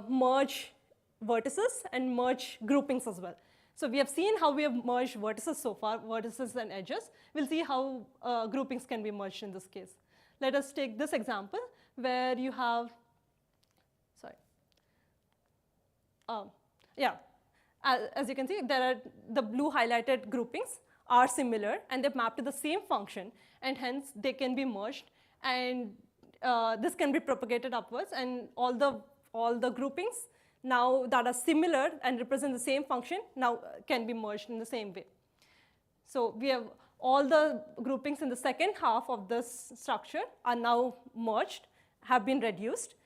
merge vertices and merge groupings as well. So we have seen how we have merged vertices so far, vertices and edges. We'll see how groupings can be merged in this case. Let us take this example where you have, as you can see, there are the blue highlighted groupings are similar and they map to the same function, and hence they can be merged, and this can be propagated upwards, and all the groupings now that are similar and represent the same function now can be merged in the same way. So we have all the groupings in the second half of this structure are now merged, have been reduced.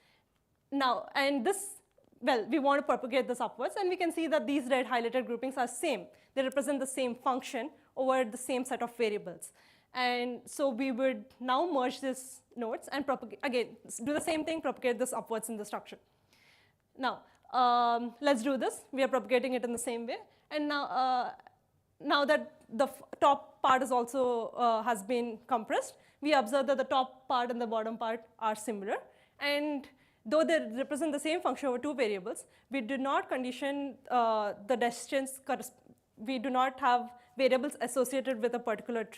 Now, and this, well, we want to propagate this upwards, and we can see that these red highlighted groupings are same. They represent the same function over the same set of variables. And so we would now merge these nodes and propagate, again, do the same thing, propagate this upwards in the structure. Now, let's do this. We are propagating it in the same way. And now, now that the top part is also has been compressed, we observe that the top part and the bottom part are similar. And though they represent the same function over two variables, we do not condition the decisions. We do not have variables associated with a particular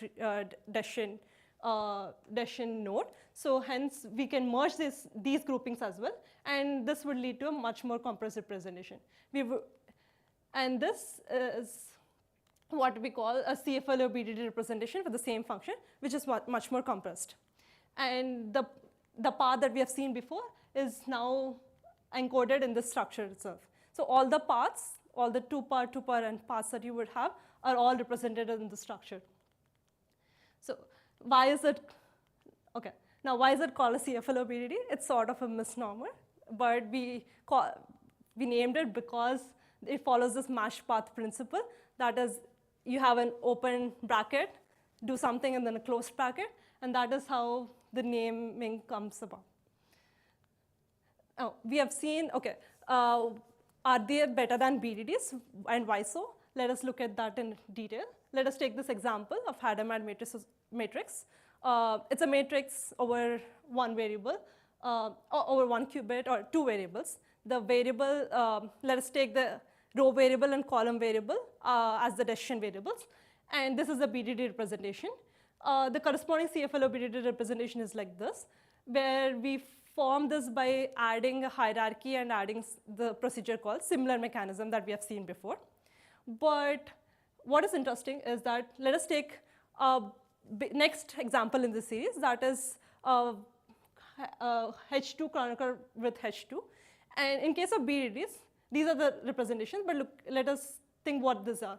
decision node. So hence, we can merge these groupings as well. And this would lead to a much more compressed representation. And this is what we call a CFL or BDD representation for the same function, which is much more compressed. And the path that we have seen before is now encoded in this structure itself. So all the paths, all the two-part, and paths that you would have are all represented in the structure. So why is it, okay, now why is it called a CFL or BDD? It's sort of a misnomer, but we named it because it follows this matched path principle. That is, you have an open bracket, do something, and then a closed bracket, and that is how the naming comes about. Oh, we have seen, okay, are they better than BDDs, and why so? Let us look at that in detail. Let us take this example of Hadamard matrix. It's a matrix over one variable, over one qubit, or two variables. The variable, let us take the row variable and column variable as the decision variables. And this is the BDD representation. The corresponding CFL or BDD representation is like this, where we form this by adding a hierarchy and adding the procedure call, similar mechanism that we have seen before. But what is interesting is that let us take next example in this series, that is H2 chronicle with H2. And in case of BDDs, these are the representations, but look, let us think what these are.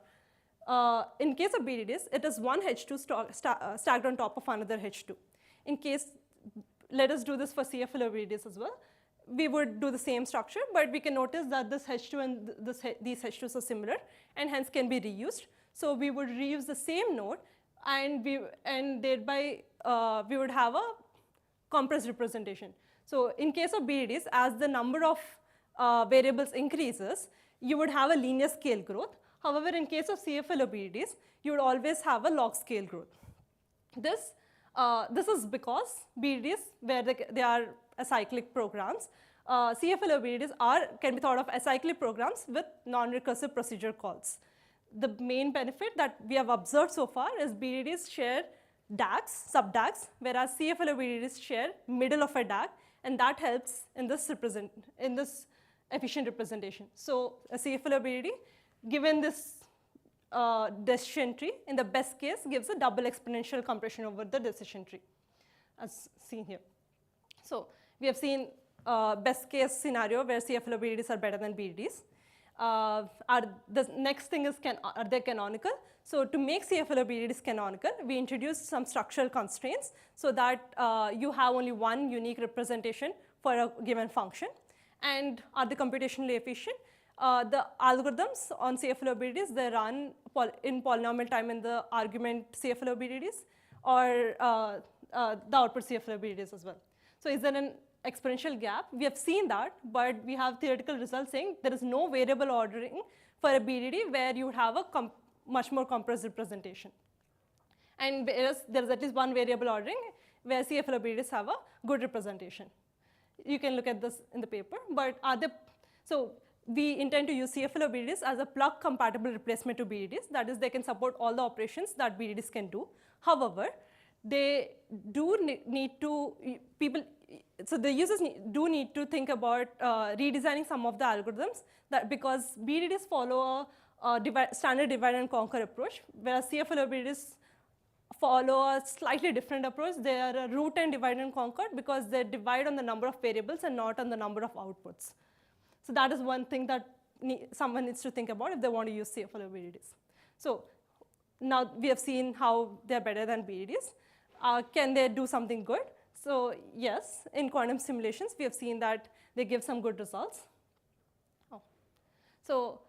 In case of BDDs, it is one H2 stacked on top of another H2. In case, let us do this for CFL or BDDs as well. We would do the same structure, but we can notice that this H2 and these H2s are similar, and hence can be reused. So we would reuse the same node, and thereby we would have a compressed representation. So in case of BDDs, as the number of variables increases, you would have a linear scale growth. However, in case of CFL or BDDs, you would always have a log scale growth. This is because BDDs, where they are acyclic programs, CFL or BDDs can be thought of acyclic programs with non-recursive procedure calls. The main benefit that we have observed so far is BDDs share DAGs, sub-DAGs, whereas CFL or BDDs share middle of a DAG, and that helps in this efficient representation. So a CFL or BDD, given this decision tree, in the best case, gives a double exponential compression over the decision tree, as seen here. So we have seen best case scenario where CFL or BDDs are better than BDDs. The next thing is, are they canonical? So to make CFL or BDDs canonical, we introduced some structural constraints so that you have only one unique representation for a given function. And are they computationally efficient? The algorithms on CFL or BDDs, they run in polynomial time in the argument CFL or BDDs, or the output CFL or BDDs as well. So is there an exponential gap? We have seen that, but we have theoretical results saying there is no variable ordering for a BDD where you would have a much more compressed representation. And there is at least one variable ordering where CFL or BDDs have a good representation. You can look at this in the paper, but so we intend to use CFL or BDDs as a plug compatible replacement to BDDs. That is, they can support all the operations that BDDs can do. However, they do need to, so the users do need to think about redesigning some of the algorithms, that because BDDs follow standard divide and conquer approach, whereas CFL BDDs follow a slightly different approach. They are a root and divide and conquer because they divide on the number of variables and not on the number of outputs. So that is one thing that someone needs to think about if they want to use CFL BDDs. So now we have seen how they're better than BDDs. Can they do something good? So yes, in quantum simulations, we have seen that they give some good results. So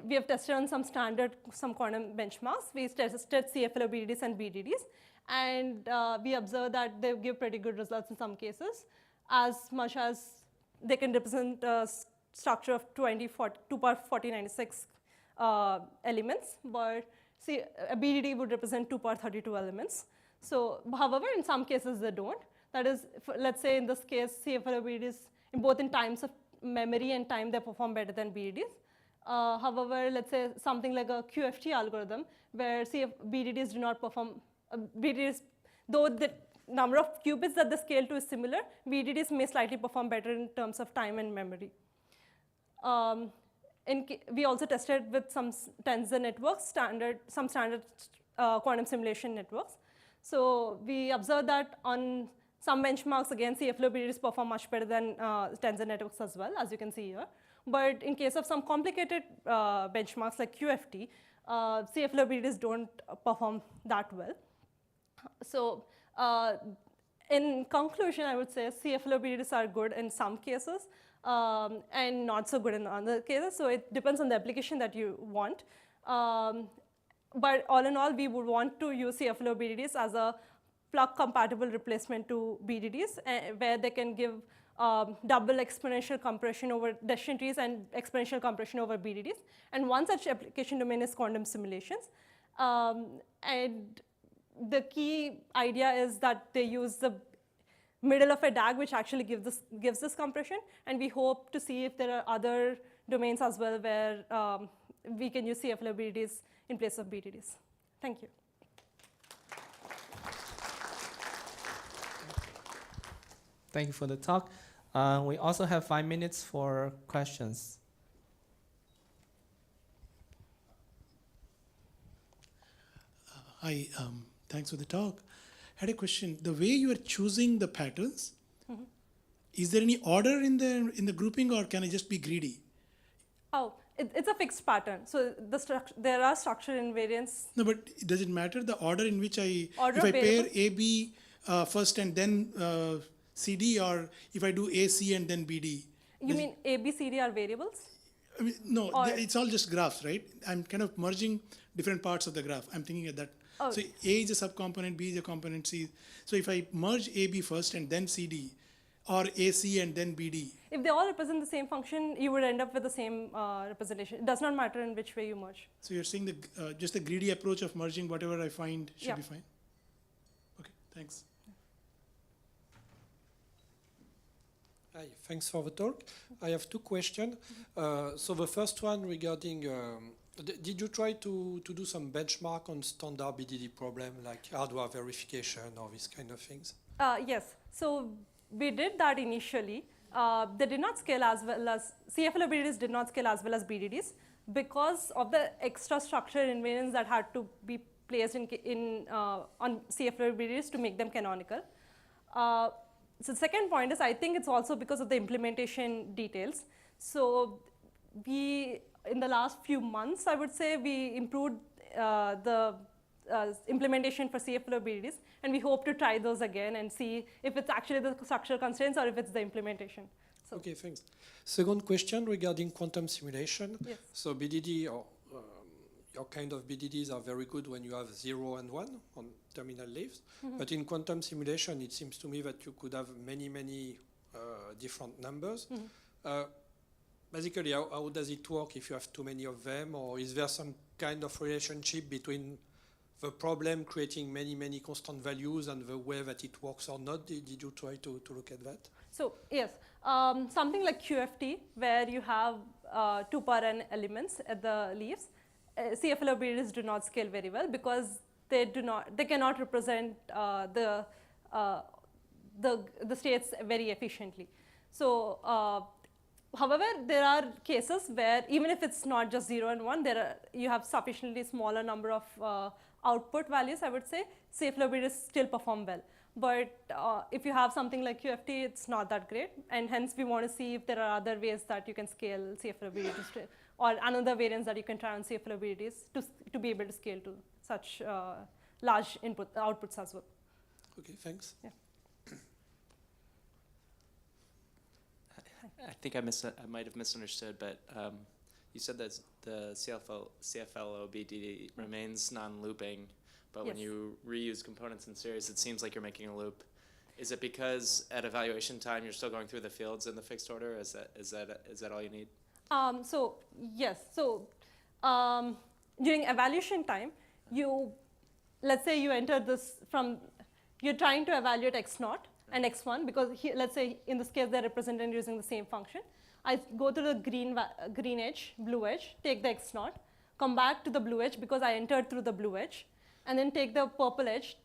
we have tested on some quantum benchmarks. We tested CFL BDDs and BDDs, and we observed that they give pretty good results in some cases, as much as they can represent a structure of 2 power 4096 elements, but see, a BDD would represent 2 power 32 elements. So, however, in some cases they don't. That is, let's say in this case, CFL BDDs, both in times of memory and time, they perform better than BDDs. However, let's say something like a QFT algorithm, where BDDs do not perform, BDDs, though the number of qubits that they scale to is similar, BDDs may slightly perform better in terms of time and memory. We also tested with some tensor networks, some standard quantum simulation networks. So we observed that on some benchmarks, again, CFL BDDs perform much better than tensor networks as well, as you can see here. But in case of some complicated benchmarks like QFT, CFL BDDs don't perform that well. So in conclusion, I would say CFL BDDs are good in some cases and not so good in other cases. So it depends on the application that you want. But all in all, we would want to use CFL BDDs as a plug-compatible replacement to BDDs, where they can give double exponential compression over decision trees and exponential compression over BDDs. And one such application domain is quantum simulations. And the key idea is that they use the middle of a DAG, which actually gives this compression. And we hope to see if there are other domains as well where we can use CFL BDDs in place of BDDs. Thank you. Thank you for the talk. We also have 5 minutes for questions. Hi, thanks for the talk. I had a question. The way you are choosing the patterns, is there any order in the grouping, or can I just be greedy? Oh, it's a fixed pattern. So there are structure invariants. No, but does it matter the order in which if I pair AB first and then CD, or if I do AC and then BD? You mean A, B, C, D are variables? I mean, no, it's all just graphs, right? I'm kind of merging different parts of the graph. I'm thinking of that. Oh. So A is a subcomponent, B is a component, C. So if I merge AB first and then CD, or AC and then BD. If they all represent the same function, you would end up with the same representation. It does not matter in which way you merge. So you're saying just the greedy approach of merging whatever I find should be fine? Okay, thanks. Hi, thanks for the talk. I have 2 questions. So the first one regarding, did you try to do some benchmark on standard BDD problem, like hardware verification or these kind of things? Yes, so we did that initially. They did not scale as well as, CFL BDDs did not scale as well as BDDs because of the extra structure invariants that had to be placed on CFL BDDs to make them canonical. So the second point is, I think it's also because of the implementation details. So in the last few months, I would say, we improved the implementation for CFL BDDs, and we hope to try those again and see if it's actually the structural constraints or if it's the implementation. So. Okay, thanks. Second question regarding quantum simulation. Yes. So BDD, or your kind of BDDs are very good when you have 0 and 1 on terminal leaves. But in quantum simulation, it seems to me that you could have many different numbers. Basically, how does it work if you have too many of them? Or is there some kind of relationship between the problem creating many constant values and the way that it works or not? Did you try to look at that? So yes, something like QFT, where you have 2 power n elements at the leaves, CFL BDDs do not scale very well because they cannot represent the states very efficiently. So However, there are cases where even if it's not just 0 and 1, you have sufficiently smaller number of output values, I would say, CFL BDDs still perform well. But if you have something like QFT, it's not that great. And hence, we want to see if there are other ways that you can scale CFL BDDs or another variants that you can try on CFL BDDs to be able to scale to such large outputs as well. Okay, thanks. Yeah. I think I might have misunderstood, but you said that the CFL BDD remains non-looping, but when you reuse components in series, it seems like you're making a loop. Is it because at evaluation time you're still going through the fields in the fixed order? Is that all you need? So yes. So during evaluation time, let's say you enter this you're trying to evaluate x0 and x1 because let's say in this case they're represented using the same function. I go to the green edge, blue edge, take the x0, come back to the blue edge because I entered through the blue edge, and then take the purple edge,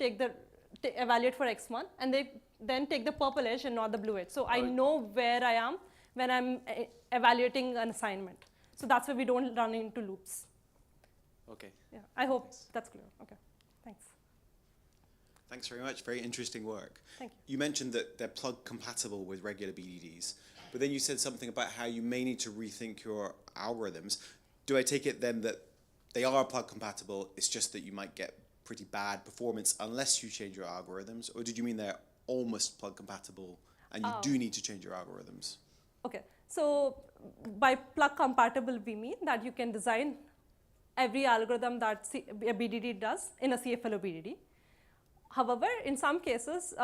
evaluate for x1, and then take the purple edge and not the blue edge. So I know where I am when I'm evaluating an assignment. So that's why we don't run into loops. Okay. Yeah, I hope that's clear. Okay, thanks. Thanks very much. Very interesting work. Thank you. You mentioned that they're plug compatible with regular BDDs, but then you said something about how you may need to rethink your algorithms. Do I take it then that they are plug compatible, it's just that you might get pretty bad performance unless you change your algorithms? Or did you mean they're almost plug compatible and you do need to change your algorithms? Okay, so by plug compatible, we mean that you can design every algorithm that a BDD does in a CFL BDD. However, in some cases,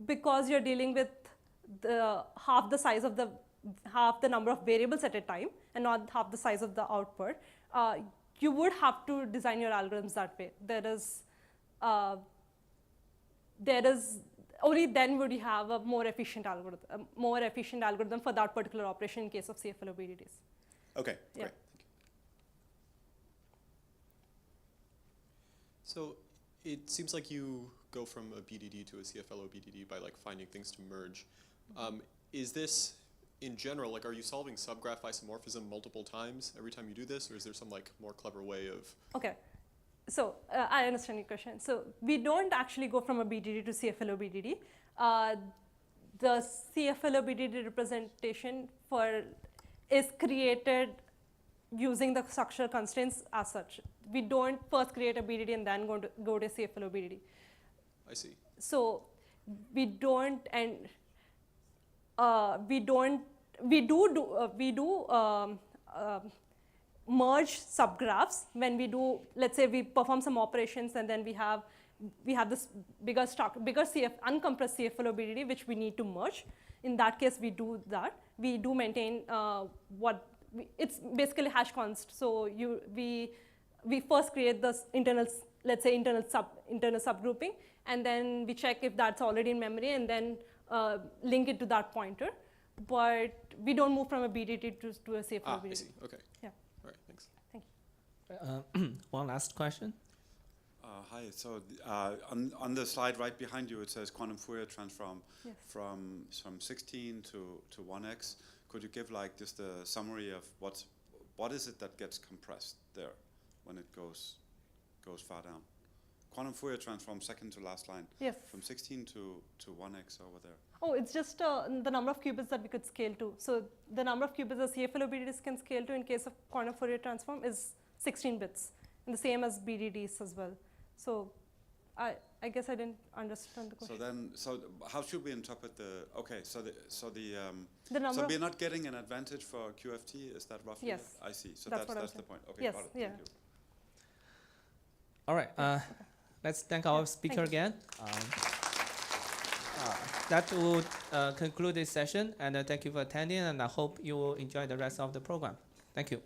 because you're dealing with half the number of variables at a time and not half the size of the output, you would have to design your algorithms that way. There is only then would you have a more efficient algorithm for that particular operation in case of CFL BDDs. Okay, yeah. Great. So it seems like you go from a BDD to a CFL BDD by like finding things to merge. Is this in general, like, are you solving subgraph isomorphism multiple times every time you do this, or is there some like more clever way of? Okay, so I understand your question. So we don't actually go from a BDD to CFL BDD. The CFL BDD representation is created using the structural constraints as such. We don't first create a BDD and then go to CFL BDD. I see. So we do merge subgraphs when we do, let's say we perform some operations and then we have this bigger uncompressed CFL BDD which we need to merge. In that case, we do that. We do maintain it's basically hash const. So we first create this internal subgrouping, and then we check if that's already in memory, and then link it to that pointer. But we don't move from a BDD to a CFL BDD. I see. Okay. Yeah. All right. Thanks. Thank you. One last question. Hi. So on the slide right behind you, it says quantum Fourier transform from 16 to 1x. Could you give like just a summary of what is it that gets compressed there when it goes far down? Quantum Fourier transform, second to last line. Yes. From 16 to 1x over there. Oh, it's just the number of qubits that we could scale to. So the number of qubits the CFL BDDs can scale to in case of quantum Fourier transform is 16 bits, and the same as BDDs as well. So I guess I didn't understand the question. So how should we interpret so we're not getting an advantage for QFT, is that roughly? Yes. I see. So that's the point. Okay, yes, got it. yeah. Thank you. All right, let's thank our speaker again. That will conclude this session, and thank you for attending, and I hope you will enjoy the rest of the program. Thank you.